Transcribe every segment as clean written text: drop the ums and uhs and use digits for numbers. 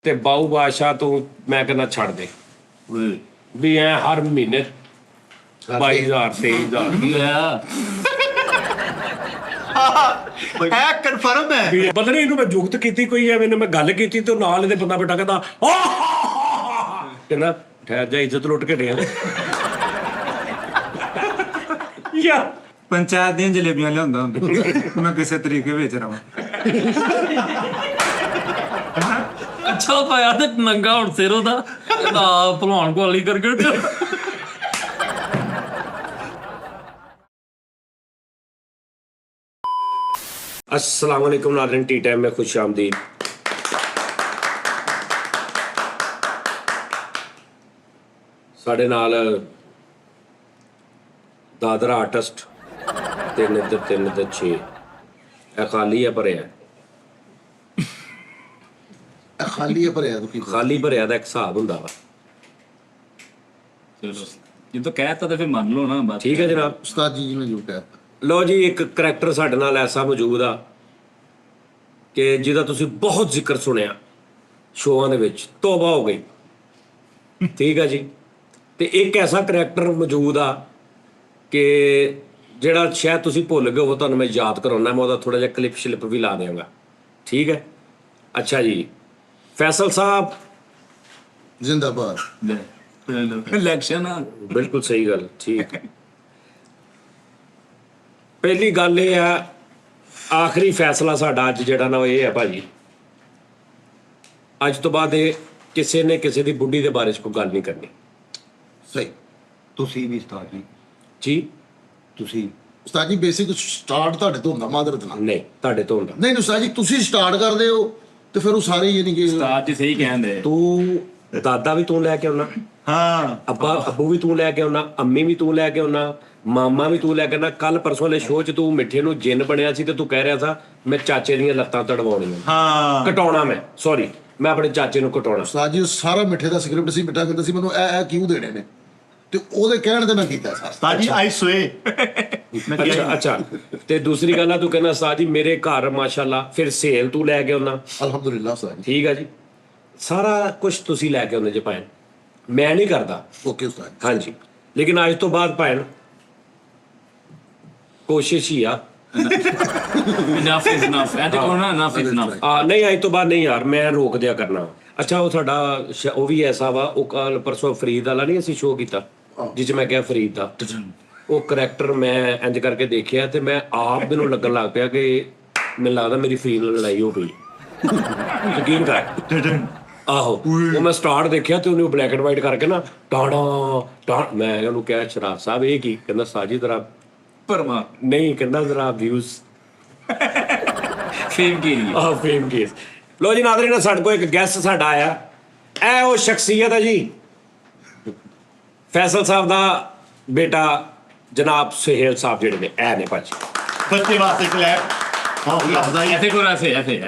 ਤੇ ਬਾਊ ਬਾਦਸ਼ਾਹ ਤੂੰ ਮੈਂ ਕਹਿੰਦਾ ਛੱਡ ਦੇ ਵੀ ਐ ਹਰ ਮਹੀਨੇ 22,000 23,000 ਕੀ ਹੋਇਆ ਹੈ ਕਨਫਰਮ ਹੈ ਪਤਾ ਨਹੀਂ ਇਹਨੂੰ ਮੈਂ ਜੁਗਤ ਕੀਤੀ ਕੋਈ ਐਵੇਂ ਮੈਂ ਗੱਲ ਕੀਤੀ ਤੇ ਨਾਲ ਇਹਦੇ ਬੰਦਾ ਬੇਟਾ ਕਹਿੰਦਾ ਕਹਿੰਦਾ ਠਹਿਰ ਜਾ ਇੱਜ਼ਤ ਲੁੱਟ ਕੇ ਡਿਆ ਯਾ ਪੰਚਾਇਤ ਦੀਆਂ ਜਲੇਬੀਆਂ ਲਿਆਉਂਦਾ ਹੁੰਦਾ ਮੈਂ ਕਿਸੇ ਤਰੀਕੇ ਵੇਚ ਰਹਾ ਅੱਛਾ ਪਾਇਆ ਤੇ ਨੰਗਾ ਹੁਣ ਸਿਰ ਉਹਦਾ ਭਲਵਾਨ ਕੋਲੀ ਕਰਕੇ अस्सलाम वालेकुम नाज़रीन टी टाइम में खुश आमदीद। साढ़े नाल दादरा आर्टिस्ट 3 ते 3 ते 6 खाली है भरिया ਖਾਲੀ ਹੈ ਭਰਿਆ ਤੂੰ ਕੀ खाली भरिया दा एक हिसाब हुंदा वा। ਚਲੋ ਜੇ ਤਾਂ ਕਹਿਤਾ ਤਾਂ ਫਿਰ ਮੰਨ ਲਓ ਨਾ ਬਾਤ ठीक है जनाब। ਉਸਤਾਦ ਜੀ ਨੇ ਜੋ ਕਿਹਾ ਲਓ ਜੀ ਇੱਕ ਕਰੈਕਟਰ ਸਾਡੇ ਨਾਲ ਐਸਾ ਮੌਜੂਦ ਆ ਕਿ ਜਿਹਦਾ ਤੁਸੀਂ ਬਹੁਤ ਜ਼ਿਕਰ ਸੁਣਿਆ ਸ਼ੋਆਂ ਦੇ ਵਿੱਚ, ਤੋਬਾ ਹੋ ਗਈ। ਠੀਕ ਆ ਜੀ। ਤੇ ਇੱਕ ਐਸਾ ਕਰੈਕਟਰ ਮੌਜੂਦ ਆ ਕਿ ਜਿਹੜਾ ਸ਼ਾਇਦ ਤੁਸੀਂ ਭੁੱਲ ਗਏ ਹੋ, ਤੁਹਾਨੂੰ ਮੈਂ ਯਾਦ ਕਰਾਉਣਾ। ਮੈਂ ਉਹਦਾ ਥੋੜਾ ਜਿਹਾ ਕਲਿੱਪ ਸ਼ਲਿਪ ਵੀ ਲਾ ਦਿਆਂਗਾ। ਠੀਕ ਹੈ। ਅੱਛਾ ਜੀ, ਫੈਸਲ ਸਾਹਿਬ ਜ਼ਿੰਦਾਬਾਦ। ਇਲੈਕਸ਼ਨ ਆ ਬਿਲਕੁਲ ਸਹੀ ਗੱਲ। ਠੀਕ। ਪਹਿਲੀ ਗੱਲ ਇਹ ਆ, ਆਖਰੀ ਫੈਸਲਾ ਸਾਡਾ ਅੱਜ ਜਿਹੜਾ ਨਾ ਉਹ ਇਹ ਹੈ ਭਾਜੀ, ਅੱਜ ਤੋਂ ਬਾਅਦ ਇਹ ਕਿਸੇ ਨੇ ਕਿਸੇ ਦੀ ਬੁੱਢੀ ਦੇ ਬਾਰੇ 'ਚ ਕੋਈ ਗੱਲ ਨਹੀਂ ਕਰਨੀ। ਸਹੀ ਤੁਸੀਂ ਵੀ ਉਸਤਾਦ ਜੀ ਜੀ ਤੁਸੀਂ ਉਸਤਾਦ ਜੀ ਬੇਸਿਕ ਸਟਾਰਟ ਤੁਹਾਡੇ ਤੋਂ ਹੁੰਦਾ ਮਾਦਰਤ ਨਾਲ। ਨਹੀਂ, ਤੁਹਾਡੇ ਤੋਂ ਹੁੰਦਾ। ਨਹੀਂ ਉਸਤਾਦ ਜੀ ਤੁਸੀਂ ਸਟਾਰਟ ਕਰਦੇ ਹੋ ਤੇ ਫਿਰ ਉਹ ਸਾਰੇ ਯਾਨੀ ਕਿ ਉਸਤਾਦ ਜੀ ਸਹੀ ਕਹਿੰਦੇ ਤੂੰ ਦਾਦਾ ਵੀ ਤੂੰ ਲੈ ਕੇ ਆਉਣਾ, ਹਾਂ ਅੱਬੂ ਵੀ ਤੂੰ ਲੈ ਕੇ ਆਉਣਾ, ਅੰਮੀ ਵੀ ਤੂੰ ਲੈ ਕੇ ਆਉਣਾ, ਮਾਮਾ ਵੀ ਤੂੰ ਲੈ ਕੇ ਆਉਣਾ। ਕੱਲ ਪਰਸੋਂ ਵਾਲੇ ਸ਼ੋਅ 'ਚ ਤੂੰ ਮਿੱਠੇ ਨੂੰ ਜਿੰਨ ਬਣਿਆ ਸੀ ਤੇ ਤੂੰ ਕਹਿ ਰਿਹਾ ਸੀ ਮੈਂ ਚਾਚੇ ਦੀਆਂ ਲੱਤਾਂ ਤੜਵਾਉਣੀਆਂ, ਹਾਂ ਕਟਾਉਣਾ। ਮੈਂ ਸੌਰੀ, ਮੈਂ ਆਪਣੇ ਚਾਚੇ ਨੂੰ ਕਟਾਉਣਾ। ਉਸਤਾਦ ਜੀ ਉਹ ਸਾਰਾ ਮਿੱਠੇ ਦਾ ਸਕ੍ਰਿਪਟ ਸੀ। ਮਿੱਠਾ ਕਹਿੰਦਾ ਸੀ ਮੈਨੂੰ ਇਹ ਕਿਉਂ ਦੇਣੇ ਨੇ ਤੇ ਉਹਦੇ ਕਹਿਣ ਤੇ ਮੈਂ ਕੀਤਾ ਸਾਰਾ। ਉਸਤਾਦ ਆਈ ਸਵੇ ਅੱਛਾ। ਤੇ ਦੂਸਰੀ ਗੱਲ ਆ, ਤੂੰ ਕਹਿੰਦਾ ਉਸਤਾਦ ਜੀ ਮੇਰੇ ਘਰ ਮਾਸ਼ਾਅੱਲਾ ਫਿਰ ਸੇਲ ਤੂੰ ਲੈ ਕੇ ਆਉਣਾ। ਅਲਹਮਦੁਲਿਲਾ ਉਸਤਾਦ ਜੀ। ਠੀਕ ਆ ਜੀ, ਸਾਰਾ ਕੁਝ ਤੁਸੀਂ ਲੈ ਕੇ ਆਉਂਦੇ ਜੇ ਭੈਣ, ਮੈਂ ਨਹੀਂ ਕਰਦਾ। ਓਕੇ ਉਸਤਾਦ ਜੀ। ਹਾਂਜੀ, ਲੇਕਿਨ ਅੱਜ ਤੋਂ ਬਾਅਦ ਭੈਣ ਕੋਸ਼ਿਸ਼ ਹੀ ਆ ਇਨਫ ਇਜ਼ ਇਨਫ ਐਂਡ ਕੋਨਾ ਇਨਫ ਇਜ਼ ਇਨਫ ਨਹੀਂ, ਅੱਜ ਤੋਂ ਬਾਅਦ ਨਹੀਂ ਯਾਰ, ਮੈਂ ਰੋਕ ਦਿਆ ਕਰਨਾ। ਅੱਛਾ, ਉਹ ਸਾਡਾ ਉਹ ਵੀ ਐਸਾ ਵਾ, ਉਹ ਕੱਲ ਪਰਸੋਂ ਫਰੀਦ ਵਾਲਾ ਨਹੀਂ ਅਸੀਂ ਸ਼ੋਅ ਕੀਤਾ ਜਿਸ 'ਚ ਮੈਂ ਕਿਹਾ ਫਰੀਦ ਦਾ ਉਹ ਕਰੈਕਟਰ ਮੈਂ ਇੰਜ ਕਰਕੇ ਦੇਖਿਆ ਤੇ ਮੈਂ ਆਪ ਮੈਨੂੰ ਲੱਗਣ ਲੱਗ ਪਿਆ ਕਿ ਮੈਨੂੰ ਲੱਗਦਾ ਮੇਰੀ ਫਰੀਦ ਨਾਲ ਲੜਾਈ ਹੋ ਗਈ। ਯਕੀਨ ਕਰ। ਆਹੋ, ਉਹ ਮੈਂ ਸਟਾਰਟ ਦੇਖਿਆ ਤੇ ਉਹਨੇ ਬਲੈਕ ਐਂਡ ਵਾਈਟ ਕਰਕੇ ਨਾ ਟਾਣਾ ਮੈਂ ਉਹਨੂੰ ਕਿਹਾ ਸ਼ਰਾਬ ਸਾਹਿਬ ਇਹ ਕੀ? ਕਹਿੰਦਾ ਸਾਜੀ ਜ਼ਰਾ ਪਰਮਾ ਨਹੀਂ, ਕਹਿੰਦਾ ਜ਼ਰਾ ਵਿਊਜ਼ ਫੇਮ ਕੀ ਫੇਮ ਕੇਸ। ਲੋ ਜੀ ਨਾਜ਼ਰੀਨ, ਸਾਡੇ ਕੋਲ ਇੱਕ ਗੈਸਟ ਸਾਡਾ ਆਇਆ। ਇਹ ਉਹ ਸ਼ਖਸੀਅਤ ਹੈ ਜੀ, ਫੈਸਲ ਸਾਹਿਬ ਦਾ ਬੇਟਾ ਜਨਾਬ ਸੁਹੇਲ ਸਾਹਿਬ ਜਿਹੜੇ ਨੇ ਇਹ ਨੇ ਭਾਜੀ। ਬੱਚੇ ਵਾਸਤੇ ਕਲੈਪ ਹਾਂ ਲੱਗਦਾ ਹੀ ਐਸੇ ਕੋਲ ਐਸੇ ਹੈ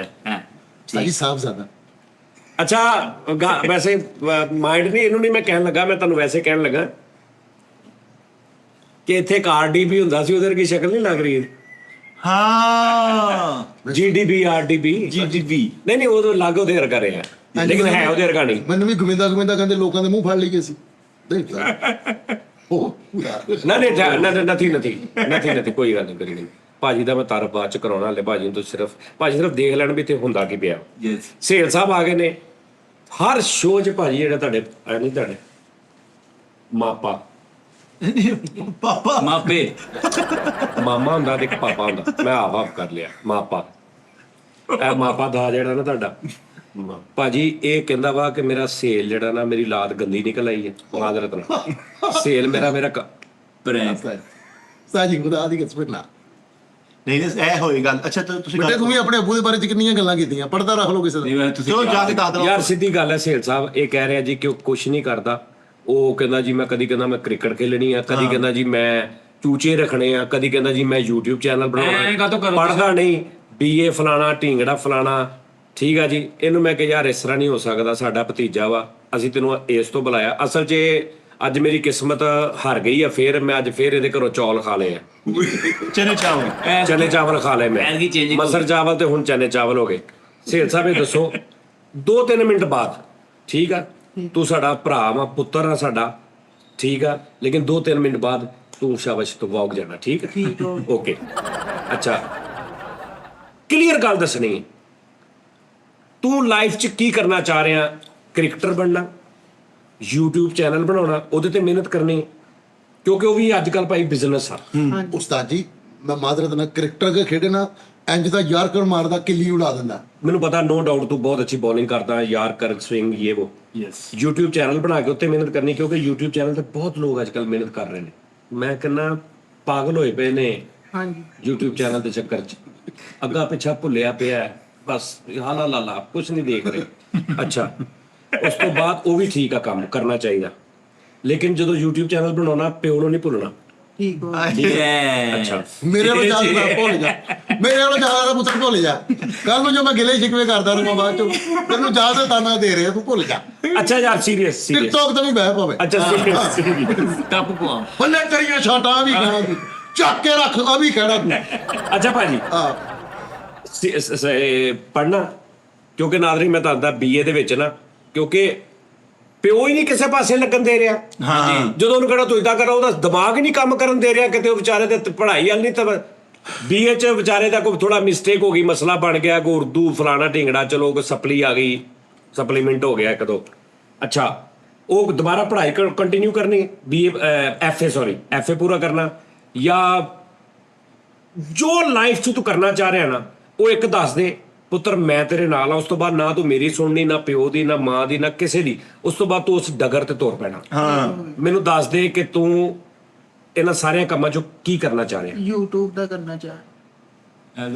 ਹਾਂ ਉਸਤਾਦ ਜੀ ਸਾਹਿਬ ਜ਼ਿਆਦਾ ਅੱਛਾ, ਵੈਸੇ ਮਾਈਂਡ ਨਹੀਂ, ਇਹਨੂੰ ਨਹੀਂ ਮੈਂ ਕਹਿਣ ਲੱਗਾ, ਮੈਂ ਤੁਹਾਨੂੰ ਵੈਸੇ ਕਹਿਣ ਲੱਗਾ ਕਿ ਇੱਥੇ ਕਾਰਡੀ ਵੀ ਹੁੰਦਾ ਸੀ, ਉਹਦੇ ਵਰਗੀ ਸ਼ਕਲ ਨਹੀਂ ਲੱਗ ਰਹੀ। ਹਾਂ GDB RDB ਨਹੀਂ ਉਹ ਲੱਗ ਉਹਦੇ ਵਰਗਾ ਰਿਹਾ, ਲੇਕਿਨ ਹੈ ਉਹਦੇ ਵਰਗਾ ਨਹੀਂ। ਮੈਨੂੰ ਵੀ ਗੁਮਿੰਦਾ ਕਹਿੰਦੇ ਲੋਕਾਂ ਦੇ ਮੂੰਹ ਫੜ ਲਈ ਗਏ ਸੀ। ਨਹੀਂ ਨਹੀਂ ਕੋਈ ਗੱਲ ਨਹੀਂ ਕਰੀ ਨਹੀਂ ਭਾਜੀ ਦਾ ਮੈਂ ਤਾਰਫ ਬਾਅਦ ਚ ਕਰਾਉਣਾ। ਹਲੇ ਭਾਜੀ ਨੂੰ ਭਾਜੀ ਸਿਰਫ ਦੇਖ ਲੈਣ ਵੀ ਇੱਥੇ ਹੁੰਦਾ ਕੀ ਪਿਆ। ਯੈਸ ਸੇਲ ਸਾਹਿਬ ਆ ਗਏ ਨੇ ਹਰ ਸ਼ੋਅ 'ਚ ਭਾਜੀ। ਜਿਹੜਾ ਤੁਹਾਡੇ ਨਹੀਂ ਤੁਹਾਡੇ ਮਾਪਾ ਪਾਪਾ ਮਾਪੇ ਮਾਮਾ ਹੁੰਦਾ ਤੇ ਇੱਕ ਪਾਪਾ ਹੁੰਦਾ, ਮੈਂ ਆਪ ਕਰ ਲਿਆ ਮਾਪਾ। ਇਹ ਮਾਪਾ ਦਾ ਜਿਹੜਾ ਨਾ ਤੁਹਾਡਾ ਭਾਜੀ, ਇਹ ਕਹਿੰਦਾ ਵਾ ਕਿ ਮੇਰਾ ਸੇਲ ਜਿਹੜਾ ਨਾ ਮੇਰੀ ਲਾਤ ਗੰਦੀ ਨਿਕਲ ਆਈ ਹੈ ਮਾਦਰਤ ਨਾਲ। ਸੇਲ ਮੇਰਾ ਪ੍ਰੈਂਕ ਉਸਤਾਦ ਜੀ ਖੁਦਾ ਦੀ ਕਸਮ ਨਾ। ਨਹੀਂ ਇਹ ਹੋਈ ਗੱਲ। ਅੱਛਾ ਤੁਸੀਂ ਬੇਟੇ ਤੂੰ ਵੀ ਆਪਣੇ ਅੱਬੂ ਦੇ ਬਾਰੇ ਚ ਕਿੰਨੀਆਂ ਗੱਲਾਂ ਕੀਤੀਆਂ, ਪੜਦਾ ਰੱਖ ਲਓ ਕਿਸੇ ਦਾ। ਨਹੀਂ ਤੁਸੀਂ ਚਲੋ ਜਾ ਕੇ ਦੱਸ ਦਿਓ ਯਾਰ ਸਿੱਧੀ ਗੱਲ ਹੈ, ਸੇਲ ਸਾਹਿਬ ਇਹ ਕਹਿ ਰਿਹਾ ਜੀ ਕਿ ਉਹ ਕੁਛ ਨਹੀਂ ਕਰਦਾ। ਉਹ ਕਹਿੰਦਾ ਜੀ ਮੈਂ ਕਦੀ ਕਹਿੰਦਾ ਮੈਂ ਕ੍ਰਿਕਟ ਖੇਲਣੀ ਆ, ਕਦੀ ਕਹਿੰਦਾ ਜੀ ਮੈਂ ਚੂਚੇ ਰੱਖਣੇ ਆ, ਕਦੀ ਕਹਿੰਦਾ ਜੀ ਮੈਂ YouTube ਚੈਨਲ ਬਣਾਉਣਾ। ਪੜਦਾ ਨਹੀਂ, BA ਫਲਾਣਾ ਢੀਂਗੜਾ ਫਲਾਣਾ। ਠੀਕ ਆ ਜੀ। ਇਹਨੂੰ ਮੈਂ ਕਿਹਾ ਯਾਰ ਇਸ ਤਰ੍ਹਾਂ ਨਹੀਂ ਹੋ ਸਕਦਾ, ਸਾਡਾ ਭਤੀਜਾ ਵਾ, ਅਸੀਂ ਤੈਨੂੰ ਇਸ ਤੋਂ ਬੁਲਾਇਆ। ਅਸਲ 'ਚ ਅੱਜ ਮੇਰੀ ਕਿਸਮਤ ਹਾਰ ਗਈ ਆ। ਫੇਰ ਮੈਂ ਅੱਜ ਫੇਰ ਇਹਦੇ ਘਰੋਂ ਚੌਲ ਖਾ ਲਏ ਆ, ਚਨੇ ਚਾਵਲ ਖਾ ਲਏ ਮੈਂ। ਮਸਰ ਚਾਵਲ ਤੇ ਹੁਣ ਚਨੇ ਚਾਵਲ ਹੋ ਗਏ। ਸੇਲ ਸਾਹਿਬ ਇਹ ਦੱਸੋ 2-3 ਮਿੰਟ ਬਾਅਦ, ਠੀਕ ਆ, ਤੂੰ ਸਾਡਾ ਭਰਾ ਵਾ, ਪੁੱਤਰ ਆ ਸਾਡਾ, ਠੀਕ ਆ, ਲੇਕਿਨ 2-3 ਮਿੰਟ ਬਾਅਦ ਤੂੰ ਸ਼ਾਬਾਸ਼ ਤੋਂ ਵਾਕ ਜਾਣਾ, ਠੀਕ ਹੈ? ਓਕੇ। ਅੱਛਾ, ਕਲੀਅਰ ਗੱਲ ਦੱਸਣੀ ਹੈ, ਤੂੰ ਲਾਈਫ 'ਚ ਕੀ ਕਰਨਾ ਚਾਹ ਰਿਹਾ? ਕ੍ਰਿਕਟਰ ਬਣਨਾ, YouTube ਚੈਨਲ ਬਣਾਉਣਾ, ਉਹਦੇ ਤੇ ਮਿਹਨਤ ਕਰਨੀ, ਕਿਉਂਕਿ ਉਹ ਵੀ ਅੱਜ ਕੱਲ ਭਾਈ ਬਿਜ਼ਨਸ ਆ। ਉਸਤਾਦ ਜੀ ਮੈਂ ਮਾਦਰਤ ਨਾਲ ਕ੍ਰਿਕਟਰ ਕੇ ਖੇਡੇ ਨਾ, ਇੰਜ ਦਾ ਯਾਰਕਰ ਮਾਰਦਾ, ਕਿੱਲੀ ਉਡਾ ਦਿੰਦਾ। ਮੈਨੂੰ ਪਤਾ, ਨੋ ਡਾਊਟ ਤੂੰ ਬਹੁਤ ਅੱਛੀ ਬੋਲਿੰਗ ਕਰਦਾ ਯਾਰ, ਕਰ ਸਵਿੰਗ ਇਹ ਉਹ। YouTube ਚੈਨਲ ਬਣਾ ਕੇ ਉੱਤੇ ਮਿਹਨਤ ਕਰਨੀ, ਕਿਉਂਕਿ YouTube ਚੈਨਲ ਤੇ ਬਹੁਤ ਲੋਕ ਅੱਜ ਕੱਲ ਮਿਹਨਤ ਕਰ ਰਹੇ ਨੇ। ਮੈਂ ਕਹਿੰਦਾ ਪਾਗਲ ਹੋਏ ਪਏ ਨੇ YouTube ਚੈਨਲ ਦੇ ਚੱਕਰ 'ਚ, ਅੱਗਾ ਪਿੱਛਾ ਭੁੱਲਿਆ ਪਿਆ ਹੈ, ਬਸ ਹਾਲਾ ਲਾਲਾ ਕੁਝ ਨਹੀਂ ਦੇਖ ਰਹੇ। ਅੱਛਾ, ਉਸ ਤੋਂ ਬਾਅਦ ਉਹ ਵੀ ਠੀਕ ਆ, ਕੰਮ ਕਰਨਾ ਚਾਹੀਦਾ, ਲੇਕਿਨ ਜਦੋਂ YouTube ਚੈਨਲ ਬਣਾਉਣਾ, ਪਿਓ ਨੂੰ ਨਹੀਂ ਭੁੱਲਣਾ। ਠੀਕ ਹੈ। ਅੱਛਾ, ਮੇਰੇ ਵੱਲ ਜਾ ਕੇ ਭੁੱਲ ਜਾ, ਮੇਰੇ ਵੱਲ ਜਾ ਕੇ ਪੁੱਤਰ ਭੁੱਲ ਜਾ। ਕੱਲ ਨੂੰ ਜੋ ਮੈਂ ਗਿਲੇ ਸ਼ਿਕਵੇ ਕਰਦਾ ਰਹੂੰਗਾ ਬਾਅਦ ਚੋਂ, ਤੈਨੂੰ ਯਾਦ ਤਾਨਾ ਦੇ ਰਿਹਾ, ਤੂੰ ਭੁੱਲ ਜਾ। ਅੱਛਾ ਯਾਰ, ਸੀਰੀਅਸ ਟਿਕਟੋਕ ਤੇ ਵੀ ਬਹਿ ਪਵੇ। ਅੱਛਾ, ਸੀਰੀਅਸ ਟੱਪ ਪਵਾ। ਬੱਲੇ ਤੇਰੀਆਂ ਛਾਟਾਂ ਵੀ ਕਹਿਣਾ ਤੂੰ, ਚੱਕ ਕੇ ਰੱਖ ਆ ਵੀ ਕਹਿਣਾ ਤੂੰ। ਅੱਛਾ ਭਾਜੀ, ਹਾਂ ਪੜ੍ਹਨਾ, ਕਿਉਂਕਿ ਨਾਦਰੀ ਮੈਂ ਦੱਸਦਾ BA ਦੇ ਵਿੱਚ ਨਾ, ਕਿਉਂਕਿ ਪਿਓ ਹੀ ਨਹੀਂ ਕਿਸੇ ਪਾਸੇ ਲੱਗਣ ਦੇ ਰਿਹਾ। ਜਦੋਂ ਉਹਨੂੰ ਕਹਿਣਾ ਤੂੰ ਇਦਾਂ ਕਰ, ਉਹਦਾ ਦਿਮਾਗ ਹੀ ਨਹੀਂ ਕੰਮ ਕਰਨ ਦੇ ਰਿਹਾ ਕਿਤੇ। ਉਹ ਵਿਚਾਰੇ ਦੇ ਪੜ੍ਹਾਈ ਵਾਲ ਨਹੀਂ ਤਾਂ BA 'ਚ ਵਿਚਾਰੇ ਦਾ ਕੋਈ ਥੋੜਾ ਮਿਸਟੇਕ ਹੋ ਗਈ, ਮਸਲਾ ਬਣ ਗਿਆ, ਕੋਈ ਉਰਦੂ ਫਲਾਣਾ ਢਿੰਗੜਾ, ਚਲੋ ਕੋਈ ਸਪਲੀ ਆ ਗਈ, ਸਪਲੀਮੈਂਟ ਹੋ ਗਿਆ 1-2। ਅੱਛਾ, ਉਹ ਦੁਬਾਰਾ ਪੜ੍ਹਾਈ ਕੰਟੀਨਿਊ ਕਰਨੀ, FA ਪੂਰਾ ਕਰਨਾ, ਜਾਂ ਜੋ ਲਾਈਫ 'ਚ ਤੂੰ ਕਰਨਾ ਚਾਹ ਰਿਹਾ ਨਾ, ਉਹ ਇੱਕ ਦੱਸ ਦੇ ਪੁੱਤਰ, ਮੈਂ ਤੇਰੇ ਨਾਲ ਆ। ਉਸ ਤੋਂ ਬਾਅਦ ਨਾ ਤੂੰ ਮੇਰੀ ਸੁਣਨੀ, ਨਾ ਪਿਓ ਦੀ, ਨਾ ਮਾਂ ਦੀ, ਨਾ ਕਿਸੇ ਦੀ। ਉਸ ਤੋਂ ਬਾਅਦ ਤੂੰ ਉਸ ਡਗਰ ਤੇ ਤੁਰ ਪੈਣਾ। ਮੈਨੂੰ ਦੱਸ ਦੇ ਕਿ ਤੂੰ ਇਹਨਾਂ ਸਾਰਿਆਂ ਕੰਮਾਂ 'ਚੋਂ ਕੀ ਕਰਨਾ ਚਾਹ ਰਿਹਾ? YouTube ਦਾ ਕਰਨਾ ਚਾਹ,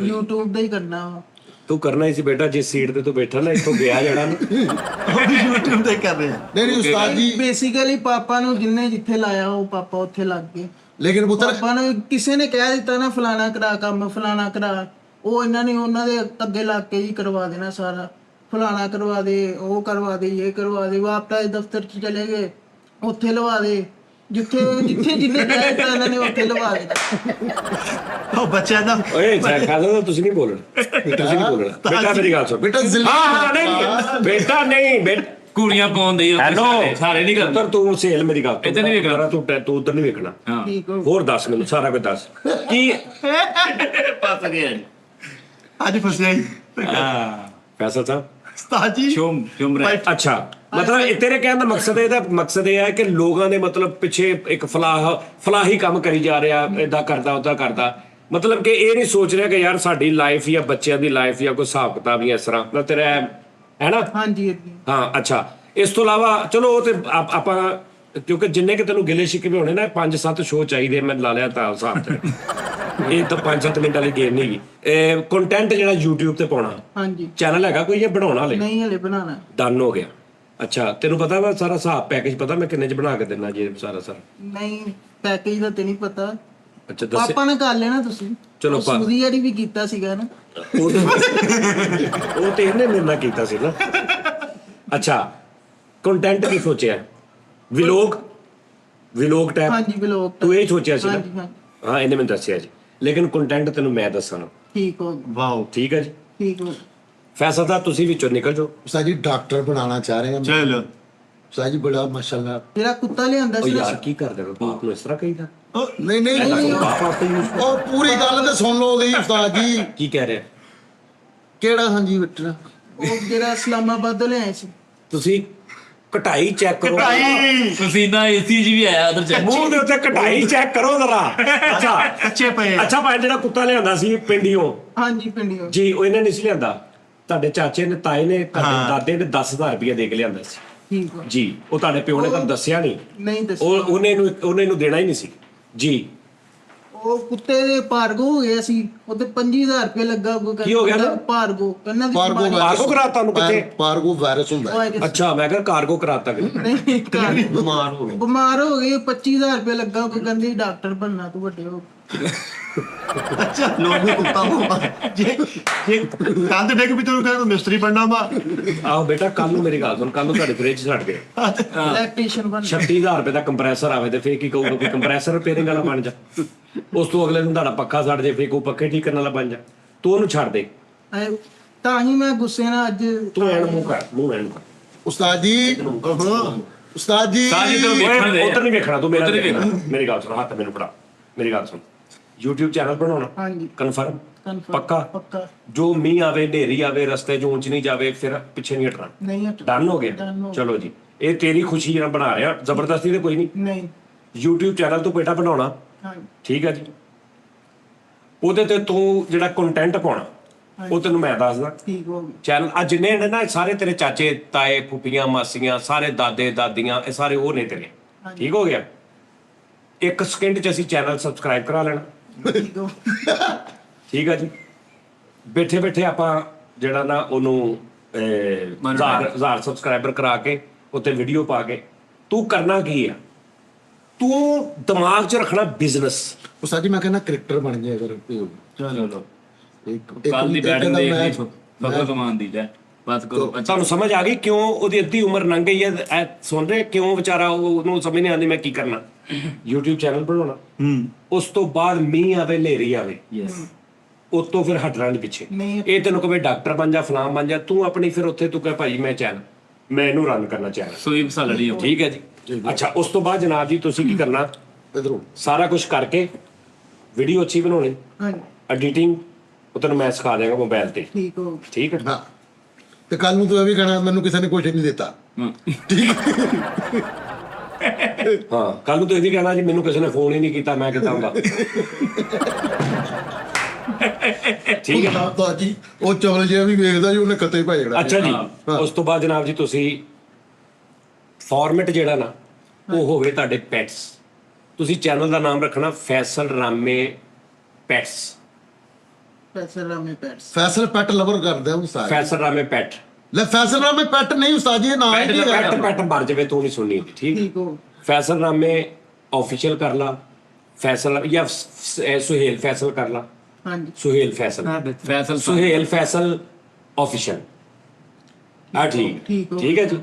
YouTube ਦਾ ਹੀ ਕਰਨਾ ਵਾ। ਤੂੰ ਕਰਨਾ ਹੀ ਸੀ ਬੇਟਾ, ਜਿਸ ਸੀਟ ਤੇ ਤੂੰ ਬੈਠਾ ਨਾ, ਇੱਥੋਂ ਗਿਆ ਜਿਹੜਾ ਨਾ। YouTube ਦਾ ਕਰ ਰਿਹਾ। ਨਹੀਂ ਉਸਤਾਦ ਜੀ, ਬੇਸਿਕਲੀ ਪਾਪਾ ਨੂੰ ਜਿੰਨੇ ਜਿੱਥੇ ਲਾਇਆ, ਉਹ ਪਾਪਾ ਉੱਥੇ ਲੱਗ ਗਏ। ਲੇਕਿਨ ਪੁੱਤਰ ਪਾਪਾ ਨੂੰ ਕਿਸੇ ਨੇ ਕਹਿ ਦਿੱਤਾ ਨਾ, ਫਲਾਣਾ ਕਰਾ ਕੰਮ, ਫਲਾਣਾ ਕਰਾ, ਉਹ ਇਹਨਾਂ ਨੇ ਉਹਨਾਂ ਦੇ ਅੱਗੇ ਲੱਗ ਕੇ ਹੀ ਕਰਵਾ ਦੇਣਾ ਸਾਰਾ। ਫਲਾਣਾ ਕਰਵਾ ਦੇ, ਉਹ ਕਰਵਾ ਦੇ, ਇਹ ਕਰਵਾ ਦੇ। ਵਾਪਸ ਦਫ਼ਤਰ 'ਚ ਚਲੇ ਗਏ, ਉੱਥੇ ਲਵਾ ਦੇ, ਜਿੱਥੇ ਜਿੰਨੇ ਕਹਿ ਦਿੱਤਾ ਇਹਨਾਂ ਨੇ ਉੱਥੇ ਲਵਾ ਦੇਣਾ। ਉਹ ਬੱਚਿਆਂ ਦਾ ਓਏ ਖਾਦਾ, ਤੁਸੀਂ ਨਹੀਂ ਬੋਲਣਾ, ਤੁਸੀਂ ਨਹੀਂ ਬੋਲਣਾ ਬੇਟਾ, ਮੇਰੀ ਗੱਲ ਸੁਣ ਬੇਟਾ ਹਾਂ ਨਹੀਂ ਬੇਟਾ, ਨਹੀਂ ਬੇਟਾ, ਕੁੜੀਆਂ ਪਾਉਂਦੇ ਆ ਹੈਲੋ, ਸਾਰੇ ਨਹੀਂ ਕਰਦੇ। ਪੁੱਤਰ ਤੂੰ ਸੇਲ ਮੇਰੀ ਗੱਲ ਇੱਧਰ ਨਹੀਂ ਵੇਖਣਾ। ਤੂੰ ਉੱਧਰ ਨਹੀਂ ਵੇਖਣਾ। ਠੀਕ ਹੋ ਹੋਰ ਦੱਸ ਮੈਨੂੰ ਸਾਰਾ ਕੁਝ ਦੱਸ ਕੀ ਪਤਾ ਗਿਆ ਅੱਜ ਫਸਿਆ ਹੀ ਫੈਸਲ ਸਾਹਿਬ। ਉਸਤਾਦ ਜੀ ਸ਼ੁਮ ਰਹਿ। ਅੱਛਾ, ਮਤਲਬ ਇਹ ਤੇਰੇ ਕਹਿਣ ਦਾ ਮਕਸਦ, ਇਹਦਾ ਮਕਸਦ ਇਹ ਹੈ ਕਿ ਲੋਕਾਂ ਦੇ ਮਤਲਬ ਪਿੱਛੇ ਇੱਕ ਫਲਾਹੀ ਕੰਮ ਕਰੀ ਜਾ ਰਿਹਾ, ਏਦਾਂ ਕਰਦਾ ਉਦਾਂ ਕਰਦਾ, ਮਤਲਬ ਕਿ ਇਹ ਨਹੀਂ ਸੋਚ ਰਿਹਾ ਕਿ ਯਾਰ ਸਾਡੀ ਲਾਈਫ ਜਾਂ ਬੱਚਿਆਂ ਦੀ ਲਾਈਫ ਜਾਂ ਕੋਈ ਹਿਸਾਬ ਕਿਤਾਬ ਜਾਂ ਇਸ ਤਰ੍ਹਾਂ ਮਤਲਬ ਤੇਰਾ ਹੈ ਨਾ। ਹਾਂਜੀ ਹਾਂ, ਅੱਛਾ, ਇਸ ਤੋਂ ਇਲਾਵਾ ਚਲੋ ਉਹ ਤੇ ਆਪਾਂ, ਕਿਉਂਕਿ ਜਿੰਨੇ ਕਿ ਤੈਨੂੰ ਗਿਲੇ ਸ਼ਿਕਵੇ ਹੋਣੇ ਨਾ, 5-7 ਸ਼ੋਅ ਚਾਹੀਦੇ, ਮੈਂ ਲਾ ਲਿਆ ਤਾਂ ਹਿਸਾਬ ਤੇ। ਇਹ ਤਾਂ 5-7 ਮਿੰਟ ਵਾਲੀ ਗੇਮ ਨਹੀਂ ਹੈਗੀ। ਕੰਟੈਂਟ ਜਿਹੜਾ YouTube ਤੇ ਪਾਉਣਾ, ਹਾਂਜੀ। ਚੈਨਲ ਹੈਗਾ ਕੋਈ ਜਾਂ ਬਣਾਉਣਾ ਹਲੇ? ਨਹੀਂ ਹਲੇ ਬਣਾਉਣਾ। ਡਨ ਹੋ ਗਿਆ। ਅੱਛਾ, ਤੈਨੂੰ ਪਤਾ ਵਾ ਸਾਰਾ ਹਿਸਾਬ ਪੈਕੇਜ ਪਤਾ ਮੈਂ ਕਿੰਨੇ 'ਚ ਬਣਾ ਕੇ ਦੇਣਾ ਜੇ ਸਾਰਾ ਨਹੀਂ ਪੈਕੇਜ ਦਾ ਤੇ ਨਹੀਂ ਪਤਾ, ਅੱਛਾ ਦੱਸ। ਪਾਪਾ ਨੇ ਕਰ ਲੈਣਾ। ਤੁਸੀਂ ਚਲੋ ਸੂਦੀ ਵਾਲੀ ਵੀ ਕੀਤਾ ਸੀਗਾ ਨਾ, ਉਹ ਤੇ ਇਹਨੇ ਮੇਰੇ ਨਾਲ ਕੀਤਾ ਸੀ ਨਾ। ਅੱਛਾ, ਕੰਟੈਂਟ ਕੀ ਸੋਚਿਆ? Vlog type? ਹਾਂਜੀ ਵਲੌਗ। ਤੂੰ ਇਹ ਸੋਚਿਆ ਸੀ ਨਾ? ਹਾਂਜੀ ਹਾਂਜੀ ਹਾਂ, ਇਹਨੇ ਮੈਨੂੰ ਦੱਸਿਆ ਜੀ, ਲੇਕਿਨ ਕੰਟੈਂਟ ਤੈਨੂੰ ਮੈਂ ਦੱਸਣਾ। ਠੀਕ ਹੋ ਗਿਆ, ਵਾਓ ਠੀਕ ਹੈ ਜੀ। ਠੀਕ ਹੋ ਗਿਆ। ਫੈਸਲ ਤਾਂ ਤੁਸੀਂ ਵਿੱਚੋਂ ਨਿਕਲ ਜਾਓ। ਉਸਤਾਦ ਜੀ ਡਾਕਟਰ ਬਣਾਉਣਾ ਚਾਹ ਰਹੇ ਹਾਂ। ਚਲ ਉਸਤਾਦ ਜੀ ਬੜਾ ਮਾਸ਼ਾਅੱਲਾ। ਤੇਰਾ ਕੁੱਤਾ ਲਿਆਂਦਾ ਉਹ ਸੀ ਯਾਰ ਕੀ ਕਰਦੇ ਹੋ ਬਾਪ ਨੂੰ ਇਸ ਤਰ੍ਹਾਂ ਕਹੀਦਾ? ਨਹੀਂ ਬਾਪ ਵਾਸਤੇ use ਉਹ ਪੂਰੀ ਗੱਲ ਤੇ ਸੁਣ ਲਓ ਉਹਦੀ ਉਸਤਾਦ ਜੀ। ਕੀ ਕਹਿ ਰਿਹਾ? ਕਿਹੜਾ? ਹਾਂਜੀ ਬੇਟਾ, ਉਹ ਜਿਹੜਾ ਇਸਲਾਮਾਬਾਦ ਤੋਂ ਲਿਆਏ ਸੀ। ਤੁਸੀਂ ਕਟਾਈ ਚੈੱਕ ਕਰੋ, ਪਸੀਨਾ ਏਸੀ 'ਚ ਵੀ ਆਇਆ ਉਧਰ ਚੱਕ। ਮੂੰਹ ਦੇ ਉੱਤੇ ਕਟਾਈ ਚੈੱਕ ਕਰੋ ਜ਼ਰਾ। ਅੱਛਾ ਕੱਚੇ ਪਏ। ਅੱਛਾ ਭਾਈ, ਜਿਹੜਾ ਕੁੱਤਾ ਲਿਆਂਦਾ ਸੀ ਪਿੰਡੀਓਂ ਹਾਂਜੀ ਪਿੰਡੀਓ। ਜੀ, ਉਹ ਇਹਨੇ ਨਹੀਂ ਸੀ ਲਿਆਂਦਾ, ਤੁਹਾਡੇ ਚਾਚੇ ਨੇ, ਤਾਏ ਨੇ, ਤੁਹਾਡੇ ਦਾਦੇ ਨੇ 10,000 ਰੁਪਏ ਦੇ ਕੇ ਲਿਆਂਦਾ ਸੀ ਠੀਕ ਹੋ। ਜੀ। ਉਹ ਤੁਹਾਡੇ ਪਿਓ ਨੇ ਤੁਹਾਨੂੰ ਦੱਸਿਆ ਨਹੀਂ, ਨਹੀਂ ਦੱਸਿਆ। ਉਹਨੇ ਨੂੰ ਦੇਣਾ ਹੀ ਨਹੀਂ ਸੀ ਜੀ। ਉਹ ਕੁੱਤੇ ਦੇ ਭਾਰਗੋ ਹੋ ਗਿਆ ਸੀ, ਉਹਦੇ 25,000 ਰੁਪਏ ਲੱਗਾ। ਕੀ ਹੋ ਗਿਆ ਨਾ? ਭਾਰਗੋ ਕਹਿੰਦਾ ਦੀ ਪਾਰਗੋ ਬਿਮਾਰੀ- ਕਾਰਗੋ ਕਰਾਤਾ ਉਹਨੂੰ ਕਿੱਥੇ? ਪਾਰਗੋ ਵਾਇਰਸ ਹੁੰਦਾ ਉਹ ਹੈ। ਹੈਗੇ ਸੀ। ਅੱਛਾ, ਮੈਂ ਕਿਹਾ ਕਾਰਗੋ ਕਰਾਤਾ ਕਿ ਨਹੀਂ ਘਰ ਬਿਮਾਰ ਹੋ ਗਏ। ਬਿਮਾਰ ਹੋ ਗਏ, 25,000 ਰੁਪਏ ਲੱਗਾ। ਕੋਈ ਕਹਿੰਦੀ ਡਾਕਟਰ ਬਣਨਾ ਤੂੰ ਵੱਡੇ ਹੋ। ਅੱਛਾ ਲੋਕ ਵੀ ਕੁੱਤਾ ਹੋਵਾ ਜੇ ਕੰਧ ਡੇਕ ਵੀ ਤੈਨੂੰ ਕਹਿੰਦਾ ਮਿਸਤਰੀ ਬਣਨਾ ਵਾ। ਆਹੋ ਬੇਟਾ, ਕੱਲ ਨੂੰ ਮੇਰੀ ਗੱਲ ਸੁਣ, ਕੱਲ ਨੂੰ ਤੁਹਾਡੇ ਫ੍ਰਿਜ ਛੱਡ ਗਏ ਇਲੈਕਟ੍ਰੀਸ਼ੀਅਨ ਬਣਨਾ। 36,000 ਰੁਪਏ ਦਾ ਕੰਪਰੈਸਰ ਆਵੇ ਤੇ ਫੇਰ ਕੀ ਕਹੂਗਾ ਕੋਈ ਕੰਪਰੈਸਰ ਰਿਪੇਅਰਿੰਗ ਵਾਲਾ ਬਣ ਜਾ। ਉਸ ਤੋਂ ਅਗਲੇ ਦਿਨ ਤੁਹਾਡਾ ਪੱਖਾ ਸੜ ਜੇ, ਫੇਰ ਕੋਈ ਪੱਖੇ ਠੀਕ ਕਰਨ ਵਾਲਾ ਬਣ ਜਾ। ਤੂੰ ਉਹਨੂੰ ਛੱਡ ਦੇ। ਤਾਂ ਹੀ ਮੈਂ ਗੁੱਸੇ ਨਾਲ ਅੱਜ ਤੂੰ ਐਨ ਮੂੰਹ ਕਰ, ਮੂੰਹ ਐਨ ਕਰ। ਉਸਤਾਦ ਜੀ ਉਸਤਾਦ ਜੀ ਸਾਜੀ ਤੋਂ ਵੇਖਣ ਦੇ ਉੱਧਰ ਨਹੀਂ ਵੇਖਣਾ, ਤੂੰ ਮੇਰਾ ਉੱਧਰ ਨਹੀਂ ਵੇਖਣਾ। ਮੇਰੀ ਗੱਲ ਸੁਣ, ਹੱਥ ਮੈਨੂੰ ਫੜਾ, ਮੇਰੀ ਗੱਲ ਸੁਣ। YouTube ਚੈਨਲ ਬਣਾਉਣਾ ਹਾਂਜੀ ਕਨਫਰਮ confirm, ਪੱਕਾ? ਪੱਕਾ ਜੋ ਮੀਂਹ ਆਵੇ, ਹਨੇਰੀ ਆਵੇ, ਰਸਤੇ 'ਚ ਉਂਚ ਨਹੀਂ ਜਾਵੇ, ਫਿਰ ਪਿੱਛੇ ਨਹੀਂ ਹਟਣਾ। ਨਹੀਂ ਹਟ ਡਨ ਹੋ ਗਿਆ? Done ਹੋ ਚਲੋ ਜੀ, ਇਹ ਤੇਰੀ ਖੁਸ਼ੀ ਨਾਲ ਬਣਾ ਰਿਹਾ, ਜ਼ਬਰਦਸਤੀ ਤੇ ਕੋਈ ਨਹੀਂ। ਨਹੀਂ YouTube ਚੈਨਲ ਤੂੰ ਬੇਟਾ ਬਣਾਉਣਾ, ਹਾਂਜੀ ਠੀਕ ਹੈ ਜੀ। ਉਹਦੇ ਤੇ ਤੂੰ ਜਿਹੜਾ ਕੰਟੈਂਟ ਪਾਉਣਾ ਉਹ ਤੈਨੂੰ ਮੈਂ ਦੱਸਦਾ। ਠੀਕ ਹੋ ਗਿਆ ਚੈਨਲ ਆ ਜਿੰਨੇ ਨੇ ਨਾ, ਸਾਰੇ ਤੇਰੇ ਚਾਚੇ ਤਾਏ ਫੁੱਫੀਆਂ ਮਾਸੀਆਂ, ਸਾਰੇ ਦਾਦੇ ਦਾਦੀਆਂ, ਇਹ ਸਾਰੇ ਉਹ ਨੇ ਤੇਰੇ। ਠੀਕ ਹੋ ਗਿਆ? 1 ਸਕਿੰਟ 'ਚ ਅਸੀਂ ਚੈਨਲ ਸਬਸਕ੍ਰਾਈਬ ਕਰਾ ਲੈਣਾ, ਠੀਕ ਹੋ ਠੀਕ ਆ ਜੀ। ਬੈਠੇ ਬੈਠੇ ਆਪਾਂ ਜਿਹੜਾ ਨਾ ਉਹਨੂੰ 1000 ਸਬਸਕ੍ਰਾਈਬਰ ਕਰਾ ਕੇ ਉੱਤੇ ਵੀਡੀਓ ਪਾ ਕੇ, ਤੂੰ ਕਰਨਾ ਕੀ ਆ? ਤੂੰ ਦਿਮਾਗ 'ਚ ਰੱਖਣਾ ਬਿਜ਼ਨਸ। ਉਸਤਾਦ ਜੀ ਮੈਂ ਕਹਿੰਦਾ ਕ੍ਰਿਕਟਰ ਬਣ ਜਾਏ ਅਗਰ ਚਲੋ ਇੱਕ ਕੱਲ ਦੀ ਇੱਕ ਬੈਟਿੰਗ ਦਾ ਦੇਖ ਲਈ match- ਫਕਰ ਕਮਾਨ ਦੀ ਲੈ ਬਾਤ ਕਰੋ। ਤੁਹਾਨੂੰ ਸਮਝ ਆ ਗਈ ਕਿਉਂ ਉਹਦੀ ਅੱਧੀ ਉਮਰ ਲੰਘ ਗਈ ਹੈ? ਇਹ ਸੁਣ ਰਹੇ ਕਿਉਂ ਵਿਚਾਰਾ ਉਹਨੂੰ ਸਮਝ ਨਹੀਂ ਆਉਂਦੀ ਮੈਂ ਕੀ ਕਰਨਾ। YouTube ਚੈਨਲ ਬਣਾਉਣਾ, ਉਸ ਤੋਂ ਬਾਅਦ ਮੀਂਹ ਆਵੇ, ਹਨੇਰੀ ਆਵੇ, ਯੈਸ ਉਸ ਤੋਂ ਫਿਰ ਹਟਣਾ ਨਹੀਂ ਪਿੱਛੇ। ਨਹੀਂ ਇਹ ਤੈਨੂੰ ਕਹੇ ਡਾਕਟਰ ਬਣ ਜਾ, ਫਲਾਮ ਬਣ ਜਾ, ਤੂੰ ਆਪਣੀ ਫਿਰ ਉੱਥੇ ਤੂੰ ਕਹੇ ਭਾਈ ਮੈਂ ਚੈਨਲ, ਮੈਂ ਇਹਨੂੰ ਰਨ ਕਰਨਾ ਚੈਨਲ। ਸੋਈ ਬਸਾਲੜੀ ਹੋ ਠੀਕ ਹੈ ਜੀ। ਅੱਛਾ, ਉਸ ਤੋਂ ਬਾਅਦ ਜਨਾਬ ਜੀ ਤੁਸੀਂ ਕੀ ਕਰਨਾ? ਇਧਰੋਂ ਸਾਰਾ ਕੁਝ ਕਰਕੇ ਵੀਡੀਓ ਅੱਛੀ ਬਣਾਉਣੀ, ਹਾਂਜੀ ਐਡੀਟਿੰਗ ਉਹ ਤੈਨੂੰ ਮੈਂ ਸਿਖਾ ਦਿਆਂਗਾ ਮੋਬਾਈਲ ਤੇ। ਠੀਕ ਹੋ ਠੀਕ ਹੈ? ਹਾਂ ਤੇ ਕੱਲ ਨੂੰ ਤੂੰ ਇਹ ਵੀ ਕਹਿਣਾ ਮੈਨੂੰ ਕਿਸੇ ਨੇ ਕੁਝ ਨਹੀਂ ਦਿੱਤਾ। ਹਾਂ, ਕੱਲ ਨੂੰ ਤੂੰ ਇਹ ਵੀ ਕਹਿਣਾ ਜੀ ਮੈਨੂੰ ਕਿਸੇ ਨੇ ਫੋਨ ਹੀ ਨਹੀਂ ਕੀਤਾ, ਮੈਂ ਕਿੱਦਾਂ ਹੁੰਦਾ। ਠੀਕ ਹੈ। ਤਾਂ ਜੀ ਉਹ ਚਵਲ ਜਿਹਾ ਵੀ ਵੇਖਦਾ ਜੀ, ਉਹਨੇ ਕੱਤੇ ਭਾਈ ਜਿਹੜਾ। ਅੱਛਾ ਜੀ, ਹਾਂ। ਉਸ ਤੋਂ ਬਾਅਦ ਜਨਾਬ ਜੀ ਤੁਸੀਂ ਫਾਰਮੈਟ ਜਿਹੜਾ ਨਾ ਉਹ ਹੋਵੇ ਤੁਹਾਡੇ ਪੈਟਸ। ਤੁਸੀਂ ਚੈਨਲ ਦਾ ਨਾਮ ਰੱਖਣਾ ਫੈਸਲ ਰਾਮੇ ਪੈਟਸ। ਪੈਸੇ ਰਾਮੇ ਪੈਟਸ ਫੈਸਲ ਪੈਟ ਲਵਰ ਕਰਦੇ ਆ ਉਸਤਾਦ। ਫੈਸਲ ਰਾਮੇ ਪੈਟ। ਲੈ ਫੈਸਲ ਰਾਮੇ ਪੈਟ ਨਹੀਂ ਉਸਤਾਦ ਜੀ, ਇਹ ਨਾਂ ਹੀ ਕੀ ਹੈ? ਪੈਟ ਮਰ ਜਾਵੇ ਤੂੰ ਨਹੀਂ ਸੁਣਨੀ ਹੁੰਦੀ, ਠੀਕ। ਠੀਕ ਹੋ ਫੈਸਲ ਰਾਮੇ ਆਫੀਸ਼ੀਅਲ ਕਰ ਲਾ, ਫੈਸਲ ਜਾਂ ਸੁਹੇਲ ਫੈਸਲ ਕਰ ਲਾ, ਹਾਂਜੀ ਸੁਹੇਲ ਫੈਸਲ, ਫੈਸਲ ਸੁਹੇਲ ਫੈਸਲ ਆਫੀਸ਼ੀਅਲ। ਆ ਠੀਕ ਠੀਕ ਹੋ ਠੀਕ ਹੈ ਜੀ।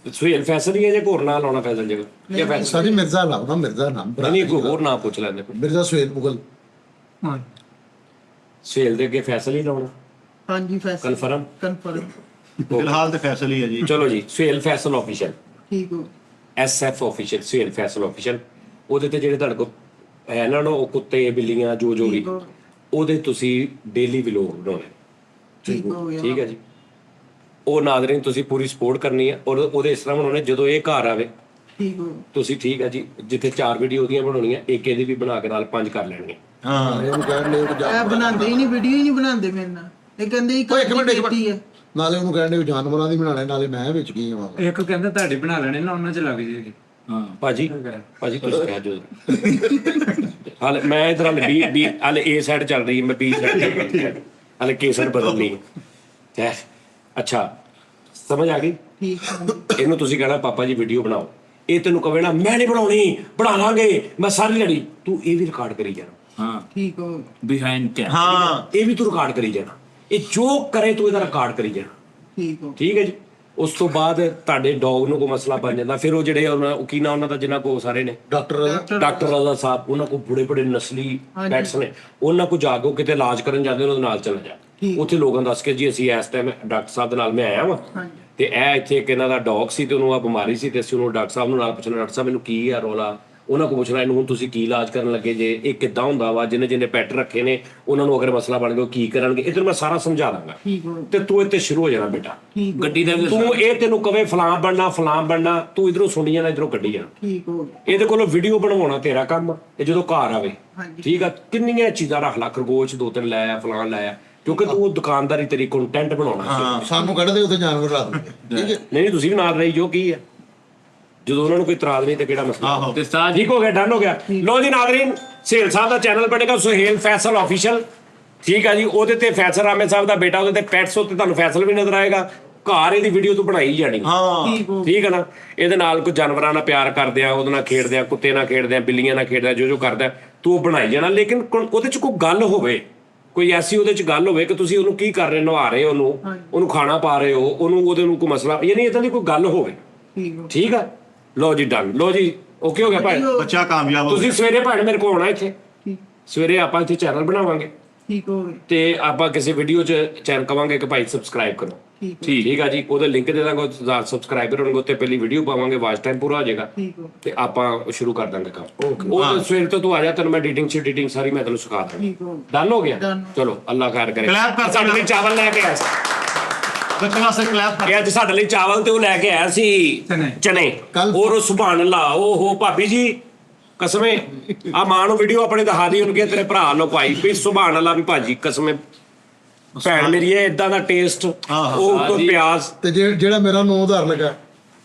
ਸੁਹੇਲ ਫੈਸਲ ਹੀ ਹੈ ਜੇ ਹੋਰ ਨਾਂ ਲਾਉਣਾ ਫੈਸਲ ਜਗ੍ਹਾ ਜਾਂ ਫੈਸਲ? ਉਸਤਾਦ ਜੀ ਮਿਰਜ਼ਾ ਲਾਉਣਾ, ਮਿਰਜ਼ਾ ਨਾਮ ਨਹੀਂ ਕੋਈ ਹੋਰ ਨਾਂ ਪੁੱਛ ਲੈਂਦੇ। ਮਿਰਜ਼ਾ ਸੁਹੇਲ ਮੁਗਲ। ਸੁਹੇਲ ਦੇ ਅੱਗੇ ਫੈਸਲ ਹੀ ਲਾਉਣਾ, ਹਾਂਜੀ ਫੈਸਲ ਕਨਫਰਮ? ਕਨਫਰਮ ਫਿਲਹਾਲ ਤੇ ਫੈਸਲ ਹੀ ਹੈ ਜੀ। ਚਲੋ ਜੀ, ਸੁਹੇਲ ਫੈਸਲ ਆਫੀਸ਼ੀਅਲ, ਠੀਕ ਹੋ SF official, Suhail Faisal official. ਉਹਦੇ ਤੇ ਜਿਹੜੇ ਤੁਹਾਡੇ ਕੋਲ ਹੈ ਨਾ ਉਹ ਕੁੱਤੇ ਬਿੱਲੀਆਂ ਜੋ ਜੋ ਵੀ, ਠੀਕ ਹੋ ਉਹਦੇ ਤੁਸੀਂ ਡੇਲੀ ਵਲੌਗ ਬਣਾਉਣੇ, ਠੀਕ ਹੋ ਗਿਆ ਠੀਕ ਹੈ ਜੀ। ਉਹ ਨਾਜ਼ਰੀਨ ਤੁਸੀਂ ਪੂਰੀ ਸਪੋਰਟ ਕਰਨੀ ਹੈ, ਔਰ ਉਹਦੇ ਇਸ ਤਰ੍ਹਾਂ ਬਣਾਉਣੇ ਜਦੋਂ ਇਹ ਘਰ ਆਵੇ ਠੀਕ ਹੋ ਤੁਸੀਂ, ਠੀਕ ਹੈ ਜੀ। ਜਿੱਥੇ 4 ਵੀਡੀਓ ਉਹਦੀਆਂ ਬਣਾਉਣੀਆਂ, ਇੱਕ ਇਹਦੀ ਵੀ ਬਣਾ ਕੇ ਨਾਲ 5 ਕਰ ਲੈਣੀਆਂ। ਹਾਂ ਇਹਨੂੰ ਕਹਿਣ ਦੇ ਇਹ ਬਣਾਉਂਦੇ ਹੀ ਨਹੀਂ, ਵੀਡੀਓ ਹੀ ਨਹੀਂ ਬਣਾਉਂਦੇ ਮੇਰੇ ਨਾਲ। ਇਹ ਕਹਿੰਦੇ ਹੀ ਓਏ ਇੱਕ ਮਿੰਟ, ਇੱਕ ਬੇਟੀ ਹੈ। ਨਾਲੇ ਉਹਨੂੰ ਕਹਿਣ ਦੇ ਜਾਨਵਰਾਂ ਦੀ ਬਣਾਣੇ, ਨਾਲੇ ਮੈਂ ਵਿੱਚ ਕੀ ਆਵਾਂ। ਇੱਕ ਕਹਿੰਦਾ ਤੁਹਾਡੀ ਬਣਾ ਲੈਣੇ ਨਾ, ਉਹਨਾਂ ਚ ਲੱਗ ਜੇਗੀ। ਹਾਂ ਭਾਜੀ ਤੁਸੀਂ ਕਹਿ ਜੋ ਹਾਲੇ ਮੈਂ ਇਧਰ ਹਾਲੇ ਹਾਲੇ A ਸਾਈਡ ਚੱਲ ਰਹੀ ਹੈ, ਮੈਂ B ਸਾਈਡ ਚੱਲ ਰਹੀ ਹੈ, ਹਾਲੇ K ਸਾਈਡ ਬਦਲਣੀ ਹੈ। ਅੱਛਾ ਸਮਝ ਆ ਗਈ? ਠੀਕ ਹੈ ਇਹਨੂੰ ਤੁਸੀਂ ਕਹਿਣਾ ਪਾਪਾ ਜੀ ਵੀਡੀਓ ਬਣਾਓ, ਇਹ ਤੈਨੂੰ ਕਹੇ ਨਾ ਮੈਂ ਨਹੀਂ ਬਣਾਉਣੀ, ਬਣਾ ਲਾਂਗੇ, ਮੈਂ ਸਾਰੀ ਲੜੀ, ਤੂੰ ਇਹ ਵੀ ਰਿਕਾਰਡ ਕਰੀ ਜਾਣਾ। ਹਾਂ ਠੀਕ ਹੋ ਬਿਹਾਈਂਡ ਕੈਮ ਹਾਂ ਇਹ ਵੀ ਤੂੰ ਰਿਕਾਰਡ ਕਰੀ ਜਾਣਾ, ਇਹ ਜੋ ਕਰੇ ਤੂੰ ਇਹਦਾ ਰਿਕਾਰਡ ਕਰੀ ਜਾਣਾ, ਠੀਕ ਹੋ ਠੀਕ ਹੈ ਜੀ। ਉਸ ਤੋਂ ਬਾਅਦ ਤੁਹਾਡੇ ਡੌਗ ਨੂੰ ਕੋਈ ਮਸਲਾ ਬਣ ਜਾਂਦਾ, ਫਿਰ ਉਹ ਜਿਹੜੇ ਉਹ ਕੀ ਨਾ ਉਹਨਾਂ ਦਾ ਜਿਨ੍ਹਾਂ ਕੋ ਸਾਰੇ ਨੇ ਡਾਕਟਰ ਰਾਜ਼ਾ ਸਾਹਿਬ, ਉਹਨਾਂ ਕੋ ਬੜੇ ਬੜੇ ਨਸਲੀ ਪੈਟਸ ਨੇ, ਉਹਨਾਂ ਕੋ ਜਾ ਕੇ ਕਿਤੇ ਇਲਾਜ ਕਰਨ ਜਾਂਦੇ ਉਹਨਾਂ ਦੇ ਨਾਲ ਚਲਾ ਜਾ। ਉੱਥੇ ਲੋਕਾਂ ਦੱਸ ਕੇ ਜੀ ਅਸੀਂ ਇਸ ਟਾਈਮ ਡਾਕਟਰ ਸਾਹਿਬ ਦੇ ਨਾਲ ਮੈਂ ਆਇਆ ਵਾਂ, ਤੇ ਇਹ ਇੱਥੇ ਇੱਕ ਇਹਨਾਂ ਦਾ ਡੌਗ ਸੀ ਤੇ ਉਹਨੂੰ ਆ ਬਿਮਾਰੀ ਸੀ, ਤੇ ਅਸੀਂ ਉਹਨੂੰ ਡਾਕਟਰ ਸਾਹਿਬ ਨੂੰ ਨਾਲ ਪੁੱਛਣਾ, ਡਾਕਟਰ ਸਾਹਿਬ ਮੈਨੂੰ ਕੀ ਆ ਰੋਲਾ, ਉਹਨਾਂ ਕੋਲ ਪੁੱਛਣਾ ਇਹਨੂੰ ਹੁਣ ਤੁਸੀਂ ਕੀ ਇਲਾਜ ਕਰਨ ਲੱਗੇ ਜੇ, ਇਹ ਕਿੱਦਾਂ ਹੁੰਦਾ ਵਾ, ਜਿਹਨੇ ਪੈਟ ਰੱਖੇ ਨੇ ਉਹਨਾਂ ਨੂੰ ਅਗਰ ਮਸਲਾ ਬਣ ਗਿਆ ਕੀ ਕਰਨਗੇ, ਇਹ ਤੈਨੂੰ ਮੈਂ ਸਾਰਾ ਸਮਝਾ ਦਾਂਗਾ। ਠੀਕ ਹੋ ਤੇ ਤੂੰ ਇੱਥੇ ਸ਼ੁਰੂ ਹੋ ਜਾਣਾ ਬੇਟਾ। ਗੱਡੀ ਦਾ ਵੀ ਤੂੰ ਇਹ ਤੈਨੂੰ ਕਵੇ ਫਲਾਂ ਬਣਨਾ, ਤੂੰ ਇਧਰੋਂ ਸੁਣੀ ਜਾਣਾ ਇਧਰੋਂ ਕੱਢੀ ਜਾਣਾ। ਠੀਕ ਹੋ ਇਹਦੇ ਕੋਲੋਂ ਵੀਡੀਓ ਬਣਵਾਉਣਾ ਤੇਰਾ ਕੰਮ, ਇਹ ਜਦੋਂ ਘਰ ਆਵੇ, ਹਾਂਜੀ। ਠੀਕ ਆ। ਕਿੰਨੀਆਂ ਚੀਜ਼ਾਂ ਰੱਖ ਲਾ, ਖਰਗੋਸ਼ 2-3 ਲੈ ਆ, ਫਲਾਂ ਲੈ ਆ, ਕਿਉਂਕਿ ਤੂੰ ਦੁਕਾਨਦਾਰੀ ਤੇਰੀ ਕੰਟੈਂਟ ਬਣਾਉਣਾ। ਹਾਂ ਸਾਨੂੰ ਕੱਢਦੇ ਉੱਥੇ ਜਾਨਵਰ ਲਾ ਦਿੰਦੇ, ਠੀਕ ਹੈ। ਨਹੀਂ ਤੁਸੀਂ ਵੀ ਨਾਲ ਰਹੀ ਜੋ ਕੀ ਹੈ, ਜਦੋਂ ਉਹਨਾਂ ਨੂੰ ਕੋਈ ਇਤਰਾਜ਼ ਨਹੀਂ ਤੇ ਕਿਹੜਾ ਮਸਲਾ। ਆਹੋ ਤੇ ਸਾਜ ਠੀਕ ਹੋ ਗਿਆ, ਡਨ ਹੋ ਗਿਆ। ਲੋ ਜੀ ਨਾਜ਼ਰੀਨ, ਸੁਹੇਲ ਸਾਹਿਬ ਦਾ ਚੈਨਲ ਬਣੇਗਾ ਸੁਹੇਲ ਫੈਸਲ ਆਫੀਸ਼ੀਅਲ, ਠੀਕ ਆ ਜੀ। ਉਹਦੇ ਤੇ ਫੈਸਲ ਰਾਮੇ ਸਾਹਿਬ ਦਾ ਬੇਟਾ, ਉਹਦੇ ਤੇ ਪੈਟਸ ਉੱਤੇ ਤੁਹਾਨੂੰ ਫੈਸਲ ਵੀ ਨਜ਼ਰ ਆਏਗਾ। ਘਰ ਇਹਦੀ ਵੀਡੀਓ ਤੂੰ ਬਣਾਈ ਜਾਣੀ, ਹਾਂ ਠੀਕ ਹੋ ਠੀਕ ਹੈ ਨਾ। ਇਹਦੇ ਨਾਲ ਕੋਈ ਜਾਨਵਰਾਂ ਨਾਲ ਪਿਆਰ ਕਰਦੇ ਆ, ਉਹਦੇ ਨਾਲ ਖੇਡਦੇ ਆ, ਕੁੱਤੇ ਨਾਲ ਖੇਡਦੇ ਆ, ਬਿੱਲੀਆਂ ਨਾਲ ਖੇਡਦੇ ਆ, ਜੋ ਕਰਦਾ ਤੂੰ ਉਹ ਬਣਾਈ ਜਾਣਾ। ਲੇਕਿਨ ਉਹਦੇ ਚ ਕੋਈ ਗੱਲ ਹੋਵੇ, ਕੋਈ ਐਸੀ ਉਹਦੇ ਚ ਗੱਲ ਹੋਵੇ ਕਿ ਤੁਸੀਂ ਉਹਨੂੰ ਕੀ ਕਰ ਰਹੇ, ਨਵਾ ਰਹੇ ਉਹਨੂੰ ਖਾਣਾ ਪਾ ਰਹੇ ਹੋ, ਉਹਦੇ ਨੂੰ ਕੋਈ ਮਸਲਾ, ਯਾਨੀ ਇਦਾਂ ਦੀ ਕੋਈ ਗੱਲ ਹੋਵੇ, ਠੀਕ ਹੋ ਠੀਕ ਆ। ਲੋ ਜੀ ਡਨ, ਲੋ ਜੀ ਓਕੇ ਹੋ ਗਿਆ ਭਾਈ। ਬੱਚਾ ਕਾਮਯਾਬ ਹੋ ਤੁਸੀਂ ਸਵੇਰੇ ਭਾਈ ਮੇਰੇ ਕੋਲ ਆਉਣਾ ਇੱਥੇ, ਠੀਕ ਸਵੇਰੇ ਆਪਾਂ ਇੱਥੇ ਚੈਨਲ ਬਣਾਵਾਂਗੇ, ਠੀਕ ਹੋ ਗਏ ਤੇ ਆਪਾਂ ਕਿਸੇ ਵੀਡੀਓ 'ਚ ਚੈਨਲ ਕਵਾਂਗੇ ਕਿ ਭਾਈ ਸਬਸਕ੍ਰਾਈਬ ਕਰੋ। ਠੀਕ ਆ ਜੀ, ਉਹਦੇ ਲਿੰਕ ਦੇ ਦਾਂਗੇ, ਸਬਸਕ੍ਰਾਈਬਰ ਹੋਣਗੇ ਉੱਤੇ ਪਹਿਲੀ ਵੀਡੀਓ ਪਾਵਾਂਗੇ, ਵਾਚ ਟਾਈਮ ਪੂਰਾ ਹੋ ਜਾਏਗਾ ਠੀਕ ਹੋ ਤੇ ਆਪਾਂ ਸ਼ੁਰੂ ਕਰ ਦਾਂਗੇ ਕੰਮ। ਉਹ ਸਵੇਰ ਤੋਂ ਤੂੰ ਆ ਜਾ, ਤੈਨੂੰ ਮੈਂ ਐਡੀਟਿੰਗ ਸਾਰੀ ਮੈਂ ਤੈਨੂੰ ਸਿਖਾ ਦਾਂਗਾ। ਠੀਕ ਹੋ ਡਨ ਹੋ ਗਿਆ? Done। ਚਲੋ ਅੱਲਾ ਖੈਰ ਕਰੇ। Clap ਕਰ ਸਾਡੇ ਲਈ ਚਾਵਲ ਲੈ ਕੇ ਆਇਆ ਸੀ। ਬੱਚੇ ਵਾਸਤੇ ਕਲੈਪ ਕਰ ਇਹ ਅੱਜ ਸਾਡੇ ਲਈ ਚਾਵਲ ਤੇ ਉਹ ਲੈ ਕੇ ਆਇਆ ਸੀ ਚਨੇ। ਕੱਲ੍ਹ- ਔਰ ਸੁਭਾਨ ਅੱਲਾ, ਉਹ ਹੋ ਭਾਬੀ ਜੀ ਕਸਮੇ ਆ ਮਾਂ ਨੂੰ ਵੀਡੀਓ ਆਪਣੇ ਦਿਖਾ ਦੀ ਉਹਨੂੰ ਕਿ ਤੇਰੇ ਭਰਾ ਨੂੰ ਪਾਈ ਵੀ ਸੁਭਾਨ ਅੱਲਾ ਵੀ ਭਾਜੀ ਕਸਮੇ ਭੈਣ ਮੇਰੀ ਇਹ ਇਦਾਂ ਦਾ ਟੇਸਟ, ਉਹ ਉੱਤੋਂ ਪਿਆਜ਼। ਤੇ ਜਿਹੜਾ ਮੇਰਾ 9000 ਲੱਗਾ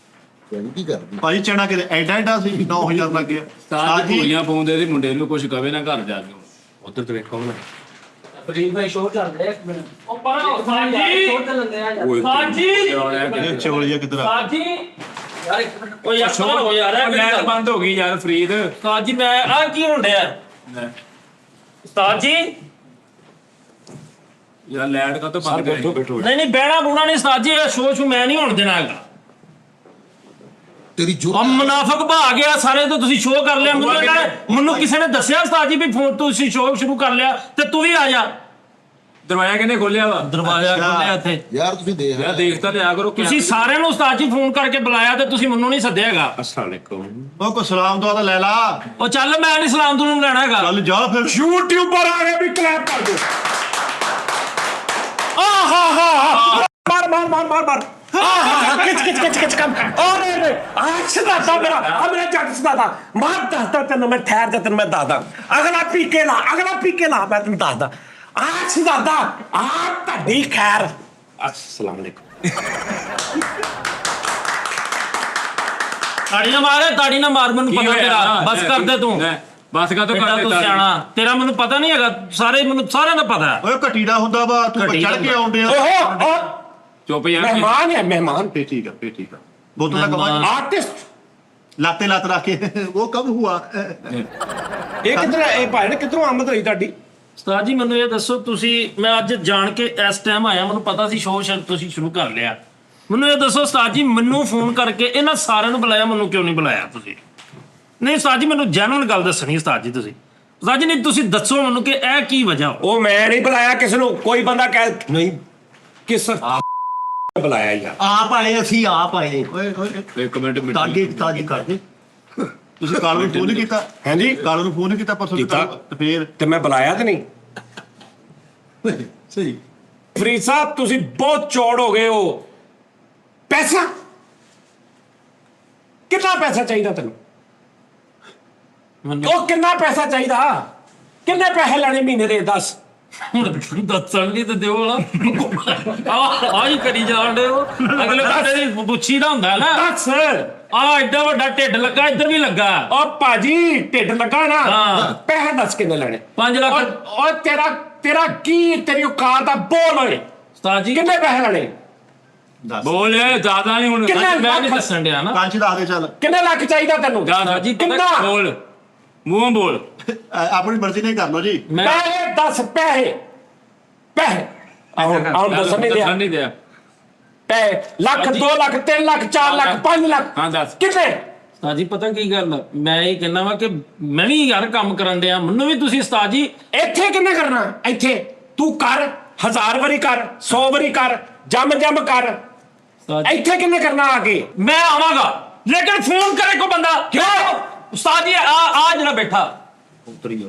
ਯਾਨੀ ਕੀ ਕਰਦੀ ਭਾਈ ਚਣਾ ਕਿਤੇ ਐਡਾ ਸੀ 9000 ਲੱਗ ਗਿਆ ਸਾਜ ਭੂਲੀਆਂ ਪਾਉਂਦੇ ਤੇ ਮੁੰਡੇ ਨੂੰ ਕੁਝ ਕਵੇ ਨਾ ਘਰ ਜਾ ਕੇ। ਉਧਰ ਤੇ ਵੇਖੋ ਨਾ ਫਰੀਦ ਭਾਈ ਸ਼ੋਅ ਚੱਲ ਰਿਹਾ ਇੱਕ ਮਿੰਟ। ਉਹ ਪਰਾਂ ਸਾਜੀ ਸ਼ੋਅ ਚੱਲਦੇ ਆ ਯਾਰ। ਸਾਜੀ ਇਹ ਚੋਲੀਆ ਕਿਧਰ ਆ ਸਾਜੀ ਯਾਰ ਇੱਕ ਮਿੰਟ। ਉਹ ਯਾਰ ਸ਼ੋਅ ਹੋ ਯਾਰ ਇਹ ਲੈਟ ਬੰਦ ਹੋ ਗਈ ਯਾਰ ਫਰੀਦ। ਸਾਜੀ ਮੈਂ ਆ ਕੀ ਹੋਣ ਡਿਆ ਸਾਜੀ? ਯਾਰ ਲੈਟ ਕਾ ਤੋਂ ਸਰ ਬੰਦ ਬੈਠੋ ਕਰੀ। ਬੈਠੋ। ਨਹੀਂ ਬਹਿਣਾ ਬੁਣਾ ਨਹੀਂ ਸਾਜੀ, ਇਹ ਸ਼ੋਅ ਮੈਂ ਨਹੀਂ ਹੋਣ ਦੇਣਾ ਹੈਗਾ। ਤੇਰੀ ਜੋ ਆ ਮੁਨਾਫਕ ਭਾ ਗਿਆ ਸਾਰੇ ਤੋਂ, ਤੁਸੀਂ ਸ਼ੋਅ ਕਰ ਲਿਆ। ਮੈਨੂੰ ਕਿਸੇ ਨੇ ਦੱਸਿਆ ਸਾਜੀ ਵੀ ਫੋਨ ਤੁਸੀਂ ਸ਼ੋਅ ਸ਼ੁਰੂ ਕਰ ਲਿਆ ਤੇ ਤੂੰ ਵੀ ਆ ਜਾ। ਦਰਵਾਜ਼ਾ ਕਿਹਨੇ ਖੋਲਿਆ ਵਾ? ਦਰਵਾਜ਼ਾ ਖੋਲਿਆ ਇੱਥੇ। ਯਾਰ ਤੁਸੀਂ ਦੇਖ ਯਾਰ ਦੇਖ ਤਾਂ ਲਿਆ ਕਰੋ। ਤੁਸੀਂ ਸਾਰਿਆਂ ਨੂੰ ਉਸਤਾਦ ਜੀ ਫੋਨ ਕਰਕੇ ਬੁਲਾਇਆ ਤੇ ਤੁਸੀਂ ਮੈਨੂੰ ਨਹੀਂ ਸੱਦਿਆ ਹੈਗਾ। अस्सलाम वालेकुम। ਉਹ ਕੋ ਸਲਾਮ ਦੁਆ ਤਾਂ ਲੈ ਲਾ ਉਹ ਚੱਲ ਮੈਂ ਨਹੀਂ ਸਲਾਮ ਤੁਹਾਨੂੰ ਲੈਣਾ ਹੈਗਾ। ਚੱਲ ਜਾ ਫਿਰ YouTube पर आ गए भी क्लैप कर दो। मार मार मार मार मार। किच कम। अरे आज दादा मेरा, अब मेरा जट दादा मार दादा तेन मैं ठहर जा, तेन मैं दादा अगला पी के ला मैं तेन दादा आज दादा आप तड़ी खैर। अस्सलाम वालेकुम। ਤਾੜੀ ਨਾ ਮਾਰ ਮੈਨੂੰ ਪਤਾ ਤੇਰਾ। ਬਸ ਕਰ ਦੇ ਤੂੰ। ਬਸ ਕਾ ਤੋਂ ਬੇਟਾ ਕਰ ਤੂੰ ਦਿੱਤਾ। ਸਿਆਣਾ, ਤੇਰਾ ਮੈਨੂੰ ਪਤਾ ਨਹੀਂ ਹੈਗਾ। ਮੈਨੂੰ ਸਾਰਿਆਂ ਦਾ ਪਤਾ ਹੈ। ਓਏ ਘਟੀੜਾ ਹੁੰਦਾ ਵਾ ਤੂੰ ਘਟੀੜਾ ਚੜ ਕੇ ਆਉਂਦੇ ਆ ओहो ਚੁੱਪ ਯਾਰ। मेहमान है मेहमान। ਫੇ ਠੀਕ ਆ ਬੋਤਲ ਦਾ ਕਮਾ आर्टिस्ट ਲਾਤੇ ਲੱਤ ਰੱਖ ਕੇ ਉਹ ਕਬ ਹੁਆ ਇਹ ਕਿਧਰ ਇਹ ਭਾਈ ਨੇ ਕਿਧਰੋਂ ਆਮਦ ਹੋਈ ਤੁਹਾਡੀ? ਉਸਤਾਦ ਜੀ ਮੈਨੂੰ ਇਹ ਦੱਸੋ, ਤੁਸੀਂ ਮੈਂ ਅੱਜ ਜਾਣ ਕੇ ਇਸ ਟਾਈਮ ਆਇਆ, ਮੈਨੂੰ ਪਤਾ ਸੀ ਸ਼ੋਅ ਤੁਸੀਂ ਸ਼ੁਰੂ ਕਰ ਲਿਆ। ਮੈਨੂੰ ਇਹ ਦੱਸੋ ਉਸਤਾਦ ਜੀ, ਮੈਨੂੰ ਫੋਨ ਕਰਕੇ ਇਹਨਾਂ ਸਾਰਿਆਂ ਨੂੰ ਬੁਲਾਇਆ, ਮੈਨੂੰ ਕਿਉਂ ਨਹੀਂ ਬੁਲਾਇਆ ਤੁਸੀਂ? ਨਹੀਂ ਉਸਤਾਦ ਜੀ ਮੈਨੂੰ ਜੈਨੂਇਨ ਗੱਲ ਦੱਸਣੀ ਉਸਤਾਦ ਜੀ। ਤੁਸੀਂ ਉਸਤਾਦ ਜੀ ਨਹੀਂ, ਤੁਸੀਂ ਦੱਸੋ ਮੈਨੂੰ ਕਿ ਇਹ ਕੀ ਵਜ੍ਹਾ? ਉਹ ਮੈਂ ਨਹੀਂ ਬੁਲਾਇਆ ਕਿਸੇ ਨੂੰ, ਕੋਈ ਬੰਦਾ ਕਹਿ ਨਹੀਂ ਕਿਸ ਬੁਲਾਇਆ ਯਾਰ। ਆਪ ਆਏ ਅਸੀਂ ਆਪ ਆਏ ਓਏ ਇੱਕ ਮਿੰਟ ਤਾਜੀ ਕਰਦੇ ਤੁਸੀਂ ਕਾਲ ਨੂੰ ਫੋਨ ਨਹੀਂ ਕੀਤਾ ਹਾਂਜੀ ਕਾਲ ਨੂੰ ਫੋਨ ਨਹੀਂ ਕੀਤਾ ਪਰਸੋਂ ਕੀਤਾ। ਤੇ ਫੇਰ ਤੇ ਮੈਂ ਬੁਲਾਇਆ ਤੇ ਨਹੀਂ। ਸਹੀ ਫਰੀਦ ਸਾਹਿਬ ਤੁਸੀਂ ਬਹੁਤ ਚੌੜ ਹੋ ਗਏ ਹੋ। ਪੈਸਾ ਕਿੰਨਾ ਪੈਸਾ ਚਾਹੀਦਾ ਤੈਨੂੰ? ਮੈਨੂੰ ਉਹ ਕਿੰਨਾ ਪੈਸਾ ਚਾਹੀਦਾ? ਕਿੰਨੇ ਪੈਸੇ ਲੈਣੇ ਮਹੀਨੇ ਦੇ ਦੱਸ? ਦੱਸਣ ਲਈ ਤੇ ਦਿਓ ਨਾ। ਆ ਹੀ ਕਰੀ ਜਾਣ ਦੇ ਹੋ। ਅਗਲੇ ਬੰਦੇ ਦੀ ਪੁੱਛੀ ਦਾ ਹੁੰਦਾ ਨਾ। ਦੱਸ। ਆ ਐਡਾ ਵੱਡਾ ਢਿੱਡ ਲੱਗਾ, ਇੱਧਰ ਵੀ ਲੱਗਾ। ਉਹ ਭਾਜੀ ਢਿੱਡ ਲੱਗਾ ਨਾ, ਹਾਂ। ਪੈਸੇ ਦੱਸ ਕਿੰਨੇ ਲੈਣੇ? 5 ਲੱਖ। ਉਹ ਤੇਰਾ ਕੀ ਤੇਰੀ ਔਕਾਤ ਆ? ਬੋਲ ਓਏ ਉਸਤਾਦ ਜੀ ਕਿੰਨੇ ਪੈਸੇ ਲੈਣੇ? ਦੱਸ ਬੋਲ ਜ਼ਿਆਦਾ ਨਹੀਂ ਹੁਣ। ਕਿੰਨਾ ਮੈਂ ਨਹੀਂ ਦੱਸਣ ਡਿਆ ਨਾ। ਕੰਚ ਦੱਸ ਦੇ ਚੱਲ ਕਿੰਨੇ ਲੱਖ ਚਾਹੀਦਾ ਤੈਨੂੰ? ਜ਼ਿਆਦਾ ਜੀ, ਕਿੰਨਾ? ਬੋਲ ਮੂੰਹੋਂ ਬੋਲ। ਆਪਣੀ ਮਰਜ਼ੀ ਨਹੀਂ ਕਰ ਲੋ ਜੀ ਮੈਂ ਪੈਸੇ ਦੱਸ। ਪੈਸੇ ਆਉਂ ਦੱਸਣ ਨਹੀਂ ਦਿਆ। ਨਹੀਂ ਦਿਆ। ਪੈਸੇ ਲੱਖ 2 ਲੱਖ 3 ਲੱਖ 4 ਲੱਖ 5 ਲੱਖ ਹਾਂ ਦੱਸ। ਕਿੰਨੇ? ਉਸਤਾਦ ਜੀ ਪਤਾ ਕੀ ਗੱਲ ਆ? ਮੈਂ ਇਹ ਕਹਿੰਦਾ ਵਾ ਕਿ ਮੈਂ ਵੀ ਯਾਰ ਕੰਮ ਕਰਨ ਡਿਆ, ਮੈਨੂੰ ਵੀ ਤੁਸੀਂ ਉਸਤਾਦ ਜੀ ਇੱਥੇ ਕਿੰਨੇ ਕਰਨਾ? ਇੱਥੇ ਤੂੰ ਕਰ 1000 ਵਾਰੀ ਕਰ, 100 ਵਾਰੀ ਕਰ, ਜੰਮ ਕਰ। ਉਸਤਾਦ ਜੀ, ਇੱਥੇ ਕਿੰਨੇ ਕਰਨਾ ਆ ਕੇ? ਮੈਂ ਆਵਾਂਗਾ ਲੇਕਿਨ ਫੋਨ ਕਰੇ ਕੋ ਬੰਦਾ। ਕਿਉਂ? ਉਸਤਾਦ ਜੀ ਆ ਜਿਹੜਾ ਬੈਠਾ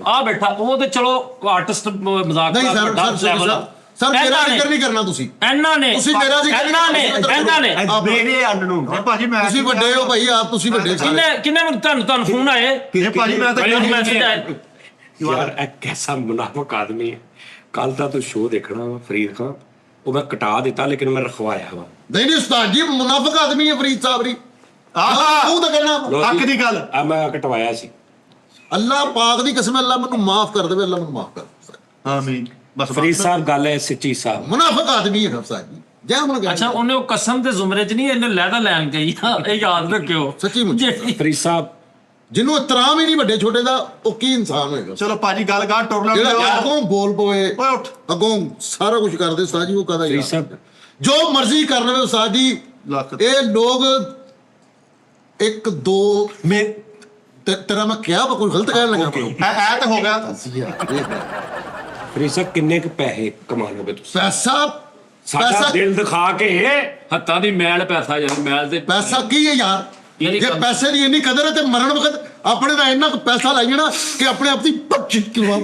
ਆ ਬੈਠਾ, ਉਹ ਤੇ ਚਲੋ ਆਰਟਿਸਟ ਮਜ਼ਾਕ ਨਹੀਂ ਦਾ ਵੱਡਾ ਸਰ level ਆ। ਸਰ ਮੇਰਾ ਇਹਨਾਂ ਨੇ- ਜ਼ਿਕਰ ਨਹੀਂ ਕਰਨਾ ਤੁਸੀਂ ਇਹਨਾਂ ਨੇ ਤੁਸੀਂ ਮੇਰਾ ਜ਼ਿਕਰ ਨਹੀਂ ਇਹਨਾਂ ਨੇ ਮੇਰੇ ਅੰਡ ਨੂੰ ਭਾਜੀ ਮੈਂ ਤੁਸੀਂ ਵੱਡੇ ਹੋ ਭਾਈ, ਆਪ ਤੁਸੀਂ ਵੱਡੇ ਸਾਰੇ। ਕਿੰਨੇ ਮੈਨੂੰ ਤੁਹਾਨੂੰ ਫੋਨ ਆਏ? ਇਹ ਭਾਜੀ ਮੈਂ ਤਾਂ ਮੈਨੂੰ ਮੈਸੇਜ ਆਏ। ਯਾਰ ਇਹ ਕੈਸਾ ਮੁਨਾਫਕ ਆਦਮੀ ਹੈ। ਕੱਲ ਦਾ ਤੂੰ ਸ਼ੋਅ ਦੇਖਣਾ ਵਾ ਫਰੀਦ ਖਾਨ, ਉਹ ਮੈਂ ਕਟਾ ਦਿੱਤਾ ਲੇਕਿਨ ਮੈਂ ਰਖਵਾਇਆ ਵਾ। ਨਹੀਂ ਉਸਤਾਦ ਜੀ ਮੁਨਾਫਿਕ ਆਦਮੀ ਹੈ ਫਰੀਦ ਸਾਹਿਬ ਜੀ। ਆਹਾ ਤੂੰ ਤਾਂ ਕਹਿਣਾ ਹੱਕ ਦੀ ਗੱਲ ਆ ਮੈਂ ਕਟਵਾਇਆ ਸੀ। ਅੱਲਾਹ ਪਾਕ ਦੀ ਕਸਮ, ਅੱਲਾਹ ਮੈਨੂੰ ਮਾਫ ਕਰ ਦੇਵੇ, ਅੱਲਾਹ ਮੈਨੂੰ ਮਾਫ ਕਰ ਦੇਵੇ। ਆਮੀਨ ਬਸ ਫਰੀਦ ਸਾਹਿਬ ਗੱਲ ਹੈ ਸੱਚੀ ਸਾਹਿਬ। ਮੁਨਾਫਿਕ ਆਦਮੀ ਹੈ ਉਸਤਾਦ ਜੀ, ਜੈ ਹੁਣ ਗੱਲ। ਅੱਛਾ ਉਹਨੇ ਉਹ ਕਸਮ ਦੇ ਜ਼ੁਮਰੇ 'ਚ ਨਹੀਂ, ਇਹਨੇ ਲੈਦਾ ਲੈਣ ਗਈ ਆ, ਇਹ ਯਾਦ ਰੱਖਿਓ। ਸੱਚੀ ਮੁੱਚੀ। ਜਿਹੜੀ- ਫਰੀਦ ਸਾਹਿਬ ਜਿਹਨੂੰ ਇਤਰਾਮ ਹੀ ਨਹੀਂ ਵੱਡੇ ਛੋਟੇ ਦਾ, ਉਹ ਕੀ ਇਨਸਾਨ ਹੋਏਗਾ? ਚਲੋ ਭਾਜੀ ਗੱਲ ਗਾ ਟੋਰਨਾ ਜਿਹੜਾ ਅੱਗੋਂ ਬੋਲ ਪਵੇ, ਓਏ ਉੱਠ ਅੱਗੋਂ ਸਾਰਾ ਕੁਝ ਕਰਦੇ ਉਸਤਾਦ ਜੀ, ਉਹ ਕਹਦਾ ਫਰੀਦ ਸਾਹਿਬ ਜੋ ਮਰਜ਼ੀ ਕਰ ਲਵੇ ਉਸਤਾਦ ਜੀ। ਲੱਖ ਇਹ ਲੋਕ 1 2 ਤੇਰਾ ਮੈਂ ਕਿਹਾ ਕੋਈ ਗਲਤ ਕਹਿਣ ਲੱਗਾ ਐ ਤਾਂ ਹੋ ਗਿਆ ਫਰੀਦ ਸਾਹਿਬ ਕਿੰਨੇ ਕੁ ਪੈਸੇ ਕਮਾ ਲੋਗੇ ਤੁਸੀਂ ਪੈਸਾ ਸਾਡਾ ਦਿਲ ਦਿਖਾ ਕੇ ਹੱਥਾਂ ਦੀ ਮੈਲ ਪੈਸਾ ਯਾਰ ਮੈਲ ਤੇ ਪੈਸਾ ਕੀ ਹੈ ਯਾਰ ਯਾਰੀ ਜੇ ਪੈਸੇ ਦੀ ਇੰਨੀ ਕਦਰ ਹੈ ਤੇ ਮਰਨ ਵਕਤ ਆਪਣੇ ਦਾ ਇੰਨਾ ਕੁ ਪੈਸਾ ਲਾਈ ਜਾਣਾ ਕਿ ਆਪਣੇ ਆਪ ਦੀ ਬੱਚੀ ਕਿਲਵਾ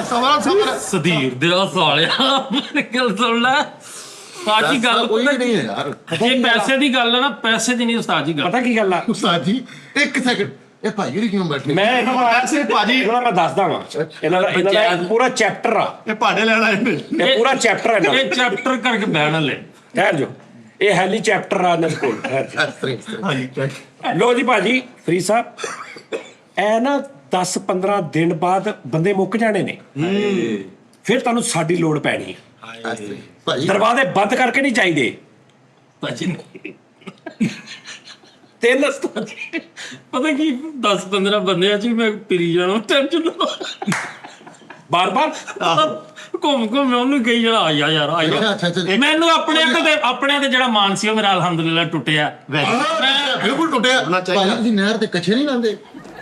ਸਵਾਲ ਸਦੀਰ ਦੇ ਸਾਲਿਆ ਮੇਰੀ ਗੱਲ ਸੁਣ ਲੈ ਉਸਤਾਦ ਜੀ ਗੱਲ ਕੋਈ ਨਹੀਂ ਹੈ ਯਾਰ ਇਹ ਪੈਸੇ ਦੀ ਗੱਲ ਹੈ ਨਾ, ਪੈਸੇ ਦੀ ਨਹੀਂ ਉਸਤਾਦ ਜੀ ਗੱਲ। ਪਤਾ ਕੀ ਗੱਲ ਆ ਉਸਤਾਦ ਜੀ ਇੱਕ ਸੈਕਿੰਡ ਇਹ ਭਾਈ ਜੀ ਕਿਉਂ ਬੈਠੇ ਮੈਂ ਐਸੇ ਭਾਜੀ ਇਹਨਾਂ ਦਾ ਮੈਂ ਦੱਸਦਾ ਵਾਂ ਇਹਨਾਂ ਦਾ ਇੱਕ ਪੂਰਾ ਚੈਪਟਰ ਆ, ਇਹ ਭਾਡੇ ਲੈਣ ਆਏ ਨੇ ਇਹ ਪੂਰਾ ਚੈਪਟਰ ਹੈ ਇਹਨਾਂ ਦਾ। ਇਹ ਚੈਪਟਰ ਕਰਕੇ ਬਹਿਣ ਲੈ ਠਹਿਰ ਜੋ ਇਹ ਹੈਲੀ ਚੈਪਟਰ ਆ ਇਹਨਾਂ ਦੇ ਕੋਲ ਠਹਿਰ ਜਾਓ। ਲੋ ਜੀ ਭਾਜੀ ਫਰੀਦ ਸਾਹਿਬ ਇਹ ਨਾ 10-15 ਦਿਨ ਬਾਅਦ ਬੰਦੇ ਮੁੱਕ ਜਾਣੇ ਨੇ ਫਿਰ ਤੁਹਾਨੂੰ ਸਾਡੀ ਲੋੜ ਪੈਣੀ ਹੈ। ਭਾਈ ਦਰਵਾਜ਼ੇ ਬੰਦ ਕਰਕੇ ਨਹੀਂ ਚਾਹੀਦੇ। ਭਾਜੀ ਨਹੀਂ ਤਿੰਨ ਪਤਾ ਕੀ 10-15 ਬੰਦਿਆਂ ਚ ਮੈਂ ਪਿਰੀ ਜਾਣਾ ਟੈਨਸ਼ਨ ਬਾਰ-ਬਾਰ ਘੁੰਮ ਉਹਨੂੰ ਕਹੀ ਜਾਣਾ ਆਇਆ ਯਾਰ ਆਇਆ। ਅੱਛਾ ਮੈਨੂੰ ਆਪਣੇ ਤੇ ਜਿਹੜਾ ਮਾਨ ਸੀ ਉਹ ਮੇਰਾ ਅਲਹਮਦੁਲਿਲਾ ਟੁੱਟਿਆ। ਬਿਲਕੁਲ ਟੁੱਟਿਆ ਭਾਈ ਤੁਸੀਂ ਨਹਿਰ ਤੇ ਕੱਛੇ ਨਹੀਂ ਲਾਉਂਦੇ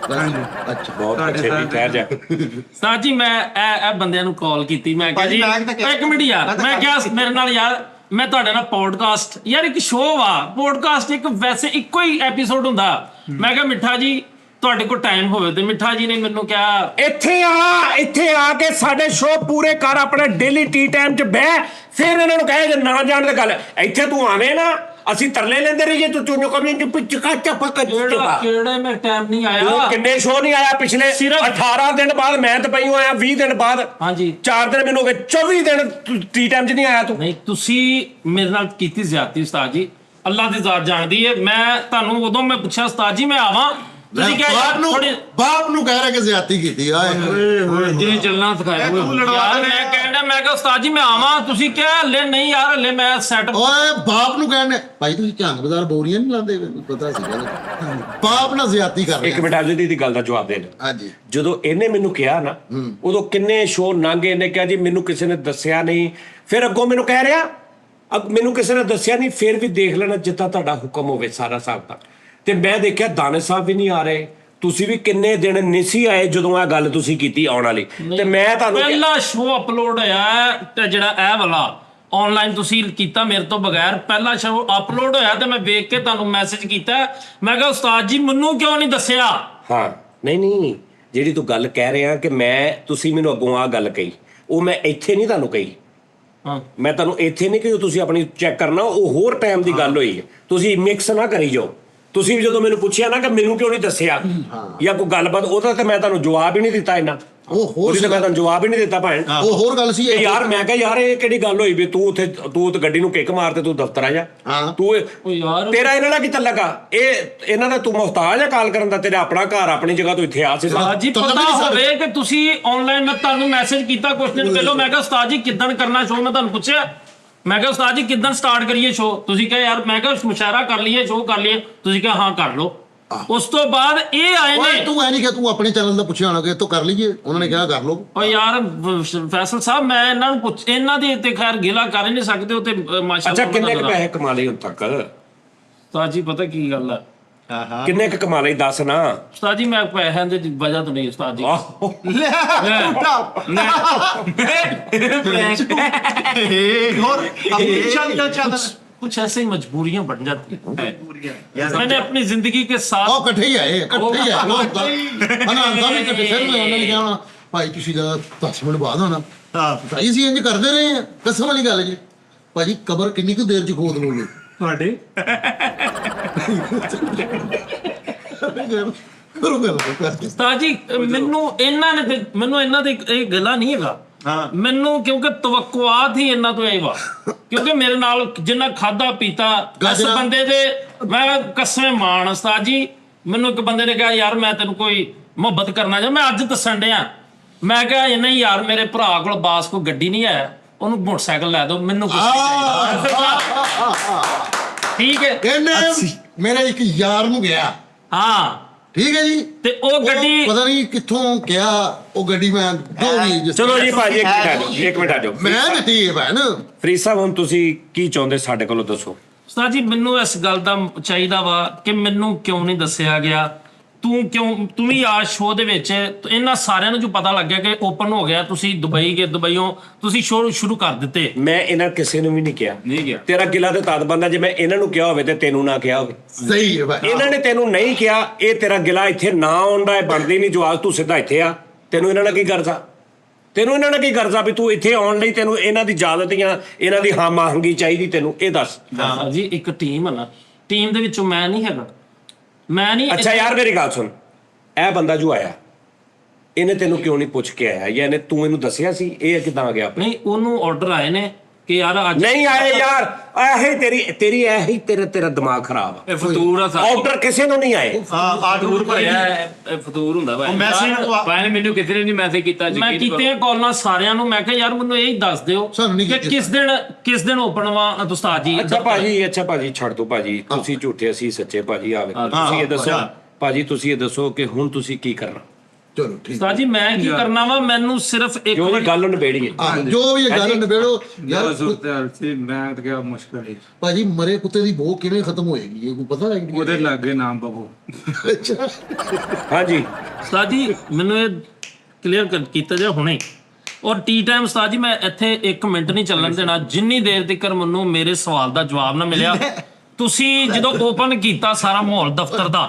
ਅੱਛਾ ਬਹੁਤ ਅੱਛੇ ਵੀ ਠਹਿਰ ਜਾ। ਉਸਤਾਦ ਜੀ ਮੈਂ ਇਹ ਬੰਦਿਆਂ ਨੂੰ ਕਾਲ ਕੀਤੀ, ਮੈਂ ਕਿਹਾ ਭਾਜੀ, ਜੀ ਮੈਂ ਤਾਂ ਕਿਹਾ- ਇੱਕ ਮਿੰਟ ਯਾਰ, ਮੈਂ ਕਿਹਾ ਮੇਰੇ ਨਾਲ ਯਾਰ ਮੈਂ ਤੁਹਾਡੇ ਨਾਲ ਪੋਡਕਾਸਟ ਯਾਰ ਇੱਕ ਸ਼ੋਅ ਵਾ ਪੋਡਕਾਸਟ ਇੱਕ ਵੈਸੇ ਇੱਕੋ ਹੀ ਐਪੀਸੋਡ ਹੁੰਦਾ। ਮੈਂ ਕਿਹਾ ਮਿੱਠਾ ਜੀ ਤੁਹਾਡੇ ਕੋਲ ਟਾਈਮ ਹੋਵੇ ਤੇ ਮਿੱਠਾ ਜੀ ਨੇ ਮੈਨੂੰ ਕਿਹਾ ਇੱਥੇ ਆ ਕੇ ਸਾਡੇ ਸ਼ੋਅ ਪੂਰੇ ਕਰ ਆਪਣੇ ਡੇਲੀ ਟੀ ਟਾਈਮ 'ਚ ਬਹਿ ਫਿਰ ਇਹਨਾਂ ਨੂੰ ਕਹੇ ਜੇ ਨਾ ਜਾਣ ਦੀ ਗੱਲ ਇੱਥੇ ਤੂੰ ਆਵੇਂ ਨਾ ਅਸੀਂ ਤਰਲੇ ਲੈਂਦੇ ਰਹੀਏ ਤੂੰ ਚੁੰਨੋ ਕਮੀ ਚਿਕਾ ਚੱਪਾ ਕਿਹੜੇ ਮੈਂ ਟਾਈਮ ਨਹੀਂ ਆਇਆ। ਕਿੰਨੇ ਸ਼ੋਅ ਨਹੀਂ ਆਇਆ ਪਿਛਲੇ ਸਿਰਫ 18 ਦਿਨ ਬਾਅਦ ਮੈਂ ਤਾਂ ਪਈ ਹੋਇਆ 20 ਦਿਨ ਬਾਅਦ ਹਾਂਜੀ 4 ਦਿਨ ਮੈਨੂੰ ਹੋ ਗਏ 24 ਦਿਨ ਟੀ ਟਾਈਮ 'ਚ ਨਹੀਂ ਆਇਆ ਤੂੰ। ਨਹੀਂ ਤੁਸੀਂ ਮੇਰੇ ਨਾਲ ਕੀਤੀ ਜ਼ਿਆਦਤੀ ਉਸਤਾਦ ਜੀ, ਅੱਲਾਹ ਦੀ ਜ਼ਾਤ ਜਾਣਦੀ ਹੈ। ਮੈਂ ਤੁਹਾਨੂੰ ਉਦੋਂ ਮੈਂ ਪੁੱਛਿਆ ਉਸਤਾਦ ਜੀ ਮੈਂ ਆਵਾਂ ਤੁਸੀਂ ਕਿਹਾ ਯਾਰ ਥੋੜੀ ਬਾਪ ਨੂੰ ਕਹਿ ਰਿਹਾ ਕਿ ਜ਼ਿਆਦਤੀ ਕੀਤੀ ਆਏ ਜਿਹਨੇ ਚੱਲਣਾ ਸਿਖਾਇਆ ਯਾਰ ਮੈਂ ਕਿਹਾ ਉਸਤਾਦ ਜੀ ਮੈਂ ਆਵਾਂ ਤੁਸੀਂ ਕਿਹਾ ਹਲੇ ਨਹੀਂ ਯਾਰ ਹਲੇ ਮੈਂ ਸੈਟ ਓਏ ਬਾਪ ਨੂੰ ਕਹਿਣੇ ਭਾਈ ਤੁਸੀਂ ਝੰਗ ਬਾਜ਼ਾਰ ਬੋਰੀਆਂ ਨਹੀਂ ਲਾਉਂਦੇ ਮੈਨੂੰ ਪਤਾ ਸੀ ਗੱਲ ਬਾਪ ਨਾਲ ਜ਼ਿਆਦਤੀ ਕਰ ਇੱਕ ਰਿਹਾ ਮਿੰਟ ਅਜੇ ਦੀ ਗੱਲ ਦਾ ਜਵਾਬ ਦੇ ਦੇ। ਹਾਂਜੀ ਜਦੋਂ ਇਹਨੇ ਮੈਨੂੰ ਕਿਹਾ ਨਾ ਉਦੋਂ ਕਿੰਨੇ ਸ਼ੋਅ ਲੰਘੇ ਇਹਨੇ ਕਿਹਾ ਜੀ ਮੈਨੂੰ ਕਿਸੇ ਨੇ ਦੱਸਿਆ ਨਹੀਂ ਫਿਰ ਅੱਗੋਂ ਮੈਨੂੰ ਕਹਿ ਰਿਹਾ ਮੈਨੂੰ ਕਿਸੇ ਨੇ ਦੱਸਿਆ ਨਹੀਂ ਫਿਰ ਵੀ ਦੇਖ ਲੈਣਾ ਜਿੱਦਾਂ ਤੁਹਾਡਾ ਹੁਕਮ ਹੋਵੇ ਸਾਰਾ ਹਿਸਾਬ ਤਾਂ। ਤੇ ਮੈਂ ਦੇਖਿਆ ਦਾਨੇ ਸਾਹਿਬ ਵੀ ਨਹੀਂ ਆ ਰਹੇ ਤੁਸੀਂ ਵੀ ਕਿੰਨੇ ਦਿਨ ਨਹੀਂ ਸੀ ਆਏ ਜਦੋਂ ਇਹ ਗੱਲ ਤੁਸੀਂ ਕੀਤੀ ਆਉਣ ਵਾਲੀ ਤੇ ਮੈਂ ਤੁਹਾਨੂੰ ਪਹਿਲਾ ਸ਼ੋਅ ਅਪਲੋਡ ਹੋਇਆ ਤੇ ਜਿਹੜਾ ਇਹ ਵਾਲਾ ਆਨਲਾਈਨ ਤੁਸੀਂ ਕੀਤਾ ਮੇਰੇ ਤੋਂ ਬਗੈਰ ਪਹਿਲਾ ਸ਼ੋਅ ਅਪਲੋਡ ਹੋਇਆ ਤੇ ਮੈਂ ਵੇਖ ਕੇ ਤੁਹਾਨੂੰ ਮੈਸੇਜ ਕੀਤਾ ਮੈਂ ਕਿਹਾ ਉਸਤਾਦ ਜੀ ਮੈਨੂੰ ਕਿਉਂ ਨਹੀਂ ਦੱਸਿਆ। ਹਾਂ ਨਹੀਂ ਜਿਹੜੀ ਤੂੰ ਗੱਲ ਕਹਿ ਰਿਹਾ ਕਿ ਮੈਂ ਤੁਸੀਂ ਮੈਨੂੰ ਅੱਗੋਂ ਆ ਗੱਲ ਕਹੀ ਉਹ ਮੈਂ ਇੱਥੇ ਨਹੀਂ ਤੁਹਾਨੂੰ ਕਹੀ। ਹਾਂ ਮੈਂ ਤੁਹਾਨੂੰ ਇੱਥੇ ਨਹੀਂ ਕਿ ਤੁਸੀਂ ਆਪਣੀ ਚੈੱਕ ਕਰਨਾ ਉਹ ਹੋਰ ਟਾਈਮ ਦੀ ਗੱਲ ਹੋਈ ਹੈ ਤੁਸੀਂ ਮਿਕਸ ਨਾ ਕਰੀ ਜਾਓ। ਤੁਸੀਂ ਵੀ ਜਦੋਂ ਮੈਨੂੰ ਪੁੱਛਿਆ ਨਾ ਕਿ ਮੈਨੂੰ ਕਿਉਂ ਨਹੀਂ ਦੱਸਿਆ ਜਾਂ ਕੋਈ ਗੱਲਬਾਤ ਉਹਦਾ ਤੇ ਮੈਂ ਤੁਹਾਨੂੰ ਜਵਾਬ ਹੀ ਨਹੀਂ ਦਿੱਤਾ ਇੰਨਾ ਉਹ ਹੋਰ ਉਹਦੀ ਤੇ ਮੈਂ ਤੁਹਾਨੂੰ ਜਵਾਬ ਹੀ ਨਹੀਂ ਦਿੱਤਾ ਭੈਣ। ਉਹ ਹੋਰ ਗੱਲ ਸੀ ਇਹ ਯਾਰ ਮੈਂ ਕਿਹਾ ਯਾਰ ਇਹ ਕਿਹੜੀ ਗੱਲ ਹੋਈ ਵੀ ਤੂੰ ਤੇ ਗੱਡੀ ਨੂੰ ਕਿੱਕ ਮਾਰ ਤੇ ਤੂੰ ਦਫ਼ਤਰ ਆ ਜਾ ਹਾਂ। ਤੂੰ ਉਹ ਯਾਰ ਤੇਰਾ ਇਹਨਾਂ ਨਾਲ ਕੀ ਤੱਲਕ ਆ ਇਹਨਾਂ ਦਾ ਤੂੰ ਮੁਹਤਾਜ ਆ ਕਾਲ ਕਰਨ ਦਾ ਤੇਰਾ ਆਪਣਾ ਘਰ ਆਪਣੀ ਜਗ੍ਹਾ ਤੋਂ ਇੱਥੇ ਆ ਸੀ ਉਸਤਾਦ ਜੀ ਪਤਾ ਹੋਵੇ ਕਿ ਤੁਸੀਂ ਆਨਲਾਈਨ ਮੈਂ ਤੁਹਾਨੂੰ ਮੈਸੇਜ ਕੀਤਾ ਕੁਝ ਦਿਨ ਪਹਿਲਾਂ ਮੈਂ ਕਿਹਾ ਉਸਤਾਦ ਜੀ ਕਿੱਦਣ ਕਰਨਾ ਸ਼ੋਅ ਮੈਂ ਤੁਹਾਨੂੰ ਪੁੱਛਿਆ ਮੈਂ ਕਿਹਾ ਉਸਤਾਦ ਜੀ ਕਿੱਦਣ ਸਟਾਰਟ ਕਰੀਏ ਸ਼ੋਅ ਤੁਸੀਂ ਕਿਹਾ ਯਾਰ ਮੈਂ ਕਿਹਾ ਮੁਸ਼ਾਰਾ ਕਰ ਲਈਏ ਸ਼ੋਅ ਕਰ ਲਈਏ ਤੁਸੀਂ ਕਿਹਾ ਹਾਂ ਕਰ ਲਓ। ਉਸ ਤੋਂ ਬਾਅਦ ਇਹ ਆਏ ਓਏ ਨੇ ਤੂੰ ਐ ਨਹੀਂ ਕਿ ਤੂੰ ਆਪਣੇ ਚੈਨਲ ਦਾ ਪੁੱਛਿਆ ਹੋਣਾ ਕਿ ਤੋਂ ਕਰ ਲਈਏ ਉਹਨਾਂ ਨੇ ਕਿਹਾ ਕਰ ਲਓ। ਓ ਯਾਰ ਫੈਸਲ ਸਾਹਿਬ ਮੈਂ ਇਹਨਾਂ ਨੂੰ ਪੁੱਛ ਇਹਨਾਂ ਦੇ ਤੇ ਖੈਰ ਗਿਲਾ ਕਰ ਹੀ ਨਹੀਂ ਸਕਦੇ ਉਹ ਤੇ ਮਾਸ਼ਾਅੱਲਾ। ਅੱਛਾ ਕਿੰਨੇ ਕੁ ਪੈਸੇ ਕਮਾ ਲਏ ਹੁਣ ਤੱਕ ਉਸਤਾਦ ਜੀ ਪਤਾ ਕੀ ਗੱਲ ਹੈ ਕਿੰਨੇ ਕੁ ਕਮਾ ਲਏ ਦੱਸ ਨਾ। ਉਸਤਾਦ ਜੀ ਮੈਂ ਪੈਸਿਆਂ ਦੀ ਵਜ੍ਹਾ ਤੋਂ ਨਹੀਂ ਉਸਤਾਦ ਜੀ ਆਹੋ ਹੋਰ ਚੱਲ कुछ ऐसे ही मजबूरियां बन जाती हैं मैंने अपनी जिंदगी के साथ ਉਹ ਇਕੱਠੇ ਹੀ ਆਏ ਲੋਕ ਤਾਂ ਅਨੰਦਾ ਵੀ ਇਕੱਠੇ ਫਿਰ ਉਹਨਾਂ ਨੇ ਕਿਹਾ ਹੋਣਾ ਭਾਈ ਤੁਸੀਂ ਜਰਾ 10 ਮਿੰਟ ਬਾਅਦ ਹੋਣਾ ਹਾਂ ਭਾਈ ਅਸੀਂ ਇੰਜ ਕਰਦੇ ਰਹੇ ਆ ਕਸਮ ਵਾਲੀ ਗੱਲ ਜੀ ਭਾਜੀ ਕਬਰ ਕਿੰਨੀ ਕੁ ਦੇਰ ਚ ਖੋਦ ਲਓਗੇ ਤੁਹਾਡੇ ਕਰੋ ਗੱਲ ਉਸਤਾਦ ਜੀ ਮੈਨੂੰ ਇਹਨਾਂ ਦੇ ਇਹ ਗੱਲਾਂ ਨਹੀਂ ਹੈਗਾ ਹਾਂ ਮੈਨੂੰ ਕਿਉਂਕਿ ਤਵੱਕੁਆਤ ਹੀ ਇਹਨਾਂ ਤੋਂ ਇਹ ਵਾ ਕਿਉਂਕਿ ਮੇਰੇ ਨਾਲ ਜਿੰਨਾ ਖਾਦਾ ਪੀਤਾ ਇਸ ਬੰਦੇ ਦੇ ਮੈਂ ਕਸਮੇ ਮਾਣ ਉਸਤਾਦ ਜੀ ਮੈਨੂੰ ਇੱਕ ਬੰਦੇ ਨੇ ਕਿਹਾ ਯਾਰ ਮੈਂ ਤੈਨੂੰ ਕੋਈ ਮੁਹੱਬਤ ਕਰਨਾ ਜਾਂ ਮੈਂ ਅੱਜ ਦੱਸਣ ਡਿਆ ਮੈਂ ਕਿਹਾ ਨਹੀਂ ਯਾਰ ਮੇਰੇ ਭਰਾ ਕੋਲ ਬਾਸ ਕੋਈ ਗੱਡੀ ਨਹੀਂ ਹੈ ਉਹਨੂੰ ਮੋਟਰਸਾਈਕਲ ਲੈ ਦਿਓ ਮੈਨੂੰ ਕੁਝ ਨਹੀਂ ਚਾਹੀਦਾ ਠੀਕ ਹੈ ਇਹਨੇ ਮੇਰੇ ਇੱਕ ਯਾਰ ਨੂੰ ਗਿਆ ਹਾਂ ਠੀਕ ਹੈ ਜੀ ਤੇ ਉਹ ਗੱਡੀ ਪਤਾ ਨਹੀਂ ਕਿੱਥੋਂ ਕਿਹਾ ਉਹ ਗੱਡੀ ਮੈਂ ਚਲੋ ਜੀ ਭਾਜੀ ਇੱਕ ਮਿੰਟ ਆ ਜਾਓ ਮੈਂ ਦਿੱਤੀ ਹੈ ਭੈਣ ਫਰੀਦ ਸਾਹਿਬ ਹੁਣ ਤੁਸੀਂ ਕੀ ਚਾਹੁੰਦੇ ਸਾਡੇ ਕੋਲੋਂ ਦੱਸੋ। ਉਸਤਾਦ ਜੀ ਮੈਨੂੰ ਇਸ ਗੱਲ ਦਾ ਚਾਹੀਦਾ ਵਾ ਕਿ ਮੈਨੂੰ ਕਿਉਂ ਨਹੀਂ ਦੱਸਿਆ ਗਿਆ ਤੂੰ ਵੀ ਆ ਸ਼ੋਅ ਦੇ ਵਿੱਚ ਇਹਨਾਂ ਸਾਰਿਆਂ ਨੂੰ ਜੋ ਪਤਾ ਲੱਗਿਆ ਕਿ ਓਪਨ ਹੋ ਗਿਆ, ਤੁਸੀਂ ਦੁਬਈ ਗਏ, ਦੁਬਈੋਂ ਤੁਸੀਂ ਸ਼ੋਅ ਸ਼ੁਰੂ ਕਰ ਦਿੱਤੇ। ਮੈਂ ਇਹਨਾਂ ਕਿਸੇ ਨੂੰ ਵੀ ਨਹੀਂ ਕਿਹਾ। ਨਹੀਂ ਗਿਆ। ਤੇਰਾ ਗਿਲਾ ਤੇ ਤਦ ਬੰਦਾ ਜੇ ਮੈਂ ਇਹਨਾਂ ਨੂੰ ਕਿਹਾ ਹੋਵੇ ਤੇ ਤੈਨੂੰ ਨਾ ਕਿਹਾ ਹੋਵੇ। ਸਹੀ ਹੈ ਭਾਈ। ਇਹਨਾਂ ਨੇ ਤੈਨੂੰ ਨਹੀਂ ਕਿਹਾ, ਇਹ ਤੇਰਾ ਗਿਲਾ ਇੱਥੇ ਨਾ ਆਉਂਦਾ ਇਹ ਬਣਦੀ ਨਹੀਂ ਜਵਾਬ, ਤੂੰ ਸਿੱਧਾ ਇੱਥੇ ਆ। ਤੈਨੂੰ ਇਹਨਾਂ ਨਾਲ ਕੀ ਕਰਜ਼ਾ? ਤੈਨੂੰ ਇਹਨਾਂ ਨਾਲ ਕੀ ਕਰਜ਼ਾ ਵੀ ਤੂੰ ਇੱਥੇ ਆਉਣ ਲਈ ਤੈਨੂੰ ਇਹਨਾਂ ਦੀ ਇਜਾਜ਼ਤ ਜਾਂ ਇਹਨਾਂ ਦੀ ਹਾਮਾਹੰਗੀ ਚਾਹੀਦੀ ਤੈਨੂੰ? ਇਹ ਦੱਸ। ਜੀ ਇੱਕ ਟੀਮ ਹੈ ਨਾ, ਟੀਮ ਦੇ ਵਿੱਚੋਂ ਮੈਂ ਨਹੀਂ ਹੈਗਾ, ਮੈਂ ਨਹੀਂ। ਅੱਛਾ ਯਾਰ ਮੇਰੀ ਗੱਲ ਸੁਣ, ਇਹ ਬੰਦਾ ਜੋ ਆਇਆ ਇਹਨੇ ਤੈਨੂੰ ਕਿਉਂ ਨਹੀਂ ਪੁੱਛ ਕੇ ਆਇਆ, ਜਾਂ ਤੂੰ ਇਹਨੂੰ ਦੱਸਿਆ ਸੀ ਇਹ ਕਿੱਦਾਂ ਆ ਗਿਆ? ਨਹੀਂ, ਉਹਨੂੰ ਆਰਡਰ ਆਏ ਨੇ ਕਿ ਯਾਰ ਅੱਜ ਨਹੀਂ ਆਏ ਯਾਰ, ਇਹੀ ਤੇਰੀ ਇਹੀ ਤੇਰਾ ਦਿਮਾਗ ਖਰਾਬ ਆ। ਇਹ ਫਤੂਰ ਆ ਸਾਰਾ। ਆਰਡਰ ਕਿਸੇ ਨੂੰ ਨਹੀਂ ਆਏ। ਫਤੂਰ ਭਰਿਆ ਇਹ ਫਤੂਰ ਹੁੰਦਾ ਭਾਈ। ਭਾਈ ਨੇ ਮੈਨੂੰ ਕਿਸੇ ਨੇ ਨਹੀਂ ਮੈਸੇਜ ਕੀਤਾ। ਮੈਂ ਕੀਤੇ ਕਾਲਾਂ ਸਾਰਿਆਂ ਨੂੰ, ਮੈਂ ਕਿਹਾ ਯਾਰ ਮੈਨੂੰ ਇਹ ਦੱਸ ਦਿਓ ਸਾਨੂੰ ਨਹੀਂ ਕਿ ਕਿਸ ਦਿਨ ਓਪਨ ਵਾ ਉਸਤਾਦ ਜੀ। ਅੱਛਾ ਭਾਜੀ ਛੱਡ ਦੋ ਭਾਜੀ, ਤੁਸੀਂ ਝੂਠੇ ਅਸੀਂ ਸੱਚੇ ਭਾਜੀ। ਆਵੇ ਤੁਸੀਂ ਇਹ ਦੱਸੋ ਭਾਜੀ, ਤੁਸੀਂ ਇਹ ਦੱਸੋ ਕਿ ਹੁਣ ਤੁਸੀਂ ਕੀ ਕਰਨਾ? ਚਲੋ ਠੀਕ। ਉਸਤਾਦ ਜੀ ਮੈਂ ਕੀ ਕਰਨਾ ਵਾ, ਮੈਨੂੰ ਸਿਰਫ ਇੱਕ ਜੋ ਵੀ ਗੱਲ ਨਿਬੇੜੀਏ। ਜੋ ਵੀ ਇਹ ਗੱਲ ਨਿਬੇੜੋ ਯਾਰ। ਸੁਰਤਾਲ ਸੀ ਮੈਂ ਤਾਂ ਕਿਹਾ ਮੁਸ਼ਕਲ ਹੈ ਭਾਜੀ ਮਰੇ ਕੁੱਤੇ ਦੀ ਭੋਗ ਕਿਵੇਂ ਖਤਮ ਹੋਏਗੀ ਇਹ ਕੋਈ ਪਤਾ ਹੈ? ਉਹਦੇ ਲੱਗੇ ਨਾਮ ਬਬੂ। ਅੱਛਾ ਹਾਂਜੀ ਉਸਤਾਦ ਜੀ ਮੈਨੂੰ ਇਹ ਕਲੀਅਰ ਕੀਤਾ ਜਾਏ ਹੁਣੇ। ਔਰ ਟੀ ਟਾਈਮ ਉਸਤਾਦ ਜੀ ਮੈਂ ਇੱਥੇ 1 ਮਿੰਟ ਨਹੀਂ ਚੱਲਣ ਦੇਣਾ ਜਿੰਨੀ ਦੇਰ ਤੱਕ ਮੈਨੂੰ ਮੇਰੇ ਸਵਾਲ ਦਾ ਜਵਾਬ ਨਾ ਮਿਲਿਆ। ਤੁਸੀਂ ਜਦੋਂ ਓਪਨ ਕੀਤਾ ਸਾਰਾ ਮਾਹੌਲ ਦਫ਼ਤਰ ਦਾ,